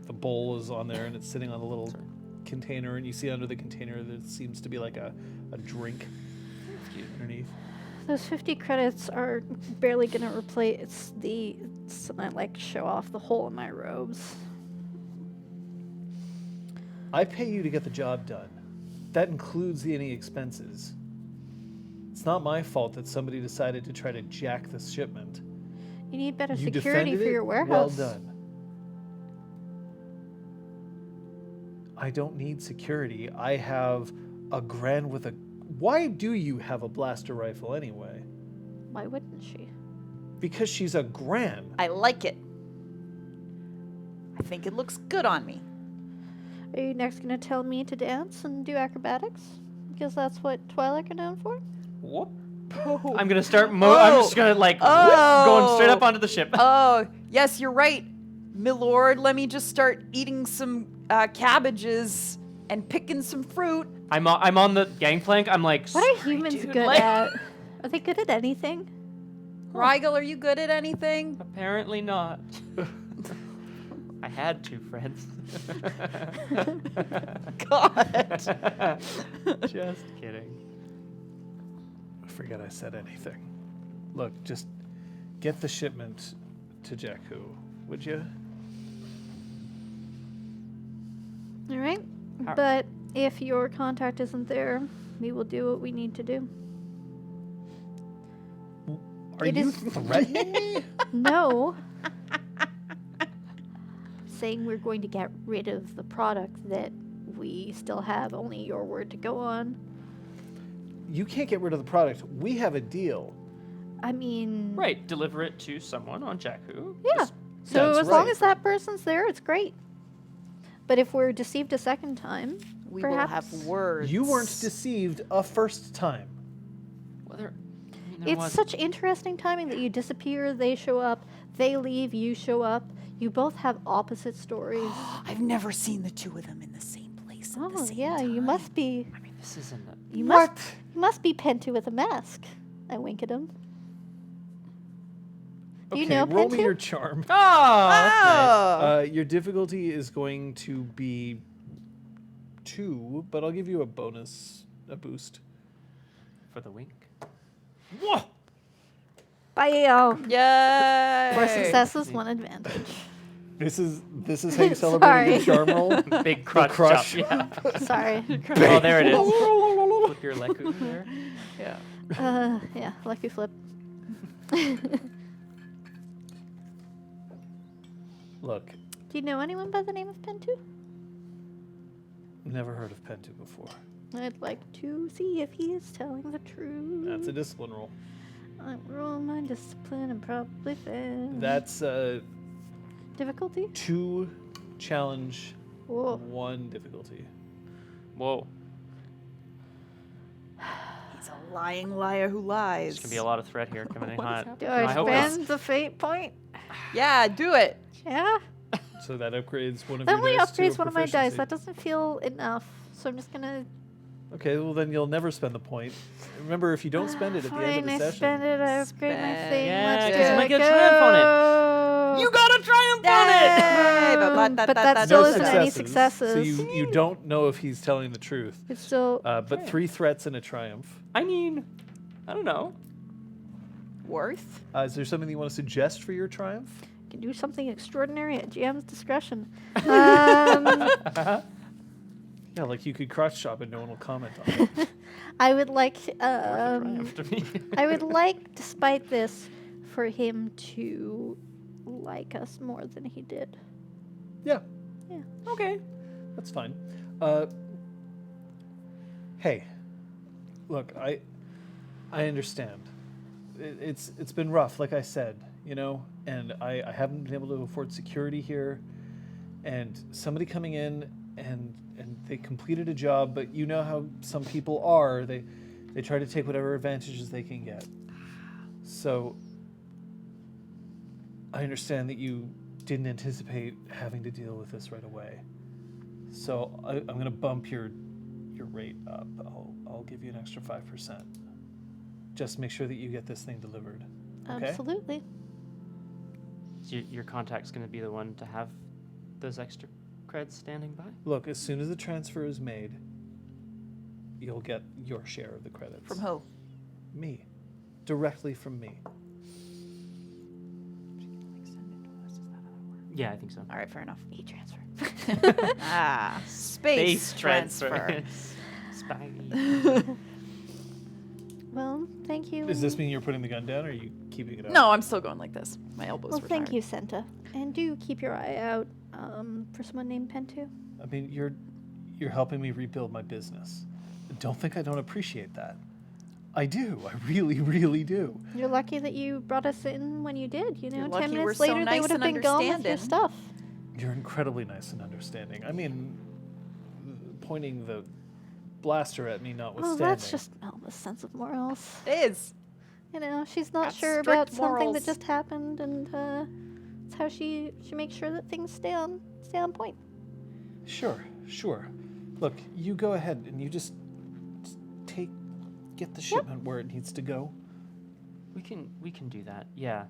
the bowl is on there, and it's sitting on a little container, and you see under the container there seems to be like a drink underneath. Those 50 credits are barely going to replace I like show off the hole in my robes. I pay you to get the job done. That includes any expenses. It's not my fault that somebody decided to try to jack this shipment. You need better You security defended for it? your warehouse. Well done. I don't need security. I have a Gran with a... Why do you have a blaster rifle anyway? Why wouldn't she? Because she's a Gran. I like it. I think it looks good on me. Are you next going to tell me to dance and do acrobatics? Because that's what Twilight are known for? Whoop. I'm gonna start. I'm just gonna going straight up onto the ship. Oh, yes, you're right, milord. Let me just start eating some cabbages and picking some fruit. I'm on the gangplank. I'm like, What are "Sorry, humans dude." good Like, at? Are they good at anything? Rigel, are you good at anything? Apparently not. I had two friends. God. Just kidding. I forget I said anything. Look, just get the shipment to Jakku, would you? All right. Alright. But if your contact isn't there, we will do what we need to do. Are It you is- threatening me? No. Saying we're going to get rid of the product that we still have only your word to go on. You can't get rid of the product. We have a deal. I mean, Right, deliver it to someone on Jakku. yeah. Just- So That's as long right. as that person's there, it's great. But if we're deceived a second time, We perhaps will have words. You weren't deceived a first time. Whether it's such interesting timing that you disappear, they show up, they leave, you show up. You both have opposite stories. I've never seen the two of them in the same place at the Oh same yeah, time. you must be. I mean, this isn't. You What? must be Pentu with a mask. I wink at him. Do you Okay, know roll me Pentu? your charm. Oh. Your difficulty is going to be 2, but I'll give you a boost. For the wink. Whoa! Bye. Yay. Four successes, one advantage. This is how you celebrate a good charm roll. Big crotch crush. chop. Yeah. Sorry. Oh, there it is. Flip your Leku there. Yeah. Yeah, lucky flip. Look, Do you know anyone by the name of Pentu? never heard of Pentu before. I'd like to see if he is telling the truth. That's a discipline roll. I roll my discipline and probably fail. That's Difficulty? 2 challenge, Whoa. 1 difficulty. Whoa. He's a lying liar who lies. There's going to be a lot of threat here coming in What is hot. happening? Do I I hope it's- spend the fate point? Yeah, do it. Yeah. So that upgrades one of That your only dice to a upgrades one of my dice. proficiency. That doesn't feel enough. So I'm just gonna. Okay, well then you'll never spend the point. Remember, if you don't spend it at the end of Fine, the I session, spend it. I upgrade my Spend- thing. Yeah, Let's 'cause you do might it. get a triumph on it. Go! You got a triumph on Yay! But that still no isn't any successes. So successes. you don't know if he's telling the truth. It's still. But 3 threats and a triumph. it. I mean, I don't know. Worth? Is there something you want to suggest for your triumph? Can do something extraordinary at GM's discretion. Yeah, like you could crotch chop and no one will comment on it. I would like. Triumph to me. I would like, despite this, for him to like us more than he did. Yeah, Okay. that's fine. Hey, look, I understand. It's been rough, like I said, you know, and I haven't been able to afford security here, and somebody coming in and they completed a job, but you know how some people are. They try to take whatever advantages they can get. So I understand that you didn't anticipate having to deal with this right away. So I'm going to bump your rate up. I'll give you an extra 5%. Just make sure that you get this thing delivered. Okay? Absolutely. So your contact's going to be the one to have those extra creds standing by? Look, as soon as the transfer is made, you'll get your share of the credits. From who? Me. Directly from me. Yeah, I think so. All right, fair enough. E-transfer. Space transfer. Spaghetti. Well, thank you. Does this mean you're putting the gun down, or are you keeping it up? No, I'm still going like this. My elbows Well, were thank tired. you, Senta. And do keep your eye out for someone named Pentu. I mean, you're helping me rebuild my business. Don't think I don't appreciate that. I do. I really, really do. You're lucky that you brought us in when you did. You know, You're 10 lucky minutes we're so later, they nice would have and been gone with your understanding. stuff. You're incredibly nice and understanding. I mean, pointing the blaster at me Well, notwithstanding. that's just Melba's sense of morals. It is. You know, she's not Got sure strict about something morals. that just happened, and it's how she makes sure that things stay on point. Sure. Look, you go ahead and you just get the shipment where it needs to go. We can do that. Yeah.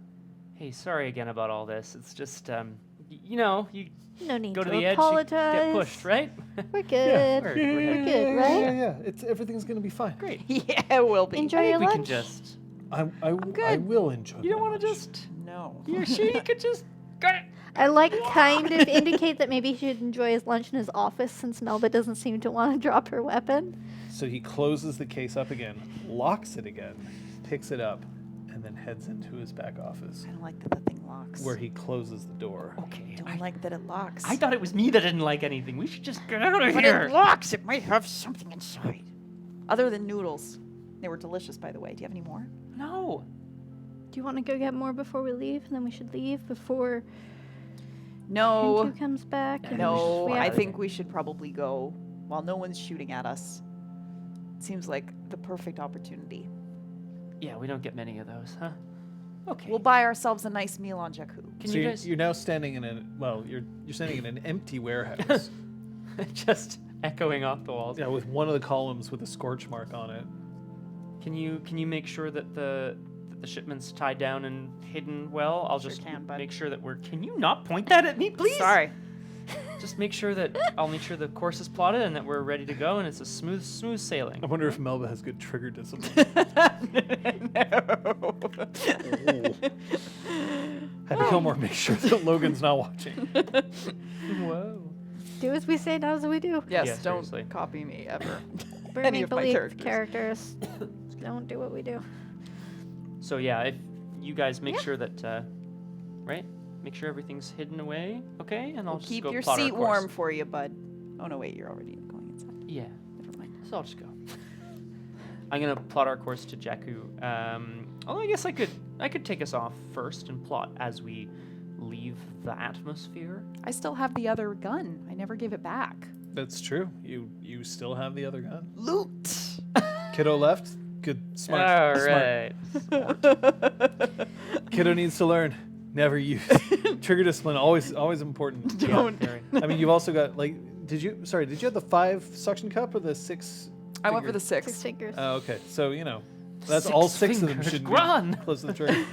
Hey, sorry again about all this. It's just you know, you No need go to to the edge, you apologize. get pushed, right? We're good. We're We're good, right? Yeah. Everything's gonna be fine. Great. Yeah, it will be. Enjoy I think your we lunch. can just. I good. will enjoy. You don't my want to lunch. just. No. You're sure you could just. I like kind of indicate that maybe he should enjoy his lunch in his office since Melba doesn't seem to want to drop her weapon. So he closes the case up again, locks it again, picks it up, and then heads into his back office, I don't like that the thing locks. where he closes the door. Okay. I don't like that it locks. I thought it was me that didn't like anything. We should just get out of When here. it locks, it might have something inside. Other than noodles. They were delicious, by the way. Do you have any more? No. Do you want to go get more before we leave? And then we should leave before No. Pentu comes back. and No, we I have- think we should probably go while no one's shooting at us. It seems like the perfect opportunity. Yeah, we don't get many of those, huh? Okay. We'll buy ourselves a nice meal on Jakku. Can so you you're, guys you're now standing in you're standing in an empty warehouse. just echoing off the walls? Yeah, with one of the columns with a scorch mark on it. Can you make sure that the shipment's tied down and hidden well? I'll Sure just can, bud. make sure that we're. Can you not point that at me, please? Sorry. Just make sure that I'll make sure the course is plotted and that we're ready to go and it's a smooth sailing. I wonder if Melba has good trigger discipline. Happy Gilmore, make sure that Logan's not watching. Whoa. Do as we say, not as we do. Yes, Yeah, don't seriously. copy me ever. We're Any make of my believe characters. don't do what we do. So yeah, if you guys make sure that, right? Make sure everything's hidden away, okay? And I'll just Keep go your plot our seat course. warm for you, bud. Oh no, wait, you're already going inside. Yeah. Never mind. So I'll just go. I'm gonna plot our course to Jakku. Although I guess I could take us off first and plot as we leave the atmosphere. I still have the other gun. I never gave it back. That's true. You still have the other gun. Loot. Kiddo left. Good, smart. All smart. right. Kiddo needs to learn. Never use trigger discipline. Always important. Don't. Very. I mean, you've also got like. Did you have the 5 suction cup or the 6? I went for finger? the 6. 6 fingers. Oh, okay. So that's all 6 of them fingers. should be Run! close to the trigger.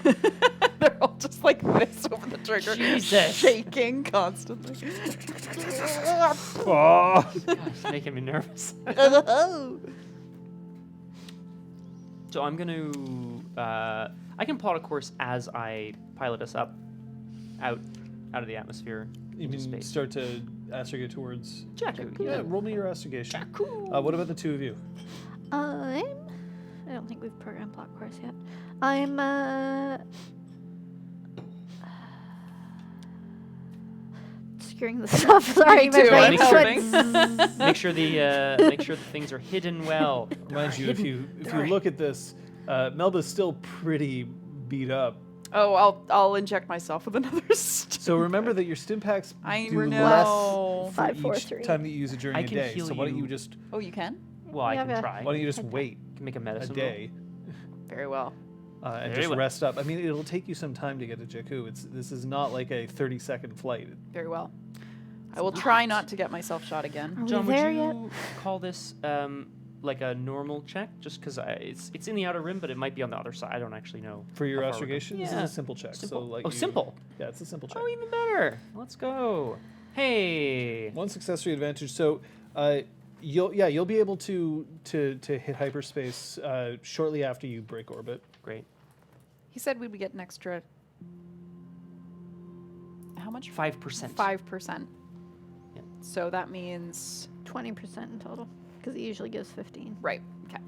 They're all just like this over the trigger, Jesus. shaking constantly. Oh. Gosh, it's making me nervous. So I'm going to, I can plot a course as I pilot us up out of the atmosphere You into mean space. start to astrogate towards Jakku, Yeah, roll me your astrogation. Jakku. What about the 2 of you? I don't think we've programmed plot course yet. I'm securing the stuff. Sorry, Me too, my I'm brain hoping. went Make sure the things are hidden well. Mind you, if you look at this, Melba's still pretty beat up. Oh, I'll inject myself with another stim. So remember that your stim packs I do know. less for 5, 4, each 3. time that you use it during I a can day. heal So why don't you. you just Oh, you can? Well, I Yeah, can yeah. try. why don't you just wait Can make a a medicine day Very well. and Very just well. rest up? I mean, it'll take you some time to get to Jakku. This is not like a 30-second flight. Very well. I will try not to get myself shot again. Are John, we would there you yet? call this like a normal check? Just because it's in the outer rim, but it might be on the other side. I don't actually know. For your how far we're going. astrogation, this Yeah. is a simple check. Simple. So like Oh, simple. Yeah, it's a simple check. Oh, even better. Let's go. Hey. 1 success rate advantage. So you'll be able to hit hyperspace shortly after you break orbit. Great. He said we would get an extra. How much? 5%. 5%. Yeah. So that means 20% in total, because it usually gives 15. right. Okay.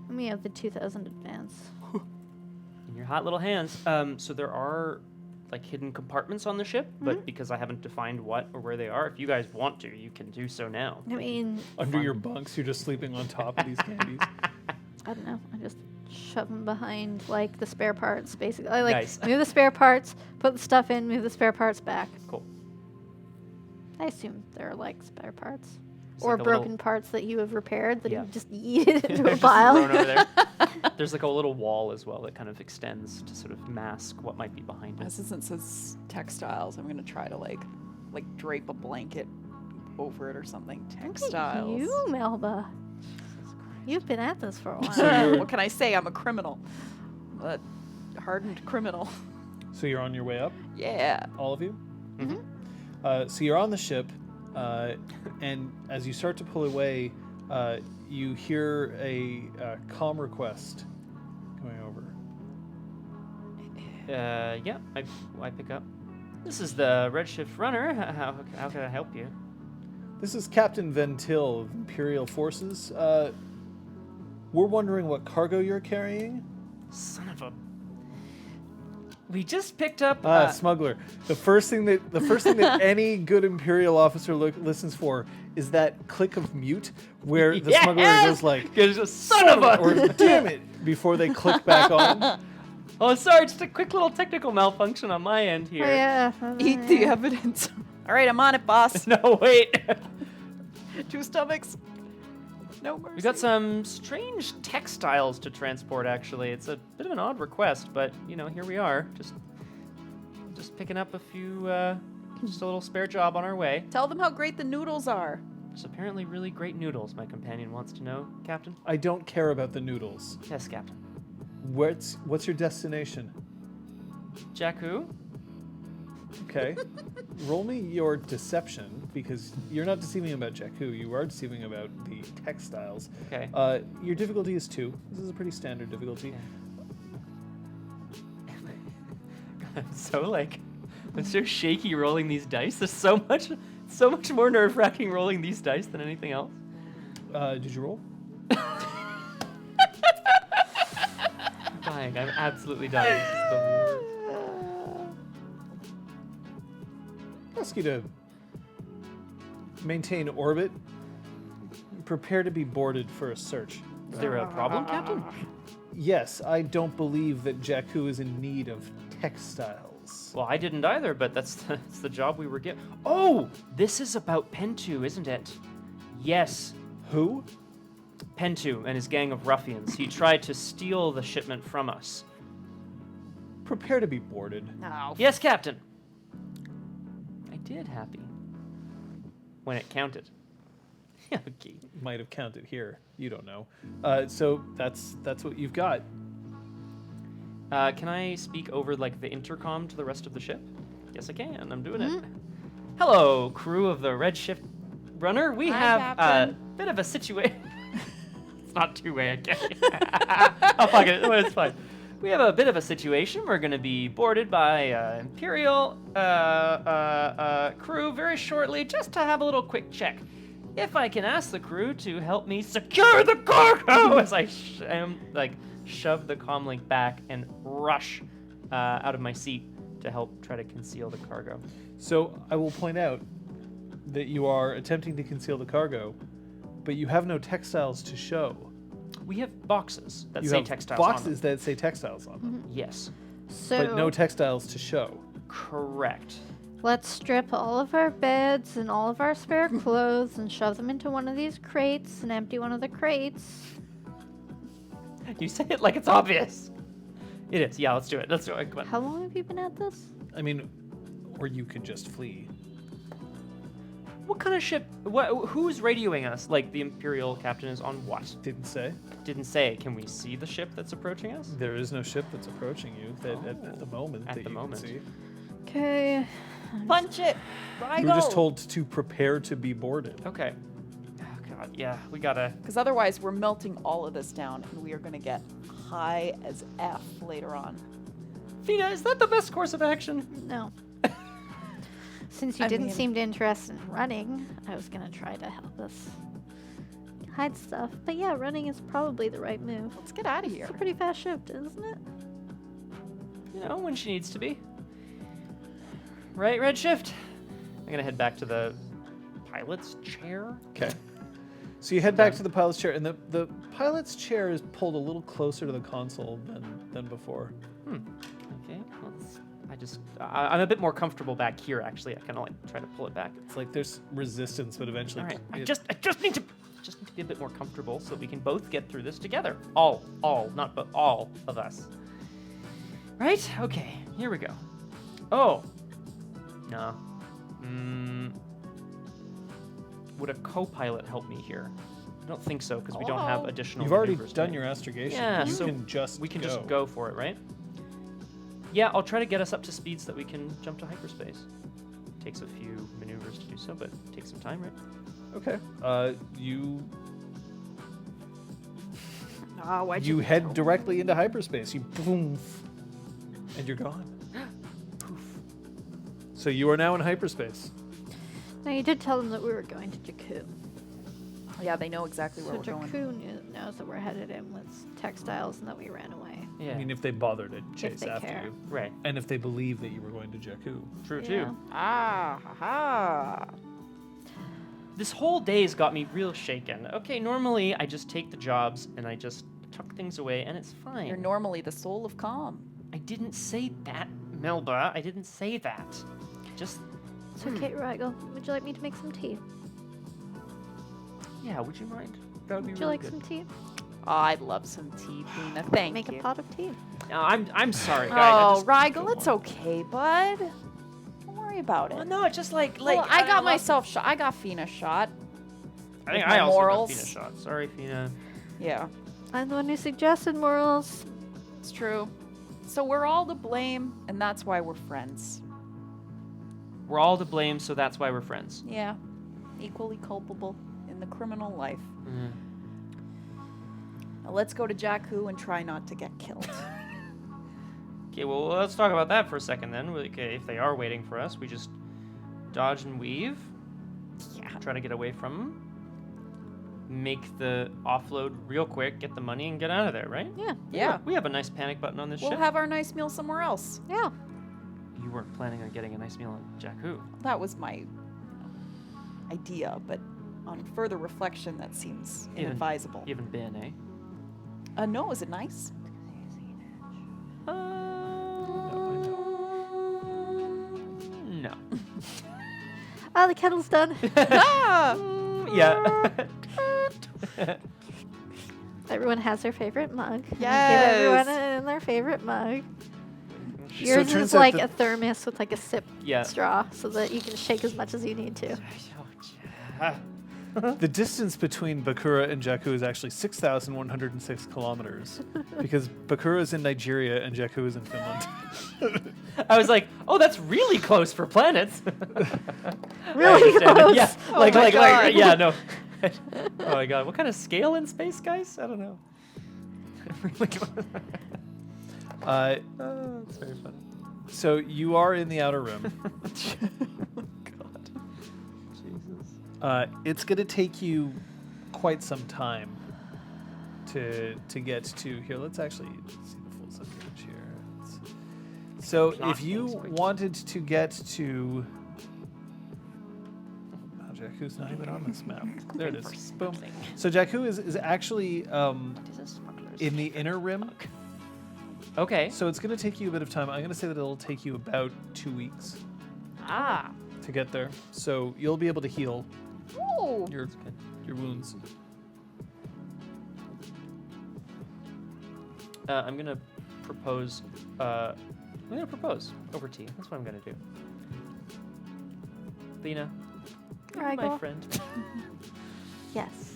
And we have the 2000 advance. In your hot little hands. So there are like hidden compartments on the ship, but because I haven't defined what or where they are, if you guys want to, you can do so now. I mean, Under your bunks, you're just sleeping on top of these candies. I don't know. I just shove them behind like the spare parts, basically. I like Nice. move the spare parts, put the stuff in, move the spare parts back. Cool. I assume they're like spare parts. It's Or like a broken little- parts that you have repaired that Yeah. you just yeeted into a Just pile. thrown over there. There's like a little wall as well that kind of extends to sort of mask what might be behind it. Since it says textiles, I'm gonna try to like drape a blanket over it or something. Textiles. You, Melba. You've been at this for a while. So you're- What can I say? I'm a criminal. A hardened criminal. So you're on your way up, Yeah. all of you? Mm-hmm. So you're on the ship, and as you start to pull away, you hear a comm request going over. Yeah, I pick up. This is the Redshift Runner. How can I help you? This is Captain Ventil of Imperial Forces. We're wondering what cargo you're carrying. Son of a. We just picked up. Smuggler. The first thing that any good Imperial officer listens for is that click of mute, where the smuggler goes like, There's a son of a. or damn it, before they click back on. Oh, sorry, just a quick little technical malfunction on my end Oh, here. yeah. Eat the evidence. All right, I'm on it, boss. No, wait. 2 stomachs. No mercy. We got some strange textiles to transport. Actually, it's a bit of an odd request, but here we are, just picking up a few, just a little spare job on our way. Tell them how great the noodles are. There's apparently really great noodles. My companion wants to know, Captain. I don't care about the noodles. Yes, Captain. What's your destination? Jakku. Okay. Roll me your deception, because you're not deceiving about Jakku. You are deceiving about the textiles. Okay. Your difficulty is 2. This is a pretty standard difficulty. I'm so shaky rolling these dice. There's so much more nerve-wracking rolling these dice than anything else. Did you roll? Dying. I'm absolutely dying. This is the Ask you to maintain orbit. Prepare to be boarded for a search. Is there a problem, Captain? Yes, I don't believe that Jakku is in need of textiles. Well, I didn't either, but that's the job we were given. Oh, this is about Pentu, isn't it? Yes, Who? Pentu and his gang of ruffians. He tried to steal the shipment from us. Prepare to be boarded. No. Yes, Captain. I did, Happy. When it counted. Okay. Might have counted here. You don't know. So that's what you've got. Can I speak over like the intercom to the rest of the ship? Yes, I can. I'm doing it. Hello, crew of the Redshift Runner. We Hi, have a Captain. bit of a situation. It's not two-way, okay? Oh, fuck it. It's fine. We have a bit of a situation. We're going to be boarded by Imperial crew very shortly, just to have a little quick check. If I can ask the crew to help me secure the cargo as I shove the comlink back and rush out of my seat to help try to conceal the cargo. So I will point out that you are attempting to conceal the cargo, but you have no textiles to show. We have boxes that You say have textiles on boxes them. that say textiles on them, Yes, So but no textiles to show. correct. let's strip all of our beds and all of our spare clothes and shove them into one of these crates and empty one of the crates. You say it like it's obvious. It is. Yeah, let's do it. Let's do it. Come on. How long have you been at this? I mean, or you could just flee. What kind of ship? Who's radioing us? Like the Imperial captain is on what? Didn't say. Didn't say. Can we see the ship that's approaching us? There is no ship that's approaching you at the moment At that the you moment. can see. Okay. Punch it. Rigel. You were just told to prepare to be boarded. Okay. Oh God. Yeah, we gotta. Because otherwise, we're melting all of this down, and we are going to get high as F later on. Feena, is that the best course of action? No. Since you I didn't mean- seem to interested in running, I was gonna try to help us hide stuff. But yeah, running is probably the right move. Let's get out of here. It's a pretty fast ship, isn't it? You know, when she needs to be. Right, Redshift? I'm gonna head back to the pilot's chair. Okay. So you head back to the pilot's chair, and the pilot's chair is pulled a little closer to the console than before. Okay, I'm a bit more comfortable back here, actually. I kind of like try to pull it back. It's like there's resistance, but eventually. All right, I it- just need to be a bit more comfortable so we can both get through this together. Not but all of us. Right? Okay, here we go. Oh. No. Would a co-pilot help me here? I don't think so, because we don't have additional You've already maneuvers, done right? your astrogation. Yeah, you so can just we can go. just go for it, right? Yeah, I'll try to get us up to speed so that we can jump to hyperspace. Takes a few maneuvers to do so, but it takes some time, right? Okay. You Oh, why'd you head directly into hyperspace. You boom, and you're gone. Poof. So you are now in hyperspace. Now you did tell them that we were going to Jakku. Yeah, they know exactly where So we're going. Jakku knows that we're headed in with textiles and that we ran away. Yeah. I mean, if they bother to chase they after care. you, right. and if they believe that you were going to Jakku. True, Yeah. too. Ah, ha, ha. This whole day's got me real shaken. Okay, normally I just take the jobs and I just tuck things away and it's fine. You're normally the soul of calm. I didn't say that, Melba. I didn't say that. Just, It's okay, Rigel. Would you like me to make some tea? yeah, would you mind? That would be Would you really like good. some tea? Oh, I'd love some tea, Feena. Thank Make you. a pot of tea. No, I'm sorry, guys. I Oh, just Rigel, don't it's want- okay, bud. Don't worry about Well, it. no, it's just like Well, I got lost- myself shot. I got Feena shot. I think with I my also morals. got Fina shot. Sorry, Fina. Yeah, I'm the one who suggested morals. it's true. So we're all to blame, and that's why we're friends. We're all to blame, so that's why we're friends. Yeah. Equally culpable in the criminal life. Mm. Now let's go to Jakku and try not to get killed. Okay, well, let's talk about that for a second then. Okay, if they are waiting for us, we just dodge and weave. Yeah. Try to get away from them. Make the offload real quick, get the money, and get out of there, right? Yeah. Yeah. We have a nice panic button on this We'll ship. have our nice meal somewhere else. Yeah. You weren't planning on getting a nice meal on Jakku. That was my idea, but on further reflection, that seems inadvisable. You haven't been, eh? No, is it nice? No. Ah, the kettle's done. Ah! Yeah. Everyone has their favorite mug. Give Yes. everyone their favorite mug. So it Yours turns is out like that- a thermos with like a sip Yeah. straw so that you can shake as much as you need to. The distance between Bakura and Jakku is actually 6,106 kilometers because Bakura is in Nigeria and Jakku is in Finland. I was like, oh, that's really close for planets. Really I understand it. close. Yeah, Oh like, my like, God. yeah, no. Oh my God, what kind of scale in space, guys? I don't know. Really close. Oh, it's very funny. So you are in the outer rim. God. Jesus. It's going to take you quite some time to get to here. Let's actually see the full subimage here. So Plot if you things quick. wanted to get to Jakku's not even on this map. There it is. Boom. So Jakku is actually in the inner rim. Okay. So it's going to take you a bit of time. I'm going to say that it'll take you about 2 weeks Ah. to get there. So you'll be able to heal Oh, your wounds. I'm gonna propose. I'm gonna propose over tea. That's what I'm gonna do. Lena, you're my Rigel. friend. Yes.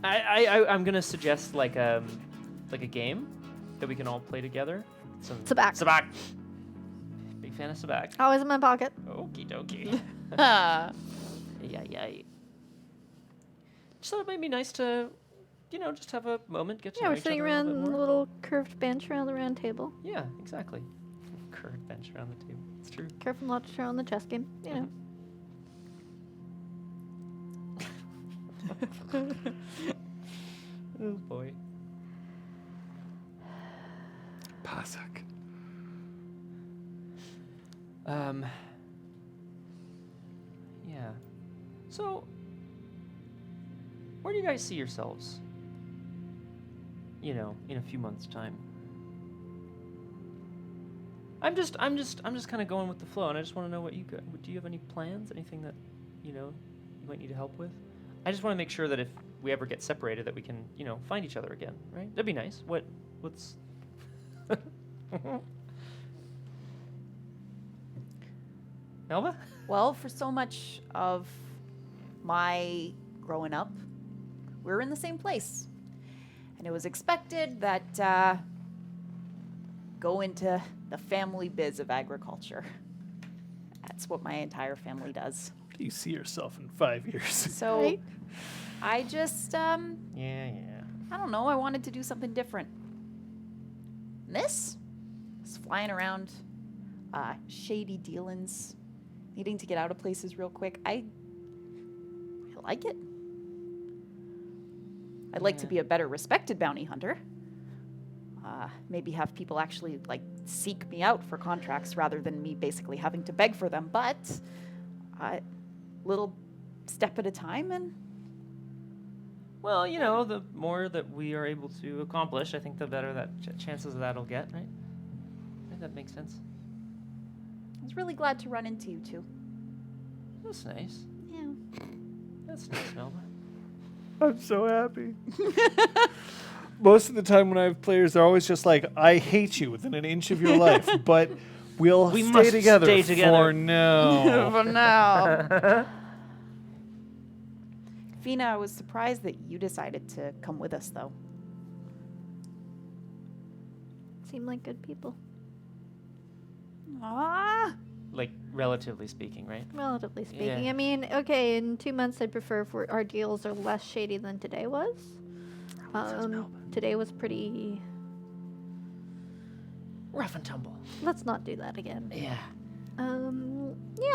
I'm gonna suggest like a game that we can all play together. Some Sabak. Sabak. Big fan of Sabak. Always in my pocket. Okie dokie. ah. Yeah. Just thought it might be nice to, just have a moment, get to Yeah, know we're each sitting other a around little the bit more. little curved bench around the round table. Yeah, exactly. Curved bench around the table. It's true. Curved and literature on the chess game. You know. Oh boy. Pasak. Yeah. So, where do you guys see yourselves? In a few months' time. I'm just kind of going with the flow, and I just want to know what you got. Do you have any plans? Anything that, you might need help with? I just want to make sure that if we ever get separated, that we can, find each other again, right? That'd be nice. What's? Melba? Well, for so much of my growing up, we were in the same place. And it was expected that go into the family biz of agriculture. That's what my entire family does. Where do you see yourself in 5 years? So Right. I just, Yeah. I don't know, I wanted to do something different. And this is flying around, shady dealings, needing to get out of places real quick. I like it. I'd like to be a better respected bounty hunter. Maybe have people actually seek me out for contracts rather than me basically having to beg for them. But little step at a time, and Well, the more that we are able to accomplish, I think the better that chances of that'll get, right? I think that makes sense. I was really glad to run into you two. That's nice. Yeah. That's nice, Melba. I'm so happy. Most of the time when I have players, they're always just like, I hate you within an inch of your life, but we We stay must together stay together. for now. For now. Feena, I was surprised that you decided to come with us, though. Seem like good people. Ah, like relatively speaking, right? Relatively speaking. Yeah. I mean, okay, in 2 months I'd prefer if our deals are less shady than today was. Today was pretty... Rough and tumble. Let's not do that again. Yeah.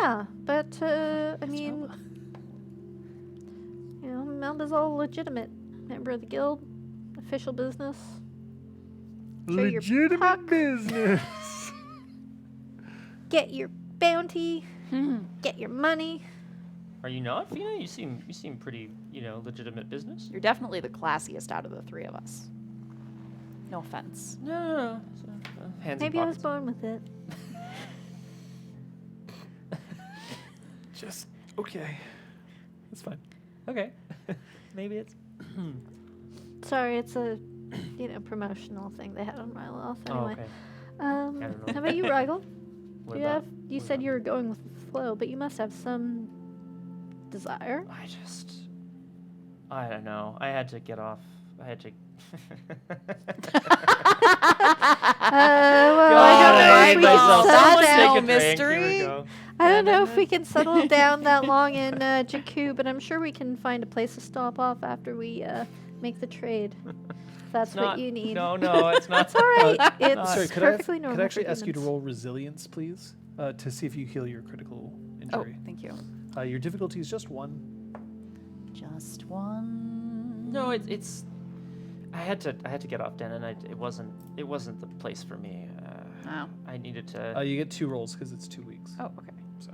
Yeah, but, I mean... You know, Melba's all legitimate. Member of the guild, official business. Show your puck, business. get your bounty, get your money. Are you not, Feena? You seem pretty, legitimate business. You're definitely the classiest out of the three of us. No offense. No. Hands Maybe in I was pockets. born with it. Just okay. That's fine. Okay. Maybe it's. Sorry, it's a, promotional thing they had on my loss. Oh, Anyway. okay. How don't know. about you, Rigel? What You about- you what said about- you were going with the flow, but you must have some desire. I don't know. I had to get off. I had to. Well, I don't know if we can settle down. mystery. I don't know if we can settle down that long in Jakku, but I'm sure we can find a place to stop off after we make the trade. If that's what you need. No, it's not. It's all right. It's Sorry, perfectly normal. could I actually for ask you to humans. roll resilience, please, to see if you heal your critical Oh, injury? thank you. Your difficulty is just 1. Just one. No, it's. I had to get off Den, and it wasn't the place for me. Oh. I needed to. You get 2 rolls because it's 2 weeks. Oh, okay. So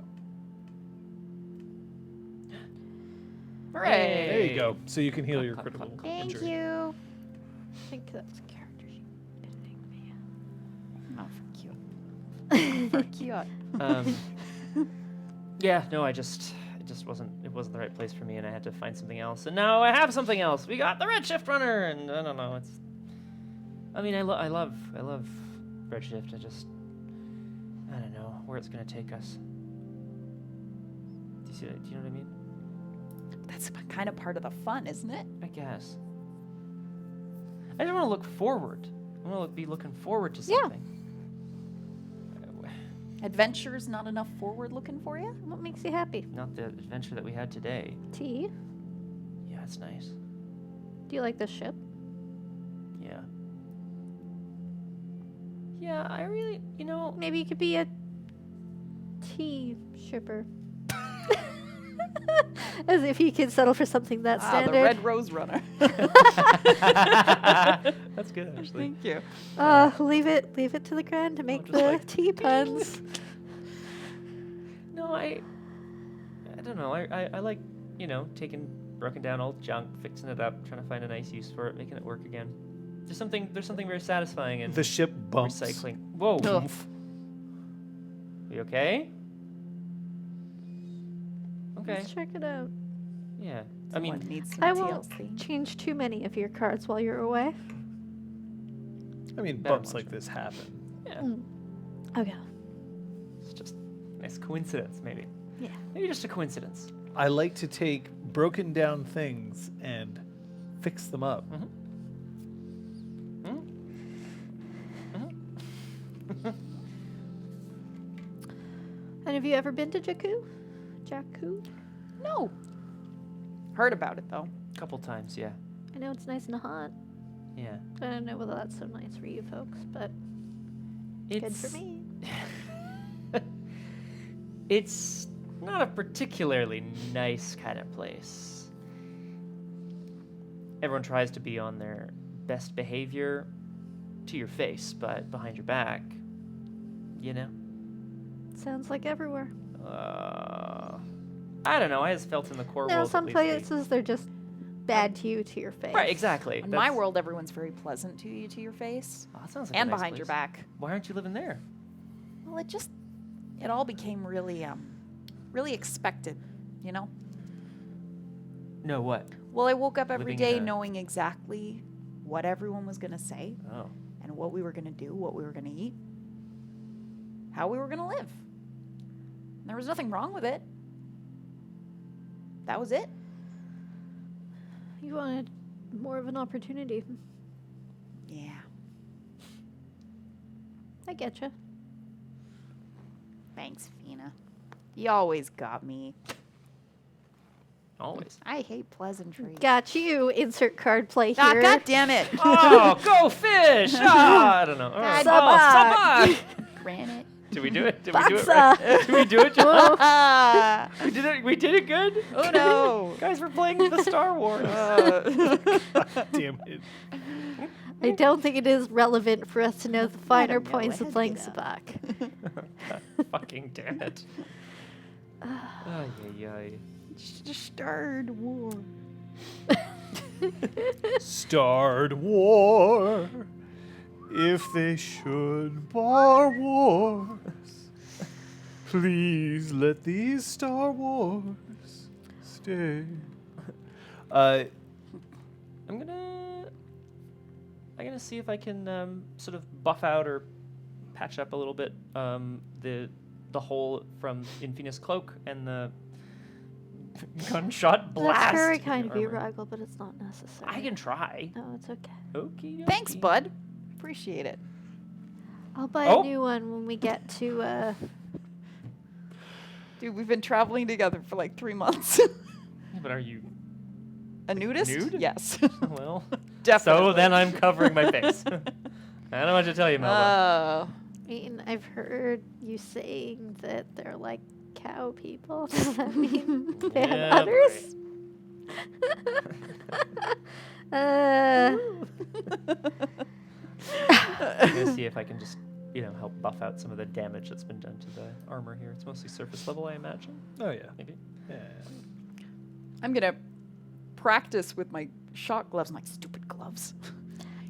Hooray! there you go. So you can heal your Clap, critical clap, clap. injury. Thank you. I think that's character sheet editing me. Oh, for cute. For cute. Yeah, no, it just wasn't the right place for me, and I had to find something else. And now I have something else. We got the Redshift Runner, and I don't know. I love Redshift. I don't know where it's gonna take us. Do you see that? Do you know what I mean? That's kind of part of the fun, isn't it? I guess. I just want to look forward. I want to be looking forward to Yeah. something. Adventure's not enough forward looking for you? What makes you happy? Not the adventure that we had today. Tea? Yeah, it's nice. Do you like this ship? Yeah. Yeah, I really, Maybe you could be a tea shipper. As if you could settle for something that The standard. Red Rose Runner. That's good, actually. Thank you. Leave it to the grand to make just the like, tea puns. No, I don't know. I like, taking broken down old junk, fixing it up, trying to find a nice use for it, making it work again. There's something very satisfying in The ship bumps. recycling. Whoa. Ugh. You okay? Okay. Let's check it out. Yeah. I mean, Someone needs some I won't TLC. change too many of your cards while you're away. I mean, Better bumps watch like this happen. yeah. Okay. It's just a nice coincidence, maybe. Yeah. Maybe just a coincidence. I like to take broken down things and fix them up. And have you ever been to Jakku? Jakku? No. Heard about it, though. A couple times, yeah. I know it's nice and hot. Yeah. I don't know whether that's so nice for you folks, but good for me. It's not a particularly nice kind of place. Everyone tries to be on their best behavior to your face, but behind your back, Sounds like everywhere. I don't know. I just felt in the core No, world. some at least places they're just bad to you to your face. Right, exactly. In my world, everyone's very pleasant to you, to your face, Oh, that sounds like a and nice behind your place. back. Why aren't you living there? Well, it all became really, really expected, No, what? Well, I woke up every Living in day a- knowing exactly what everyone was going to say Oh. and what we were going to do, what we were going to eat, how we were going to live. There was nothing wrong with it. That was it. You wanted more of an opportunity. Yeah. I getcha. Thanks, Feena. You always got me. Always. I hate pleasantries. Got you. Insert card play Ah, here. God damn it. Oh, go fish! I don't know. All right. Sabak. Sabak! Granite. Did we do it? Did we do it Baksa. right? Did we do it, John? Ah. We did it. We did it good. Oh no. Guys, we're playing the Star Wars. Damn it. I don't think it is relevant for us to know the finer know. points It of has playing been Sabak. Fucking damn it. Ay, ay, ay. Just started war. Start war if they should bar wars. Please let these Star Wars stay. I'm gonna see if I can sort of buff out or patch up a little bit the hole from Infina's cloak and the gunshot blast. That's very in the kind of you, armor. Rigel, but it's not necessary. I can try. No, it's okay. Okey Thanks, dokey. bud. Appreciate it. I'll buy Oh. a new one when we get to, Dude, we've been traveling together for like 3 months. Yeah, but are you? A nudist? Nude? Yes. Well, Definitely. so then I'm covering my face. I don't know what to tell you, Melba. I mean, I've heard you saying that they're like cow people. Does that mean they have Yeah, udders? I'm gonna see if I can just, help buff out some of the damage that's been done to the armor here. It's mostly surface level, I imagine. Oh yeah. Maybe. Yeah. I'm going to practice with my shot gloves, my stupid gloves.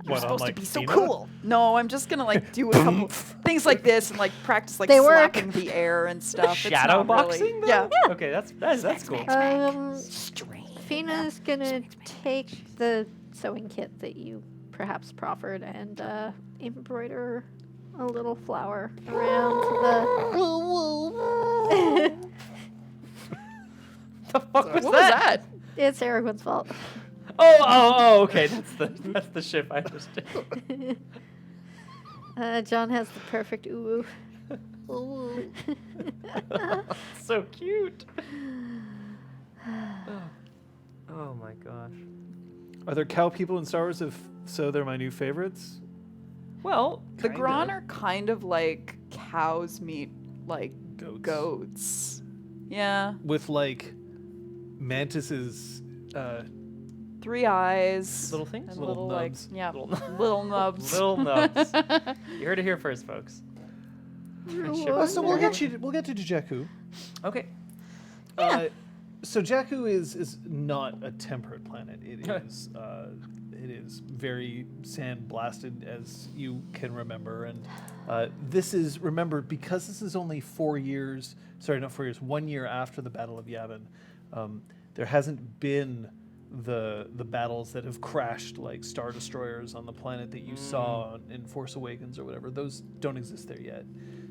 You're What, on, supposed like, to be so Feena? cool. No, I'm just going to like do a couple things like this and like practice like They work. slapping the air and stuff. It's Shadow not boxing? Really, yeah. Okay, that's cool. Strange. Fina's gonna take the sewing kit that you perhaps proffered and embroider a little flower around the. The fuck was What was that? that? It's Aragorn's fault. Oh, okay. That's the ship I understood. John has the perfect ooh. Ooh. So cute. Oh my gosh. Are there cow people in Star Wars? If so, they're my new favorites. Well, The Kinda. Gron are kind of like cows meet like Goats. goats. Yeah. With like mantises. 3 eyes. little things. And Little little like, nubs. yeah, Little little nubs. Little nubs. You heard it here first, folks. Oh, so we'll get to Jakku. Okay. So Jakku is not a temperate planet. It is very sand blasted, as you can remember, and this is remembered because this is only 4 years. Sorry, not 4 years. 1 year after the Battle of Yavin. There hasn't been the battles that have crashed like Star Destroyers on the planet that you saw in Force Awakens or whatever. Those don't exist there yet.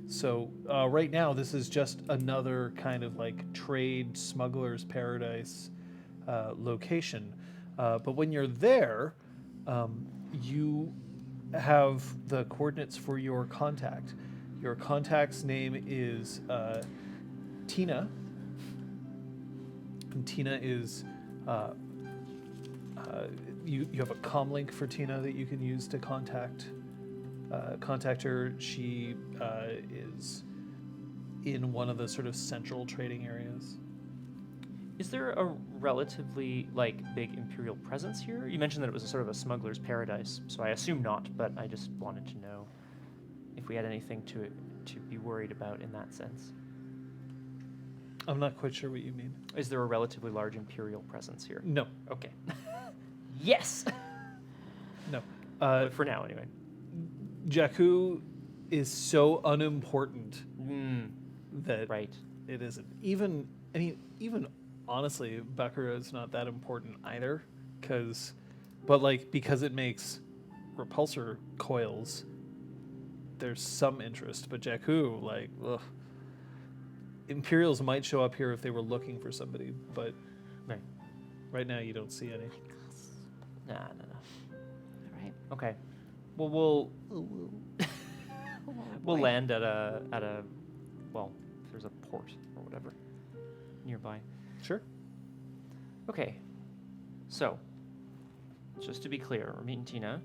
So right now, this is just another kind of like trade smuggler's paradise location. But when you're there, you have the coordinates for your contact. Your contact's name is Tina. And Tina is you have a comm link for Tina that you can use to contact her. She is in one of the sort of central trading areas. Is there a relatively big Imperial presence here? You mentioned that it was a sort of a smuggler's paradise, so I assume not. But I just wanted to know if we had anything to be worried about in that sense. I'm not quite sure what you mean. Is there a relatively large Imperial presence here? No, Okay. Yes. no. But for now, anyway. Jakku is so unimportant that Right. it isn't. Even honestly, Bakura is not that important either, because it makes repulsor coils. There's some interest, but Jakku, ugh. Imperials might show up here if they were looking for somebody, but right now you don't see any. Nah. All right. Okay. Well, we'll land at a there's a port or whatever nearby. Sure. Okay. So, just to be clear, we're meeting Tina.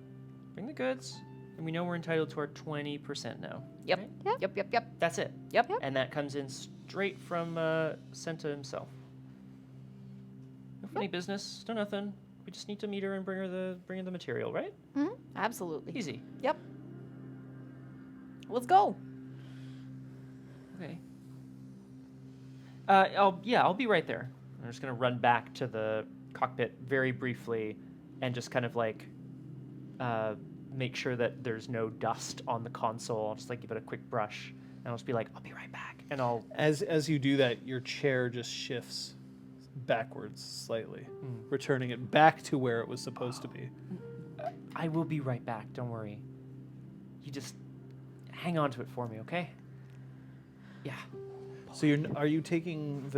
Bring the goods, and we know we're entitled to our 20% now. Yep. right? Yep. That's it. Yep. And that comes in straight from Senta himself. No funny business, no nothing. We just need to meet her and bring her the material, right? Mm-hmm. Absolutely. Easy. Yep. Let's go. Okay. I'll be right there. I'm just gonna run back to the cockpit very briefly, and just kind of like make sure that there's no dust on the console. I'll just like give it a quick brush, and I'll just be like, I'll be right back, and I'll. As you do that, your chair just shifts backwards slightly, returning it back to where it was supposed to be. I will be right back. Don't worry. You just hang on to it for me, okay? Yeah. So are you taking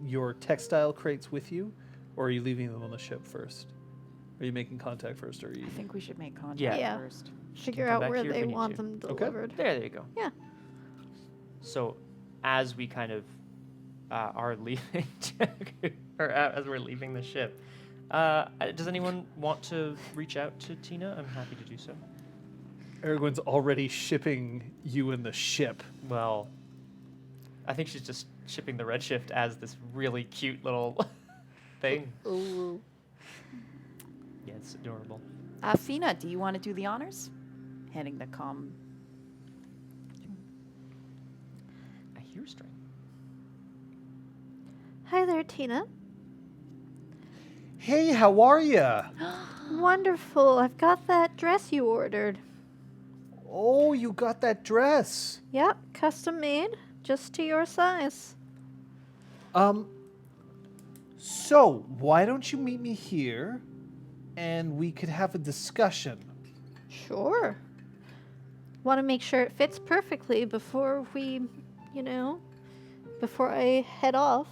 your textile crates with you, or are you leaving them on the ship first? Are you making contact first, or are you? I think we should make contact Yeah. first. Figure come out back where here if they we need want to. them Okay. delivered. There you go. Yeah. So, as we kind of are leaving, or as we're leaving the ship, does anyone want to reach out to Tina? I'm happy to do so. Aragorn's already shipping you in the ship. Well, I think she's just shipping the Redshift as this really cute little thing. Ooh. Yeah, it's adorable. Feena, do you want to do the honors? Handing the comm. A hear string. Hi there, Tina. Hey, how are ya? Wonderful. I've got that dress you ordered. Oh, you got that dress. Yep, custom made, just to your size. So why don't you meet me here, and we could have a discussion? Sure. Want to make sure it fits perfectly before we, before I head off.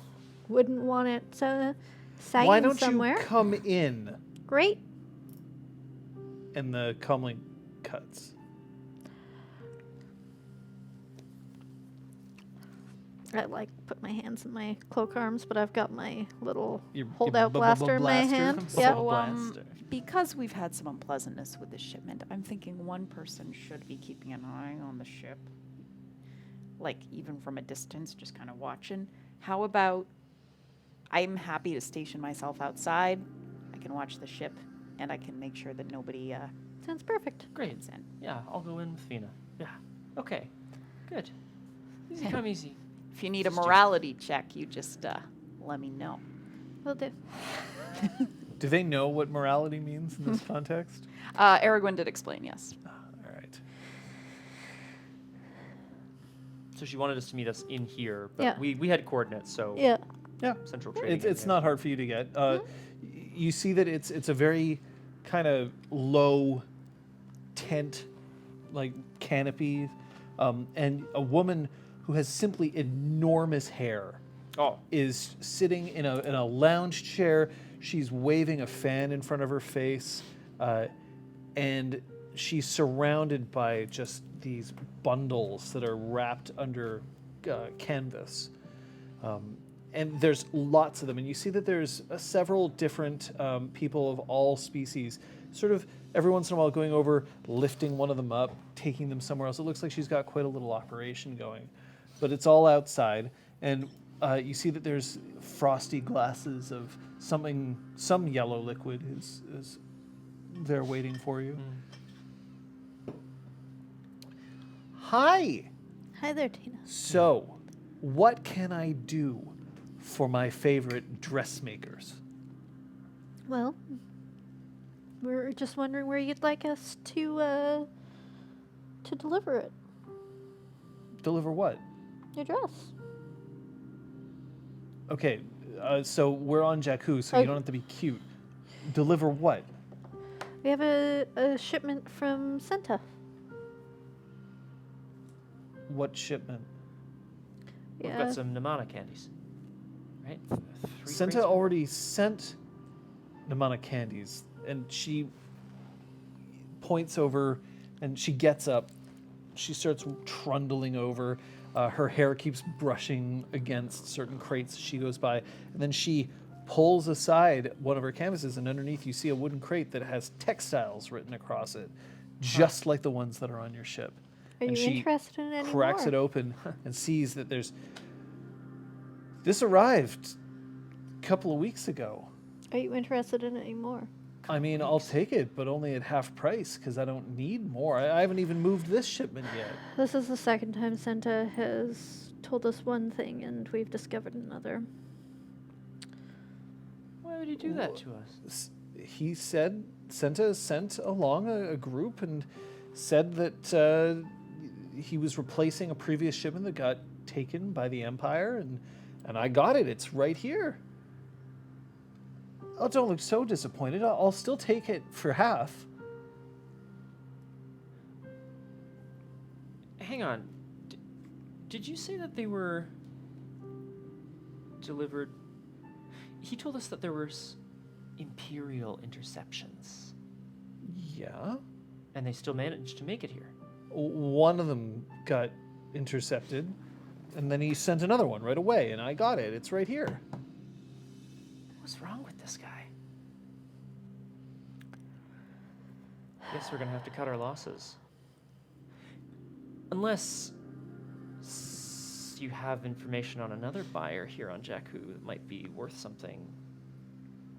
Wouldn't want it sagging Why don't somewhere. you come in? Great. And the comlink cuts. I put my hands in my cloak arms, but I've got my little Your holdout blaster in my hand. blaster? Yep. So, Blaster. because we've had some unpleasantness with this shipment, I'm thinking one person should be keeping an eye on the ship. Like, even from a distance, just kind of watching. How about I'm happy to station myself outside. I can watch the ship, and I can make sure that nobody Sounds perfect. Great. comes in. Yeah, I'll go in with Feena. Yeah. Okay. Good. Easy come easy. If you need a Just do- morality check, you just let me know. Will do. Do they know what morality means in this context? Aragorn did explain, yes. All right. So she wanted us to meet us in here, but Yeah. we had coordinates, so Yeah. Yeah. central trading. It's not hard for you to get. You see that it's a very kind of low tent, like canopy, and a woman who has simply enormous hair Oh, is sitting in a lounge chair. She's waving a fan in front of her face, and she's surrounded by just these bundles that are wrapped under canvas. And there's lots of them, and you see that there's several different people of all species, sort of every once in a while going over, lifting one of them up, taking them somewhere else. It looks like she's got quite a little operation going, but it's all outside, and you see that there's frosty glasses of some yellow liquid is there waiting for you. Hi. Hi there, Tina. So, what can I do for my favorite dressmakers? Well, we're just wondering where you'd like us to deliver it. Deliver what? Your dress. Okay, so we're on Jakku, so Okay. you don't have to be cute. Deliver what? We have a shipment from Senta. What shipment? we've Yeah. got some Namana candies, right? Three Senta crates? already sent Namana candies, and she points over, and she gets up. She starts trundling over. Her hair keeps brushing against certain crates as she goes by. And then she pulls aside one of her canvases, and underneath you see a wooden crate that has textiles written across it, just like the ones that are on your ship. Are And you she interested in any cracks more? it open and sees that there's... This arrived a couple of weeks ago. Are you interested in any more? I mean, I'll take it, but only at half price, because I don't need more. I haven't even moved this shipment yet. This is the second time Senta has told us one thing and we've discovered another. Why would he do that to us? He said, Senta sent along a group and said that he was replacing a previous shipment that got taken by the Empire, and I got it. It's right here. Oh, don't look so disappointed. I'll still take it for half. Hang on. Did you say that they were delivered? He told us that there were Imperial interceptions, Yeah. and they still managed to make it here. One of them got intercepted, and then he sent another one right away, and I got it. It's right here. What's wrong with this guy? Guess we're gonna have to cut our losses. Unless you have information on another buyer here on Jakku that might be worth something.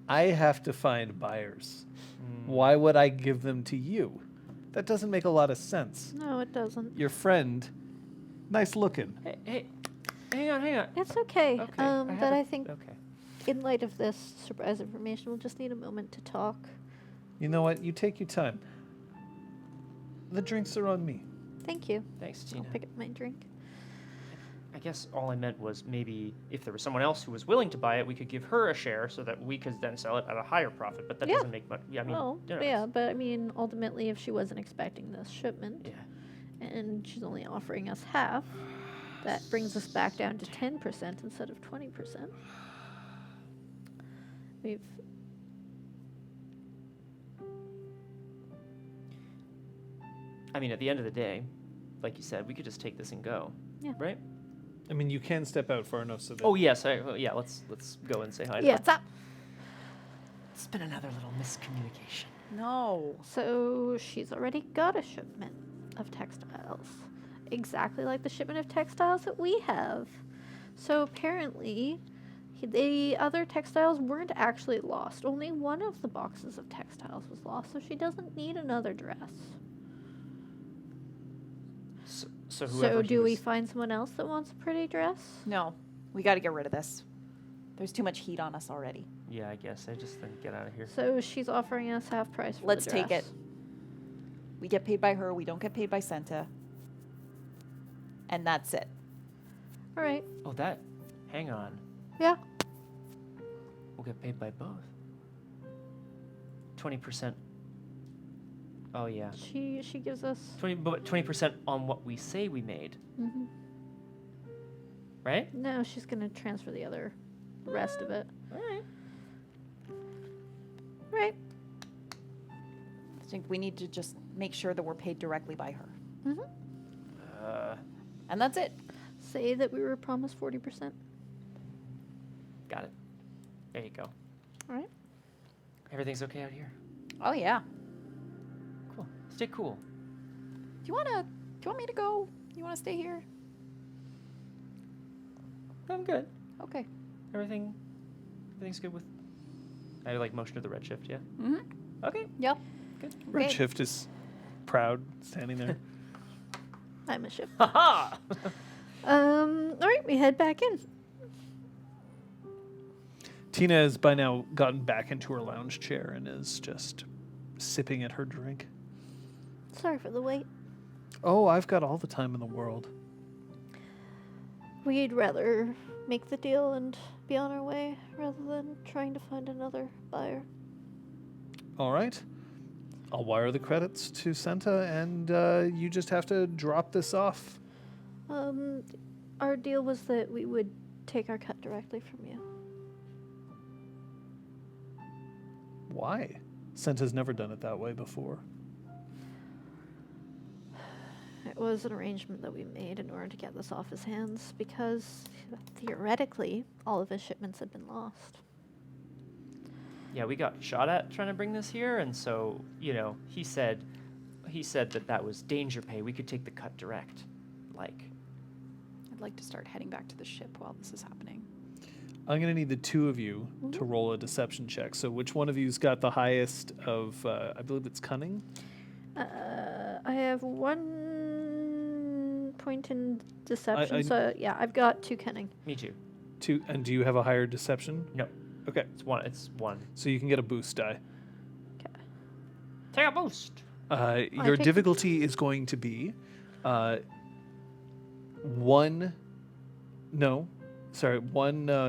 I have to find buyers. Why would I give them to you? That doesn't make a lot of sense. No, it doesn't. Your friend, nice looking. Hey, hang on. It's okay. Okay, But I think Okay. in light of this surprise information, we'll just need a moment to talk. You know what? You take your time. The drinks are on me. Thank you. Thanks, I'll Tina. pick up my drink. I guess all I meant was maybe if there was someone else who was willing to buy it, we could give her a share so that we could then sell it at a higher profit. But that Yeah. doesn't make much. Yeah, I mean, Well, you know, yeah, but I mean, ultimately, if she wasn't expecting this shipment, yeah. and she's only offering us half, that brings us back down to 10% instead of 20%. We've... I mean, at the end of the day, like you said, we could just take this and go. Yeah. Right? I mean, you can step out far enough so that... Oh yes, yeah. Let's go and say hi. to Yeah. her. What's up? It's been another little miscommunication. No. So she's already got a shipment of textiles, exactly like the shipment of textiles that we have. So apparently, the other textiles weren't actually lost. Only one of the boxes of textiles was lost, so she doesn't need another dress. So whoever So he do we was- find someone else that wants a pretty dress? No. We got to get rid of this. There's too much heat on us already. Yeah, I guess I just think get out of here. So she's offering us half price for Let's the take dress. it. We get paid by her. We don't get paid by Senta. And that's it. All right. Oh, that. Hang on. Yeah. We'll get paid by both. 20%. Oh yeah. She gives us. 20% on what we say we made, Mhm. right? No, she's gonna transfer the rest of it. All right. Right. I think we need to just make sure that we're paid directly by her. Mhm. And that's it. Say that we were promised 40%. Got it. There you go. All right. Everything's okay out here. Oh, yeah. Cool. Stay cool. Do you want me to go? You want to stay here? I'm good. Okay. Everything's good with. I like motion to the Redshift. Yeah. Mm-hmm. Okay. Yep. Good. Okay. Redshift is proud, standing there. I'm a ship. Haha. All right, we head back in. Tina has by now gotten back into her lounge chair and is just sipping at her drink. Sorry for the wait. Oh, I've got all the time in the world. We'd rather make the deal and be on our way rather than trying to find another buyer. All right. I'll wire the credits to Senta, and you just have to drop this off. Our deal was that we would take our cut directly from you. Why? Senta's never done it that way before. It was an arrangement that we made in order to get this off his hands because theoretically all of his shipments had been lost. Yeah, we got shot at trying to bring this here, and so, you know, he said that was danger pay. We could take the cut direct. Like, I'd like to start heading back to the ship while this is happening. I'm going to need the two of you to roll a deception check. So which one of you's got the highest of, I believe it's cunning? I have 1 point in deception, so yeah, I've got 2 cunning. me too. Two, and do you have a higher deception? No, Okay, it's one. It's one. so you can get a boost die. Take a boost. Your take- difficulty is going to be one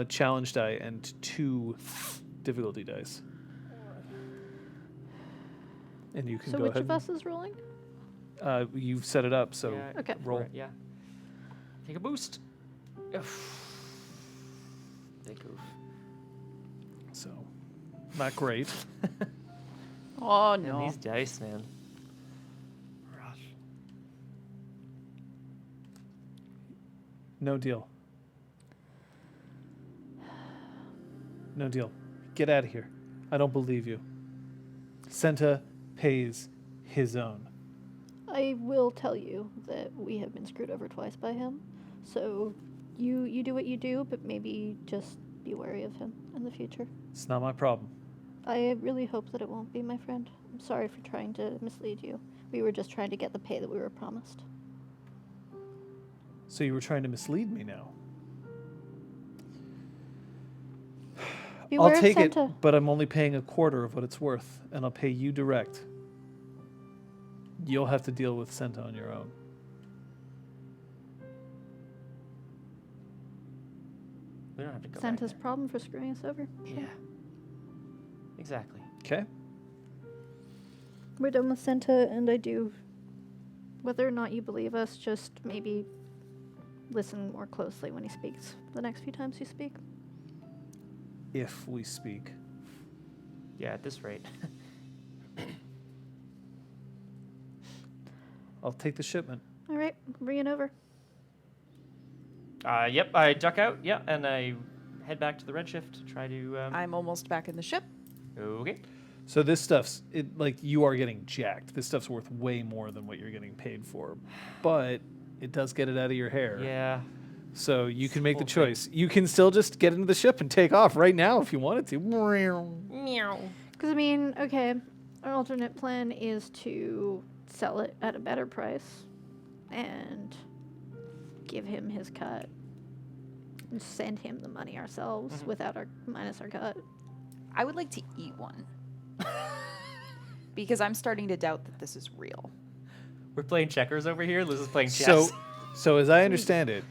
challenge die and 2 difficulty dice. And you can So go which ahead. of us is rolling? You've set it up, so Yeah, Okay. roll. right, yeah. Take a boost. Big oof. So not great. Oh, Man, these dice, man. No deal. No deal. Get out of here. I don't believe you. Senta pays his own. I will tell you that we have been screwed over twice by him. So you do what you do, but maybe just be wary of him in the future. It's not my problem. I really hope that it won't be, my friend. I'm sorry for trying to mislead you. We were just trying to get the pay that we were promised. So you were trying to mislead me now. Beware I'll of take it, Senta. but I'm only paying a quarter of what it's worth, and I'll pay you direct. You'll have to deal with Senta on your own. We don't have to go Senta's back there. problem for screwing us over. Yeah. Exactly. Okay? We're done with Senta, and I do. Whether or not you believe us, just maybe listen more closely when he speaks the next few times you speak. If we speak. Yeah, at this rate. I'll take the shipment. All right, bring it over. Yep, I duck out, yeah, and I head back to the Redshift to try to, I'm almost back in the ship. okay. So this stuff's, you are getting jacked. This stuff's worth way more than what you're getting paid for. But it does get it out of your hair. Yeah. So you can make the Whole thing. choice. You can still just get into the ship and take off right now if you wanted to. Meow. Because, I mean, okay, our alternate plan is to sell it at a better price and give him his cut and send him the money ourselves without our minus our cut. I would like to eat one. Because I'm starting to doubt that this is real. We're playing checkers over here. Liz is playing chess. So as I understand it,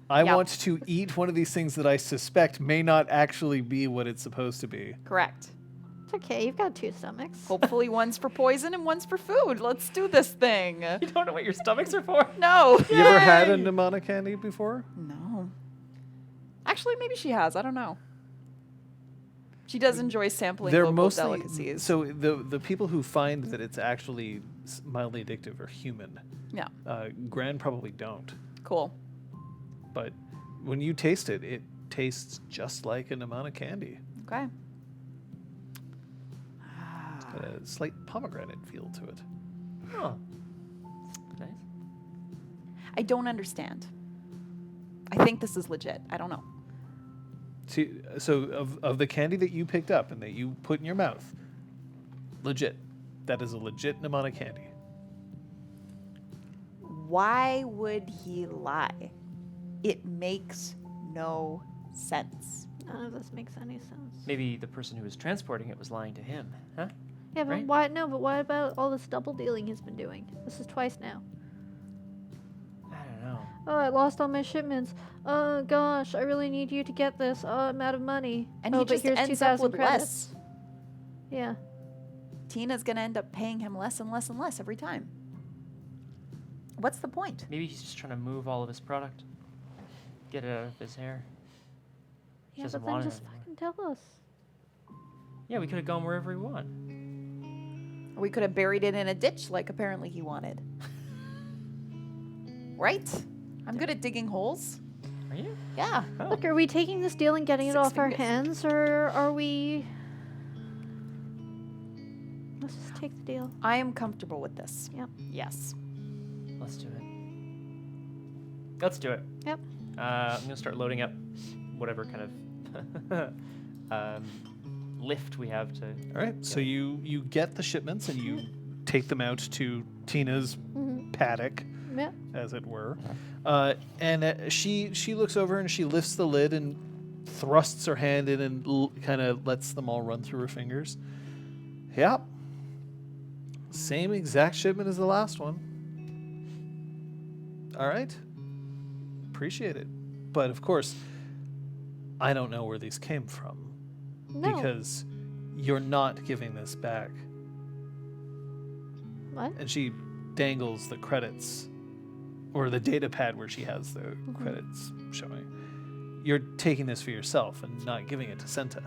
I Yep. want to eat one of these things that I suspect may not actually be what it's supposed to be. Correct. It's okay, you've got 2 stomachs. Hopefully one's for poison and one's for food. Let's do this thing. You don't know what your stomachs are for? No. You ever had a mnemonic candy before? No. Actually, maybe she has. I don't know. She does enjoy sampling They're local mostly delicacies. so the people who find that it's actually mildly addictive are human. Yeah. Gran probably don't, Cool. but when you taste it, it tastes just like a mnemonic candy. Okay. It's got a slight pomegranate feel to it. Oh. Nice. I don't understand. I think this is legit. I don't know. See, so of the candy that you picked up and that you put in your mouth, legit. That is a legit mnemonic candy. Why would he lie? It makes no sense. None of this makes any sense. Maybe the person who was transporting it was lying to him, huh? Yeah, but right? why? No, but what about all this double dealing he's been doing? This is twice now. I don't know. Oh, I lost all my shipments. Oh gosh, I really need you to get this. Oh, I'm out of money. And oh, he but just here's ends 2,000 up with credits. less. Yeah. Tina's going to end up paying him less and less and less every time. What's the point? Maybe he's just trying to move all of his product. Get it out of his hair. He Yeah, doesn't but then want it just anymore. fucking tell us. Yeah, we could have gone wherever we want. We could have buried it in a ditch like apparently he wanted. Right? I'm good at digging holes. Are you? Yeah. Oh. Look, are we taking this deal and getting it 6 off our fingers. hands, or are we... Let's just take the deal. I am comfortable with this. Yep. Yes. Let's do it. Let's do it. Yep. I'm gonna start loading up whatever kind of lift we have to. All right. So you get the shipments and you take them out to Tina's paddock, Yep. as it were. And she looks over and she lifts the lid and thrusts her hand in and kind of lets them all run through her fingers. Yep. Same exact shipment as the last one. All right. Appreciate it. But of course, I don't know where these came from. No. Because you're not giving this back. What? And she dangles the credits, or the data pad where she has the credits showing. You're taking this for yourself and not giving it to Senta.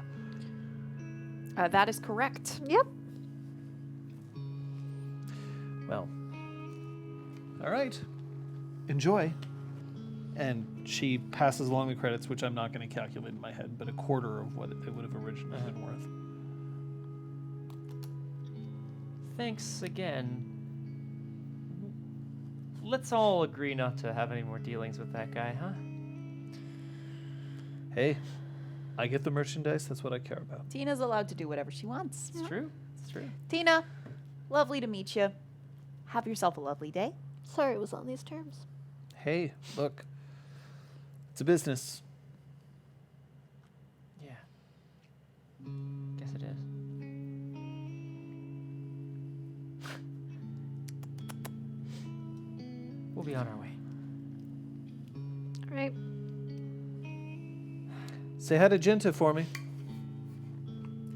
That is correct. Yep. Well, all right. Enjoy. And she passes along the credits, which I'm not going to calculate in my head, but a quarter of what it would have originally been worth. Thanks again. Let's all agree not to have any more dealings with that guy, huh? Hey, I get the merchandise. That's what I care about. Tina's allowed to do whatever she wants. It's true. It's true. Tina, lovely to meet you. Have yourself a lovely day. Sorry it was on these terms. Hey, look. It's a business. Yeah. Guess it is. We'll be on our way. All right. Say hi to Genta for me.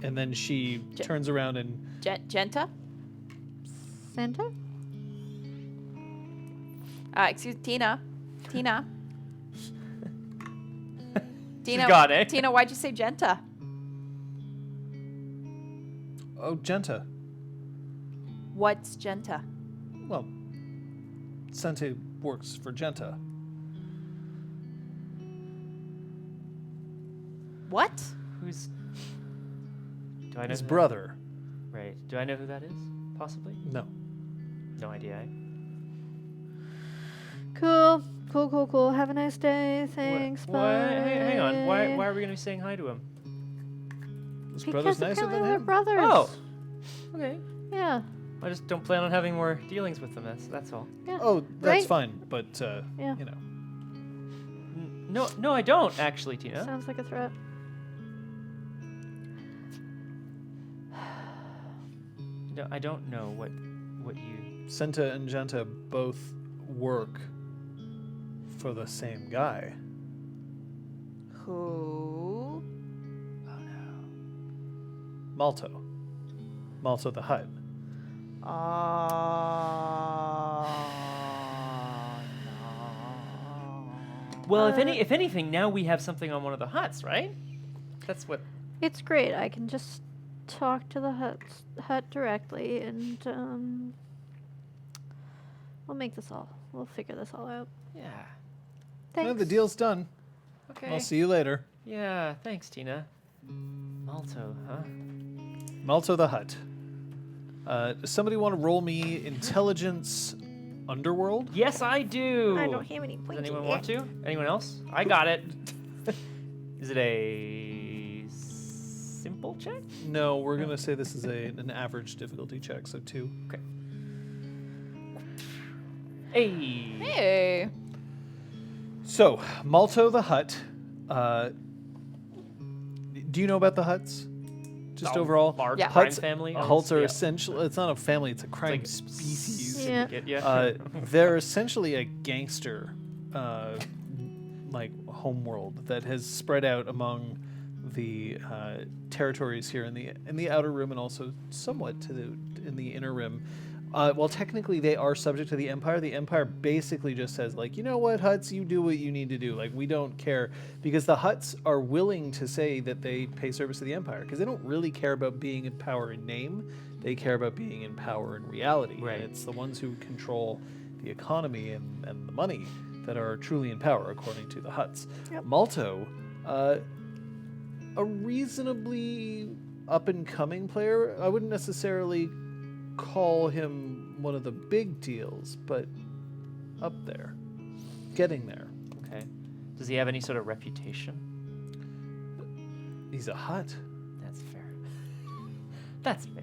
And then she turns around and... Genta? Santa? Excuse Tina. Tina. Tina. got it. Tina, why'd you say Genta? Oh, Genta. What's Genta? Well, Sente works for Genta. What? Who's... Do I know His who brother. That, right. Do I know who that is? Possibly? No. No idea. Cool. Cool. Have a nice day. Thanks. Why, Bye. hang on. Why are we going to be saying hi to him? His Because brother's nicer apparently than they're him. brothers. Oh. Okay. Yeah. I just don't plan on having more dealings with them. That's all. Yeah. Oh, that's Right? fine. But, Yeah. you know. No, I don't actually, Tina. Sounds like a threat. No, I don't know what you. Senta and Genta both work for the same guy. Who? Oh no. Malto. Malto the Hutt. No. Well, if anything, now we have something on one of the huts, right? That's what. It's great. I can just talk to the hut directly, and we'll figure this all out. Yeah. Thanks. No, the deal's done. Okay. I'll see you later. Yeah. Thanks, Tina. Malto, huh? Malto the Hutt. Does somebody want to roll me intelligence underworld? Yes, I do. I don't have any Does points. anyone want to? Anyone else? I got it. Is it a simple check? No, we're going to say this is an average difficulty check, so 2. Okay. Hey. Hey. So, Malto the Hutt. Do you know about the Huts? Just Oh, overall? large Yeah. crime Huts, family. Huts are Yeah. essential. It's not a family, it's a crime like species. Yeah. Yeah. They're essentially a gangster, like homeworld that has spread out among the territories here in the outer rim and also somewhat in the inner rim. Well, technically they are subject to the Empire basically just says, like, you know what, Huts, you do what you need to do. Like, we don't care. Because the Huts are willing to say that they pay service to the Empire. Because they don't really care about being in power in name. They care about being in power in reality. Right. And it's the ones who control the economy and the money that are truly in power, according to the Hutts. Yep. Malto, a reasonably up-and-coming player. I wouldn't necessarily call him one of the big deals, but up there, getting there. Okay. Does he have any sort of reputation? He's a Hutt. That's fair. That's fair.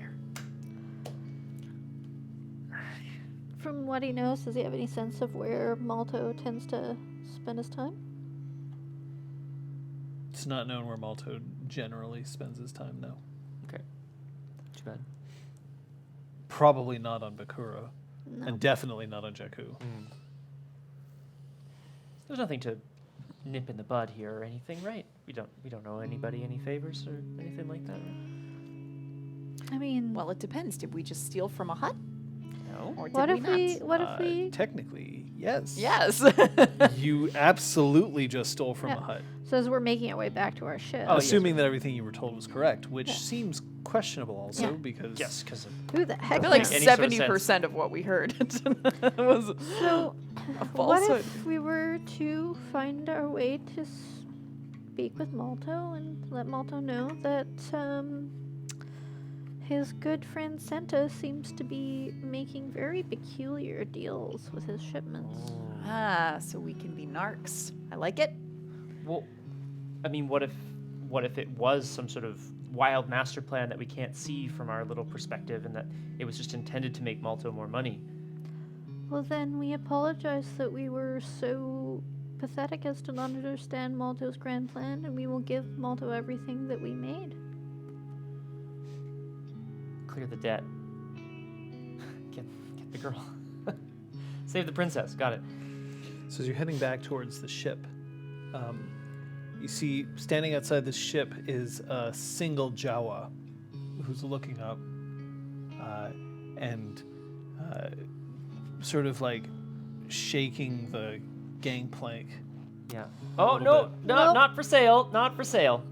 From what he knows, does he have any sense of where Malto tends to spend his time? It's not known where Malto generally spends his time, no. Okay. Too bad. Probably not on Bakura, No. and definitely not on Jakku. There's nothing to nip in the bud here or anything, right? We don't owe anybody any favors or anything like that, right? I mean, Well, it depends. Did we just steal from a hut? No. Or did what we if not? we? What if we? Technically, yes. Yes. You absolutely just stole from Yeah. a Hutt. So as we're making our way back to our ship, Oh, yes. Assuming that everything you were told was correct, which Yeah. seems questionable also, Yeah. because... Yes, because who the heck I feel like knows? Any sort of 70% of what we heard was So, a what falsehood. if we were to find our way to speak with Malto and let Malto know that his good friend Senta seems to be making very peculiar deals with his shipments? Ah, so we can be narcs. I like it. Well, I mean, what if it was some sort of wild master plan that we can't see from our little perspective, and that it was just intended to make Malto more money? Well, then we apologize that we were so pathetic as to not understand Malto's grand plan, and we will give Malto everything that we made. Clear the debt. Get the girl. Save the princess. Got it. So as you're heading back towards the ship, you see standing outside the ship is a single Jawa who's looking up and sort of like shaking the gangplank. Yeah. Oh little no, bit. no, Nope. not for sale. Not for sale.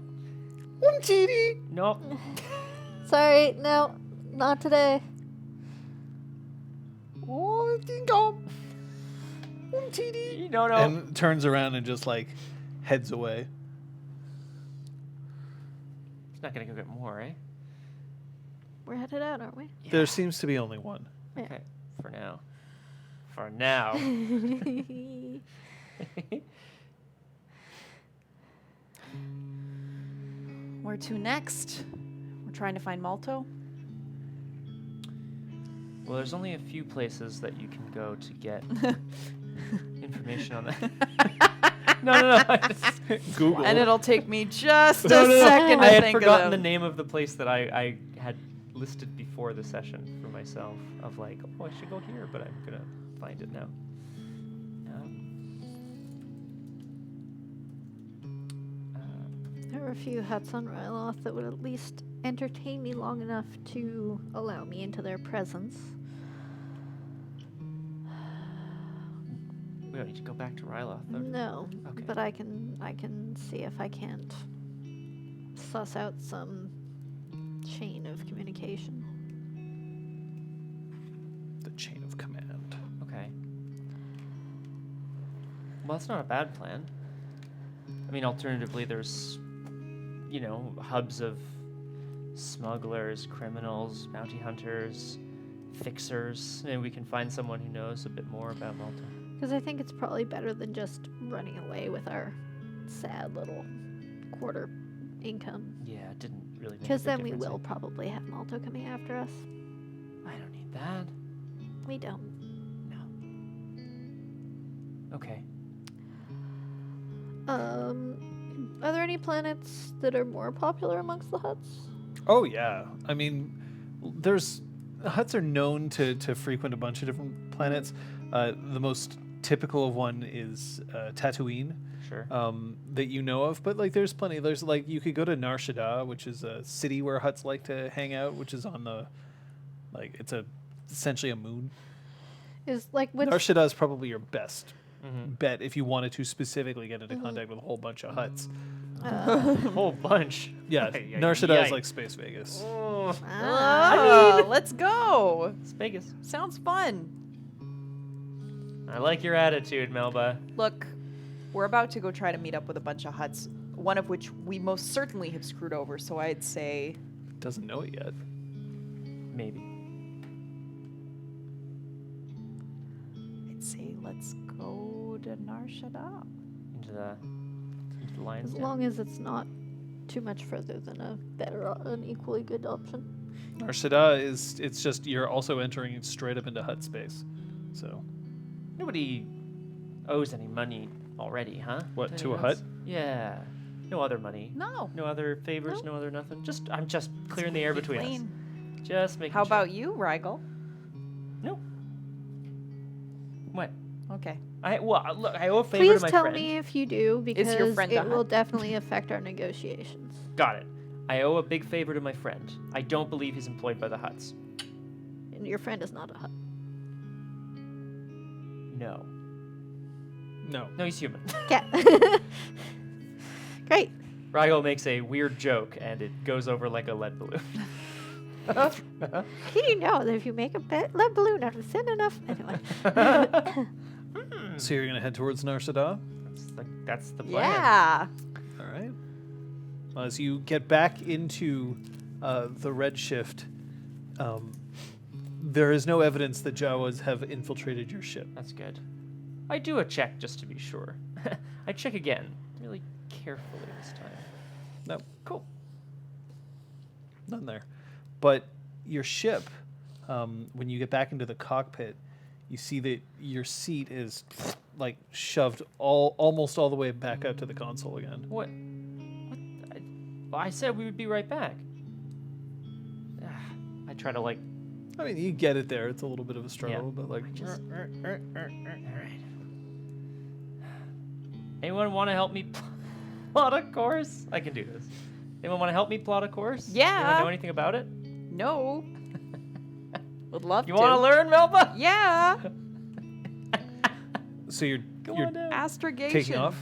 Nope. Sorry, no, not today. No, no. And turns around and just like heads away. It's not gonna go get more, eh? We're headed out, aren't we? There seems to be only one. Yeah. Okay. For now. For now. Where to next? We're trying to find Malto. Well, there's only a few places that you can go to get information on that. No. Google. And it'll take me just a No. second to I had think forgotten of the them. name of the place that I had listed before the session for myself, of like, oh, I should go here, but I'm gonna find it now. There were a few huts on Ryloth that would at least entertain me long enough to allow me into their presence. We don't need to go back to Ryloth, though. No, Okay. but I can see if I can't suss out some chain of communication. The chain of command. Okay. Well, that's not a bad plan. I mean, alternatively, there's, hubs of smugglers, criminals, bounty hunters, fixers, and we can find someone who knows a bit more about Malta. Because I think it's probably better than just running away with our sad little quarter income. Yeah, it didn't really make a Because big then we difference, will eh? probably have Malto coming after us. I don't need that. We don't. No. Okay. Are there any planets that are more popular amongst the huts? Oh yeah. I mean, Hutts are known to frequent a bunch of different planets. The most typical of one is Tatooine, Sure. that you know of. But like, there's plenty. There's like, you could go to Nar Shaddaa, which is a city where Hutts like to hang out, which is on the, like, it's essentially a moon. Is like which? Nar Shaddaa is probably your best Mhm. bet if you wanted to specifically get into contact with a whole bunch of Hutts. A whole bunch. Yeah, Ay, ay, Nar Shaddaa is yay. like Space Vegas. Oh, Ah. Let's go. it's Vegas. Sounds fun. I like your attitude, Melba. Look, we're about to go try to meet up with a bunch of huts, one of which we most certainly have screwed over, so I'd say... Doesn't know it yet. Maybe. I'd say let's go to Nar Shaddaa. Into the lion's As den. long as it's not too much further than an equally good option. Nar Shaddaa it's just you're also entering straight up into hut space. So Nobody owes any money already, huh? What, to Anyone a hut? else? Yeah. No other money. No. No other favors, no other nothing. I'm just clearing the air between us. Clean. Just making How sure. about you, Rigel? No. What? Okay. Look, I owe a favor Please to my tell friend. me if you do, because your friend a it will hut? definitely affect our negotiations. Got it. I owe a big favor to my friend. I don't believe he's employed by the huts. And your friend is not a hut. No. no. No, he's human. Yeah. Great. Rigel makes a weird joke, and it goes over like a lead balloon. Did you know that if you make a lead balloon out of thin enough? Anyway. So you're gonna head towards Nar Shaddaa? That's the plan. Yeah. All right. Well, as you get back into the Redshift, there is no evidence that Jawas have infiltrated your ship. That's good. I do a check just to be sure. I check again, really carefully this time. No, Cool. none there. But your ship, when you get back into the cockpit, you see that your seat is like shoved almost all the way back out to the console again. What? I said we would be right back. I try to like. I mean, you get it there. It's a little bit of a struggle, but like, All right. Anyone want to help me plot a course? I can do this. Anyone want to help me plot a course? Yeah. You don't know anything about it? No. Would love You to. want to learn, Melba? Yeah. so you're on down. Astrogation. taking off.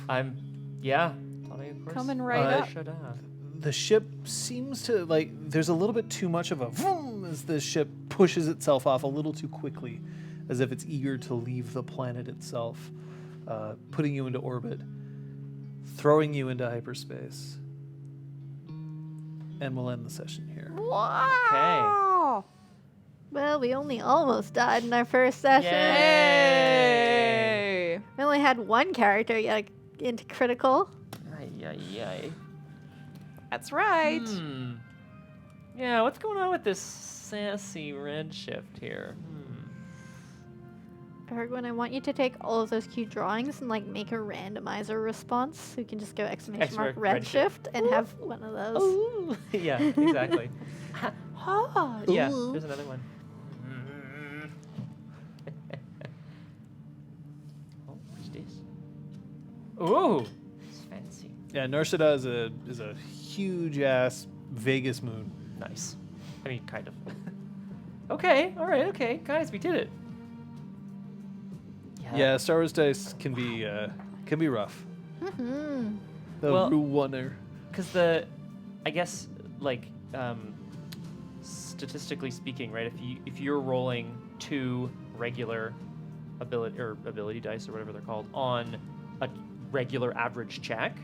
Yeah. Plotting a course. Coming right up. Shut up. The ship seems to like there's a little bit too much of a vroom as the ship pushes itself off a little too quickly, as if it's eager to leave the planet itself, putting you into orbit, throwing you into hyperspace, and we'll end the session here. Wow. Well, we only almost died in our first session. Hey. We only had one character yet into critical. Ay. That's right. Yeah, what's going on with this sassy Redshift here? Erwin, I want you to take all of those cute drawings and like make a randomizer response. So you can just go exclamation mark Redshift and have one of those. Ooh. Yeah, exactly. Oh, Yeah, ooh. there's another one. Oh, what's this? Ooh, it's fancy. Yeah, Nar Shaddaa is a huge ass Vegas moon. Nice. I mean, kind of. Okay, all right, okay, guys, we did it. Yeah, Star Wars dice can be rough. Mm-hmm. The Well- rule oneer. Because I guess, like, statistically speaking, right? If you're rolling 2 regular ability dice or whatever they're called on a regular average check,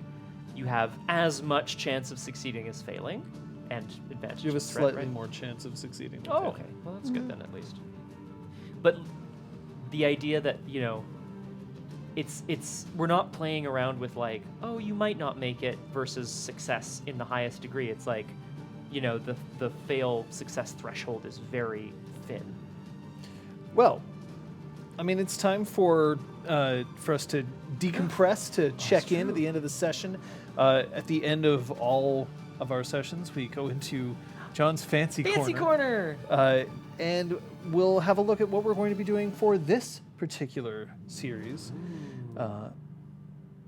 you have as much chance of succeeding as failing, and advantage. You have a to threat, slightly right? more chance of succeeding. than Oh, failing. okay. Well, that's good then, at least. But the idea that it's we're not playing around with like, oh, you might not make it versus success in the highest degree. It's like, the fail success threshold is very thin. Well, I mean, it's time for us to decompress, to check in at the end of the session. At the end of all of our sessions, we go into John's Fancy Corner. And we'll have a look at what we're going to be doing for this particular series.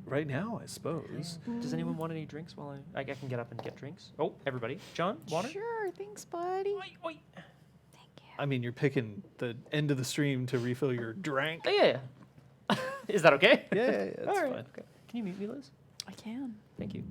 Right now, I suppose. Does anyone want any drinks while I can get up and get drinks? Oh, everybody. John, water? Sure. Thanks, buddy. Oi. I mean, you're picking the end of the stream to refill your drink. Oh, yeah. Is that okay? Yeah, that's All right. fine. Okay. Can you mute me, Liz? I can. Thank you.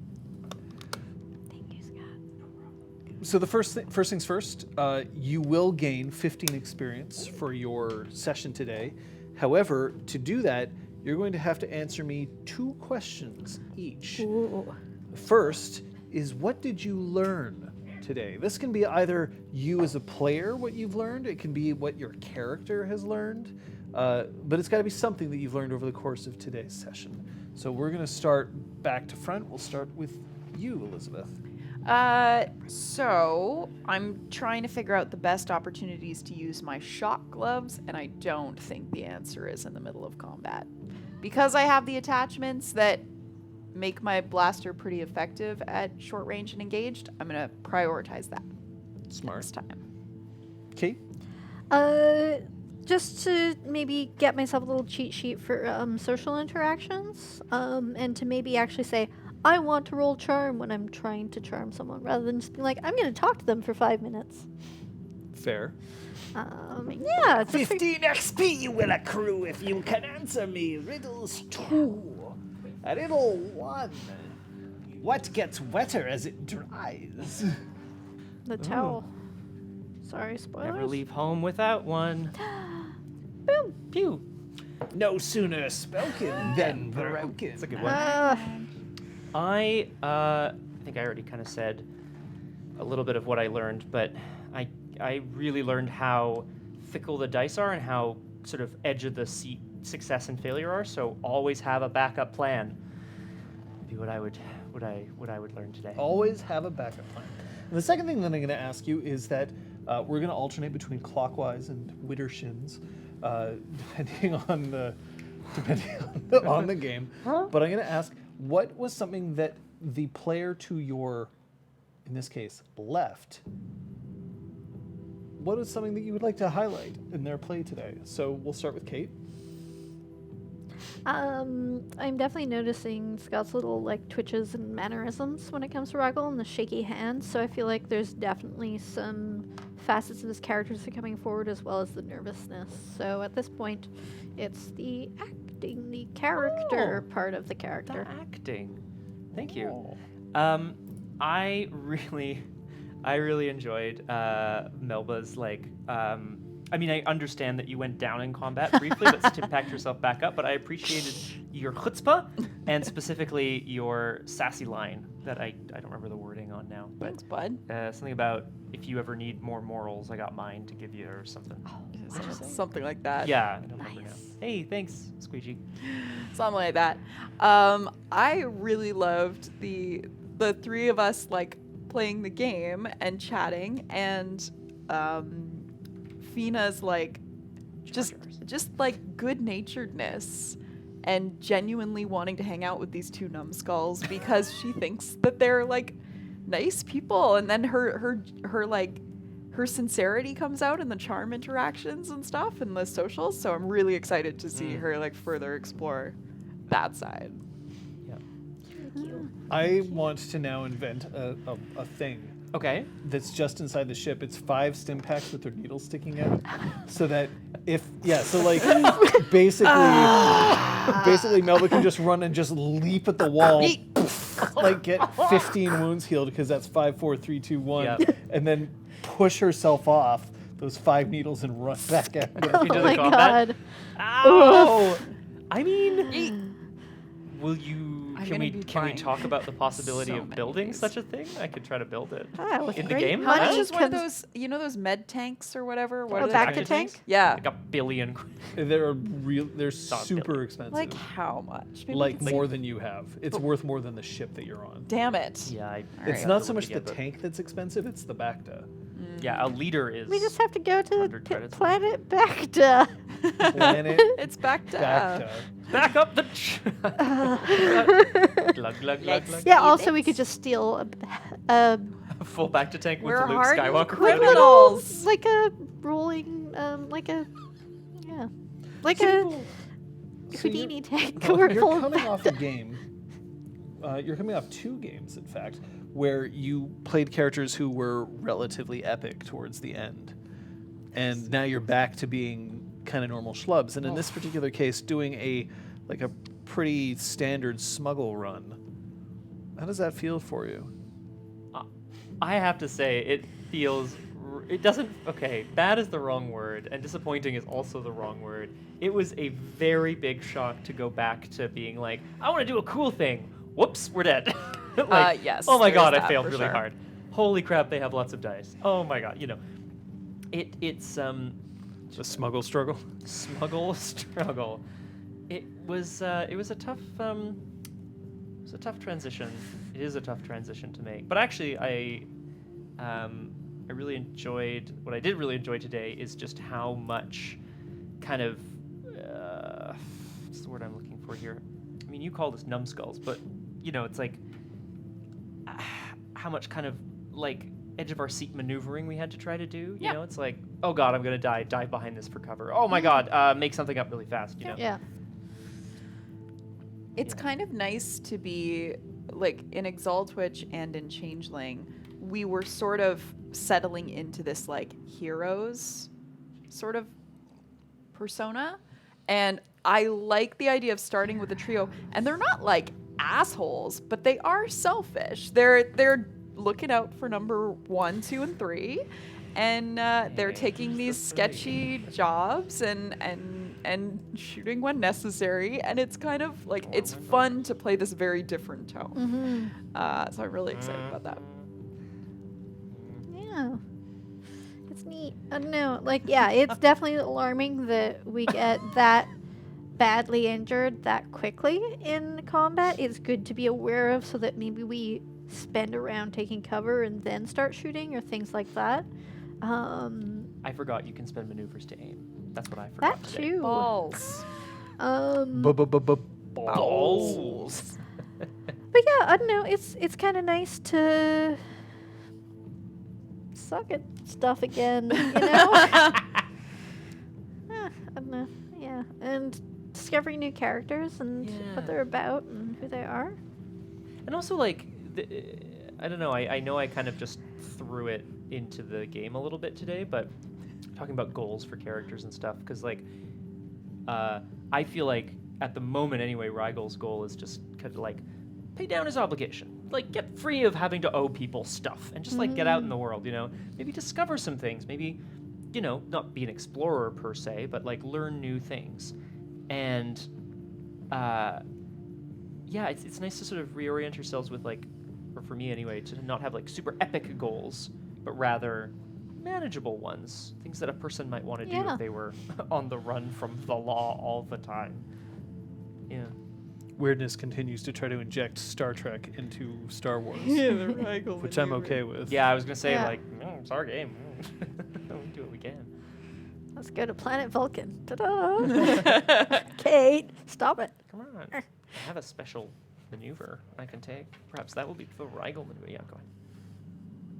Thank you, Scott. So the first things first, you will gain 15 experience for your session today. However, to do that, you're going to have to answer me 2 questions each. Ooh. First is, what did you learn today? This can be either you as a player, what you've learned. It can be what your character has learned. But it's got to be something that you've learned over the course of today's session. So we're going to start back to front. We'll start with you, Elizabeth. So I'm trying to figure out the best opportunities to use my shock gloves, and I don't think the answer is in the middle of combat. Because I have the attachments that make my blaster pretty effective at short range and engaged, I'm going to prioritize that Smart. this time. Kate? Just to maybe get myself a little cheat sheet for social interactions, and to maybe actually say, I want to roll charm when I'm trying to charm someone, rather than just being like, I'm going to talk to them for 5 minutes. Fair. Yeah, it's a 15 XP you will accrue if you can answer me riddles 2. Riddle 1. What gets wetter as it dries? the towel. Sorry, spoilers. Never leave home without one. Boom. Pew. No sooner spoken than broken. That's a good one. I think I already kind of said a little bit of what I learned, but I really learned how fickle the dice are and how sort of edge of the seat success and failure are. So always have a backup plan. Would be what I would learn today. Always have a backup plan. And the second thing that I'm going to ask you is that we're going to alternate between clockwise and widdershins, depending on the game. But I'm going to ask, what was something that the player to your, in this case, left, what is something that you would like to highlight in their play today? So we'll start with Kate. I'm definitely noticing Scott's little like twitches and mannerisms when it comes to Rigel and the shaky hands. So I feel like there's definitely some facets of his characters that are coming forward, as well as the nervousness. So at this point, it's the acting, the character part of the character. The acting. Thank you. I really enjoyed Melba's like. I mean, I understand that you went down in combat briefly, but to pack yourself back up. But I appreciated your chutzpah, and specifically your sassy line that I don't remember the wording on now. But Thanks, bud. something about, if you ever need more morals, I got mine to give you, or something. Something like that. Yeah, I don't remember now. Hey, thanks, Squeegee. Something like that. I really loved the 3 of us like playing the game and chatting, and Feena's like just like good-naturedness and genuinely wanting to hang out with these 2 numbskulls because she thinks that they're like nice people, and then her sincerity comes out in the charm interactions and stuff and the socials. So I'm really excited to see her like further explore that side. I want to now invent a thing Okay. that's just inside the ship. It's 5 stim packs with their needles sticking out, so that basically Melba can just run and just leap at the wall, like get 15 wounds healed, because that's 5, 4, 3, 2, 1, Yep. and then push herself off those 5 needles and run back at it. Into Oh the my combat. god. Ow! I mean, will you? I'm Can gonna we be can we buying talk about the possibility so of many building things. such a thing? I could try to build it Ah, with in the great game. money How much is one of comes- those, those med tanks or whatever? What A are they back called? to tank? Yeah. Like $1 billion. They're super billion. expensive. Like how much? Maybe we Like can more see- than you have. It's worth more than the ship that you're on. Damn it. Yeah, It's Alright. not so much Again, the but- tank that's expensive, it's the Bacta. Yeah, a leader is. We just have to go to 100 credits. planet Bacta. Planet It's back to Bacta. back up the. glug glug glug glug. Yeah, also we could just steal a Full back to tank with We're Luke hardened Skywalker. criminals. like a rolling like a Houdini tank. Well, We're you're full of coming off a Bacta. game. You're coming off 2 games, in fact, where you played characters who were relatively epic towards the end, and now you're back to being kind of normal schlubs. And in this particular case, doing a pretty standard smuggle run. How does that feel for you? I have to say, it feels It doesn't. Okay, bad is the wrong word, and disappointing is also the wrong word. It was a very big shock to go back to being like, I want to do a cool thing. Whoops, we're dead. like, Yes, oh my there is god, I that failed for really sure. hard. Holy crap, they have lots of dice. Oh my god, it's The smuggle struggle. smuggle struggle. It was a tough transition. It is a tough transition to make. But actually, I really enjoyed what I did really enjoy today is just how much kind of what's the word I'm looking for here? I mean, you call this numbskulls, but it's like how much kind of like edge of our seat maneuvering we had to try to do. You know, it's like, oh god, I'm gonna die. Dive behind this for cover. Oh my god, make something up really fast. You know. Yeah. It's kind of nice to be, like, in Exaltwitch and in Changeling, we were sort of settling into this, like, heroes sort of persona. And I like the idea of starting with a trio. And they're not, like, assholes, but they are selfish. They're looking out for number 1, 2, and 3. And they're taking these sketchy jobs and shooting when necessary, and it's kind of like it's fun to play this very different tone. So I'm really excited about that. Yeah. It's neat. I don't know. Like, yeah, it's definitely alarming that we get that badly injured that quickly in combat. It's good to be aware of so that maybe we spend a round taking cover and then start shooting or things like that. I forgot you can spend maneuvers to aim. That's what I forgot. That today. too. Balls. Balls. But yeah, I don't know. It's kind of nice to suck at stuff again, you know? I don't know. Yeah, and discovering new characters and what they're about and who they are. And also, like, I don't know. I know I kind of just threw it into the game a little bit today, but talking about goals for characters and stuff, because like, I feel like at the moment anyway, Rigel's goal is just kind of like pay down his obligation, like get free of having to owe people stuff, and just like get out in the world. Maybe discover some things. Maybe, not be an explorer per se, but like learn new things. And yeah, it's nice to sort of reorient yourselves with like, or for me anyway, to not have like super epic goals, but rather manageable ones, things that a person might want to do if they were on the run from the law all the time. Yeah. Weirdness continues to try to inject Star Trek into Star Wars, The Rigel which I'm okay with. Yeah, I was gonna say Yeah. like, it's our game. We do what we can. Let's go to planet Vulcan. Ta-da! Kate, stop it. Come on. I have a special maneuver I can take. Perhaps that will be the Rigel maneuver. Yeah, go ahead.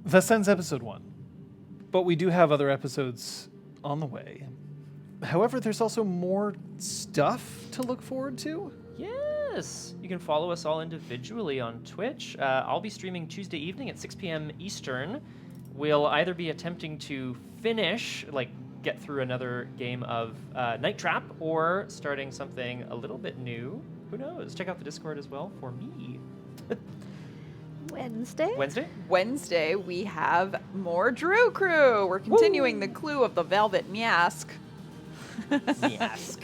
That ends episode 1. But we do have other episodes on the way. However, there's also more stuff to look forward to. Yes! You can follow us all individually on Twitch. I'll be streaming Tuesday evening at 6 p.m. Eastern. We'll either be attempting to finish, like get through another game of Night Trap, or starting something a little bit new. Who knows? Check out the Discord as well for me. Wednesday? Wednesday, we have more Drew Crew. We're continuing the clue of the Velvet Mask. Yes.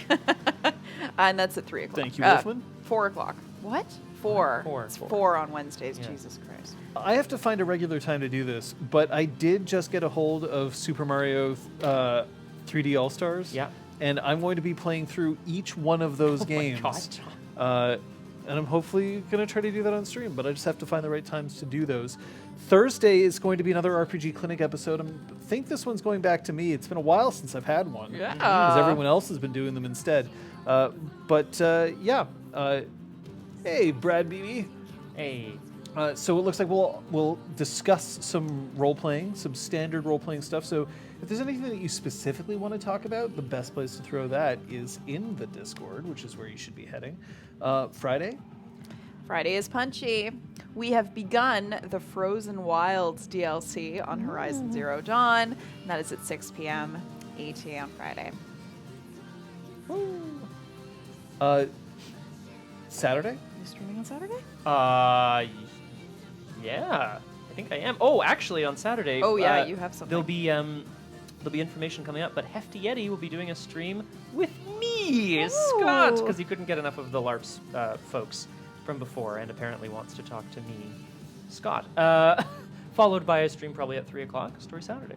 And that's at 3 o'clock. Thank you, Wolfman. 4 o'clock. What? 4. Four. It's Four. 4 on Wednesdays. Yeah. Jesus Christ. I have to find a regular time to do this, but I did just get a hold of Super Mario 3D All-Stars. Yeah. And I'm going to be playing through each one of those games. My God. And I'm hopefully going to try to do that on stream, but I just have to find the right times to do those. Thursday is going to be another RPG Clinic episode. I think this one's going back to me. It's been a while since I've had one. Yeah. Because everyone else has been doing them instead. Hey, Brad Beebe. Hey. So it looks like we'll discuss some role-playing, some standard role-playing stuff. So if there's anything that you specifically want to talk about, the best place to throw that is in the Discord, which is where you should be heading. Friday? Friday is punchy. We have begun the Frozen Wilds DLC on Horizon Zero Dawn. And that is at 6 p.m. ET on Friday. Saturday? You streaming on Saturday? Yeah. I think I am. Oh, actually, on Saturday. Oh, yeah, you have something. There'll be information coming up, but Hefty Yeti will be doing a stream with me, Scott, because he couldn't get enough of the LARPs folks from before, and apparently wants to talk to me, Scott. Followed by a stream probably at 3 o'clock, Story Saturday.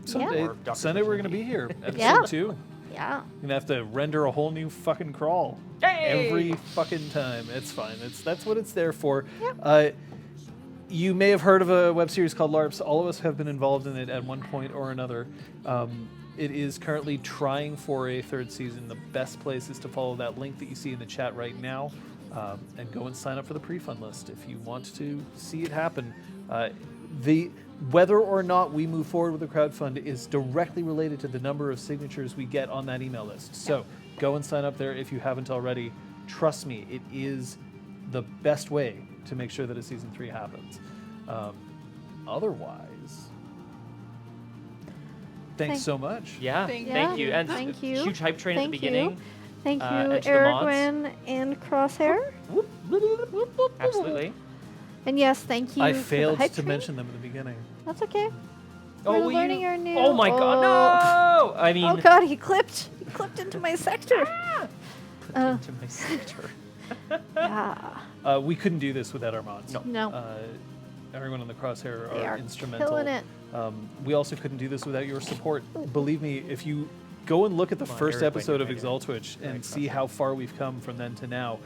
Sunday, Or Dr. Sunday we're Fish gonna be here. Episode Yeah. 2. Yeah. You're gonna have to render a whole new fucking crawl Hey! every fucking time. It's fine. That's what it's there for. Yep. You may have heard of a web series called LARPs. All of us have been involved in it at one point or another. It is currently trying for a 3rd season. The best place is to follow that link that you see in the chat right now, and go and sign up for the pre-fund list if you want to see it happen. Whether or not we move forward with the crowdfund is directly related to the number of signatures we get on that email list. So go and sign up there if you haven't already. Trust me, it is the best way to make sure that a season 3 happens. Otherwise, thanks so much. Yeah, Thank thank you. And Thank you. huge hype train Thank at the beginning. you. Thank you, and to the mods. Aragorn and Crosshair. Whoop, whoop, whoop, whoop, whoop. Absolutely. And yes, thank you. I for the failed hype to train. mention them in the beginning. That's okay. Oh, We're will you- learning our new. Oh my god, no! I mean, Oh god, he clipped into my sector. into my sector. Yeah. We couldn't do this without our mods. No. No. Everyone on the Crosshair They are are instrumental. killing it. We also couldn't do this without your support. Believe me, if you go and look at the Come on, first Eric, episode of right here. Exaltwitch and Right, see how far we've come from then to now,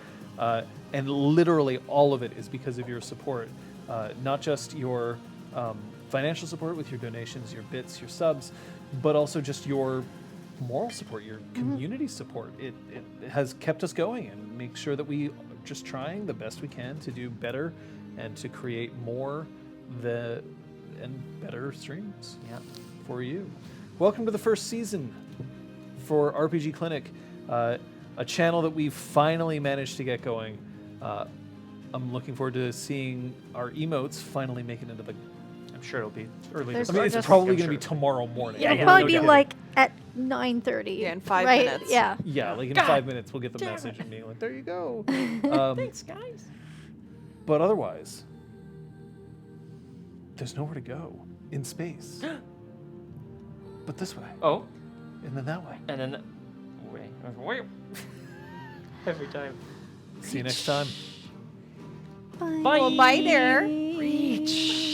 and literally all of it is because of your support. Not just your financial support with your donations, your bits, your subs, but also just your moral support, your community support. It has kept us going and make sure that we are just trying the best we can to do better and to create more and better streams for you. Welcome to the first season for RPG Clinic, a channel that we've finally managed to get going. I'm looking forward to seeing our emotes finally make it into the... I'm sure it'll be early There's this I mean, Or it's just- probably I'm going to be sure. tomorrow morning. Yeah, It'll yeah, probably no be kidding. like at 9:30. Yeah, in 5 right? minutes. Yeah. Yeah, like in God 5 minutes we'll get the damn message it. and being like, there you go. Thanks, guys. But otherwise, there's nowhere to go in space. But this way, Oh, and then that way. and then wait. Every time. See you next time. Bye. Bye. Well, bye there. Reach.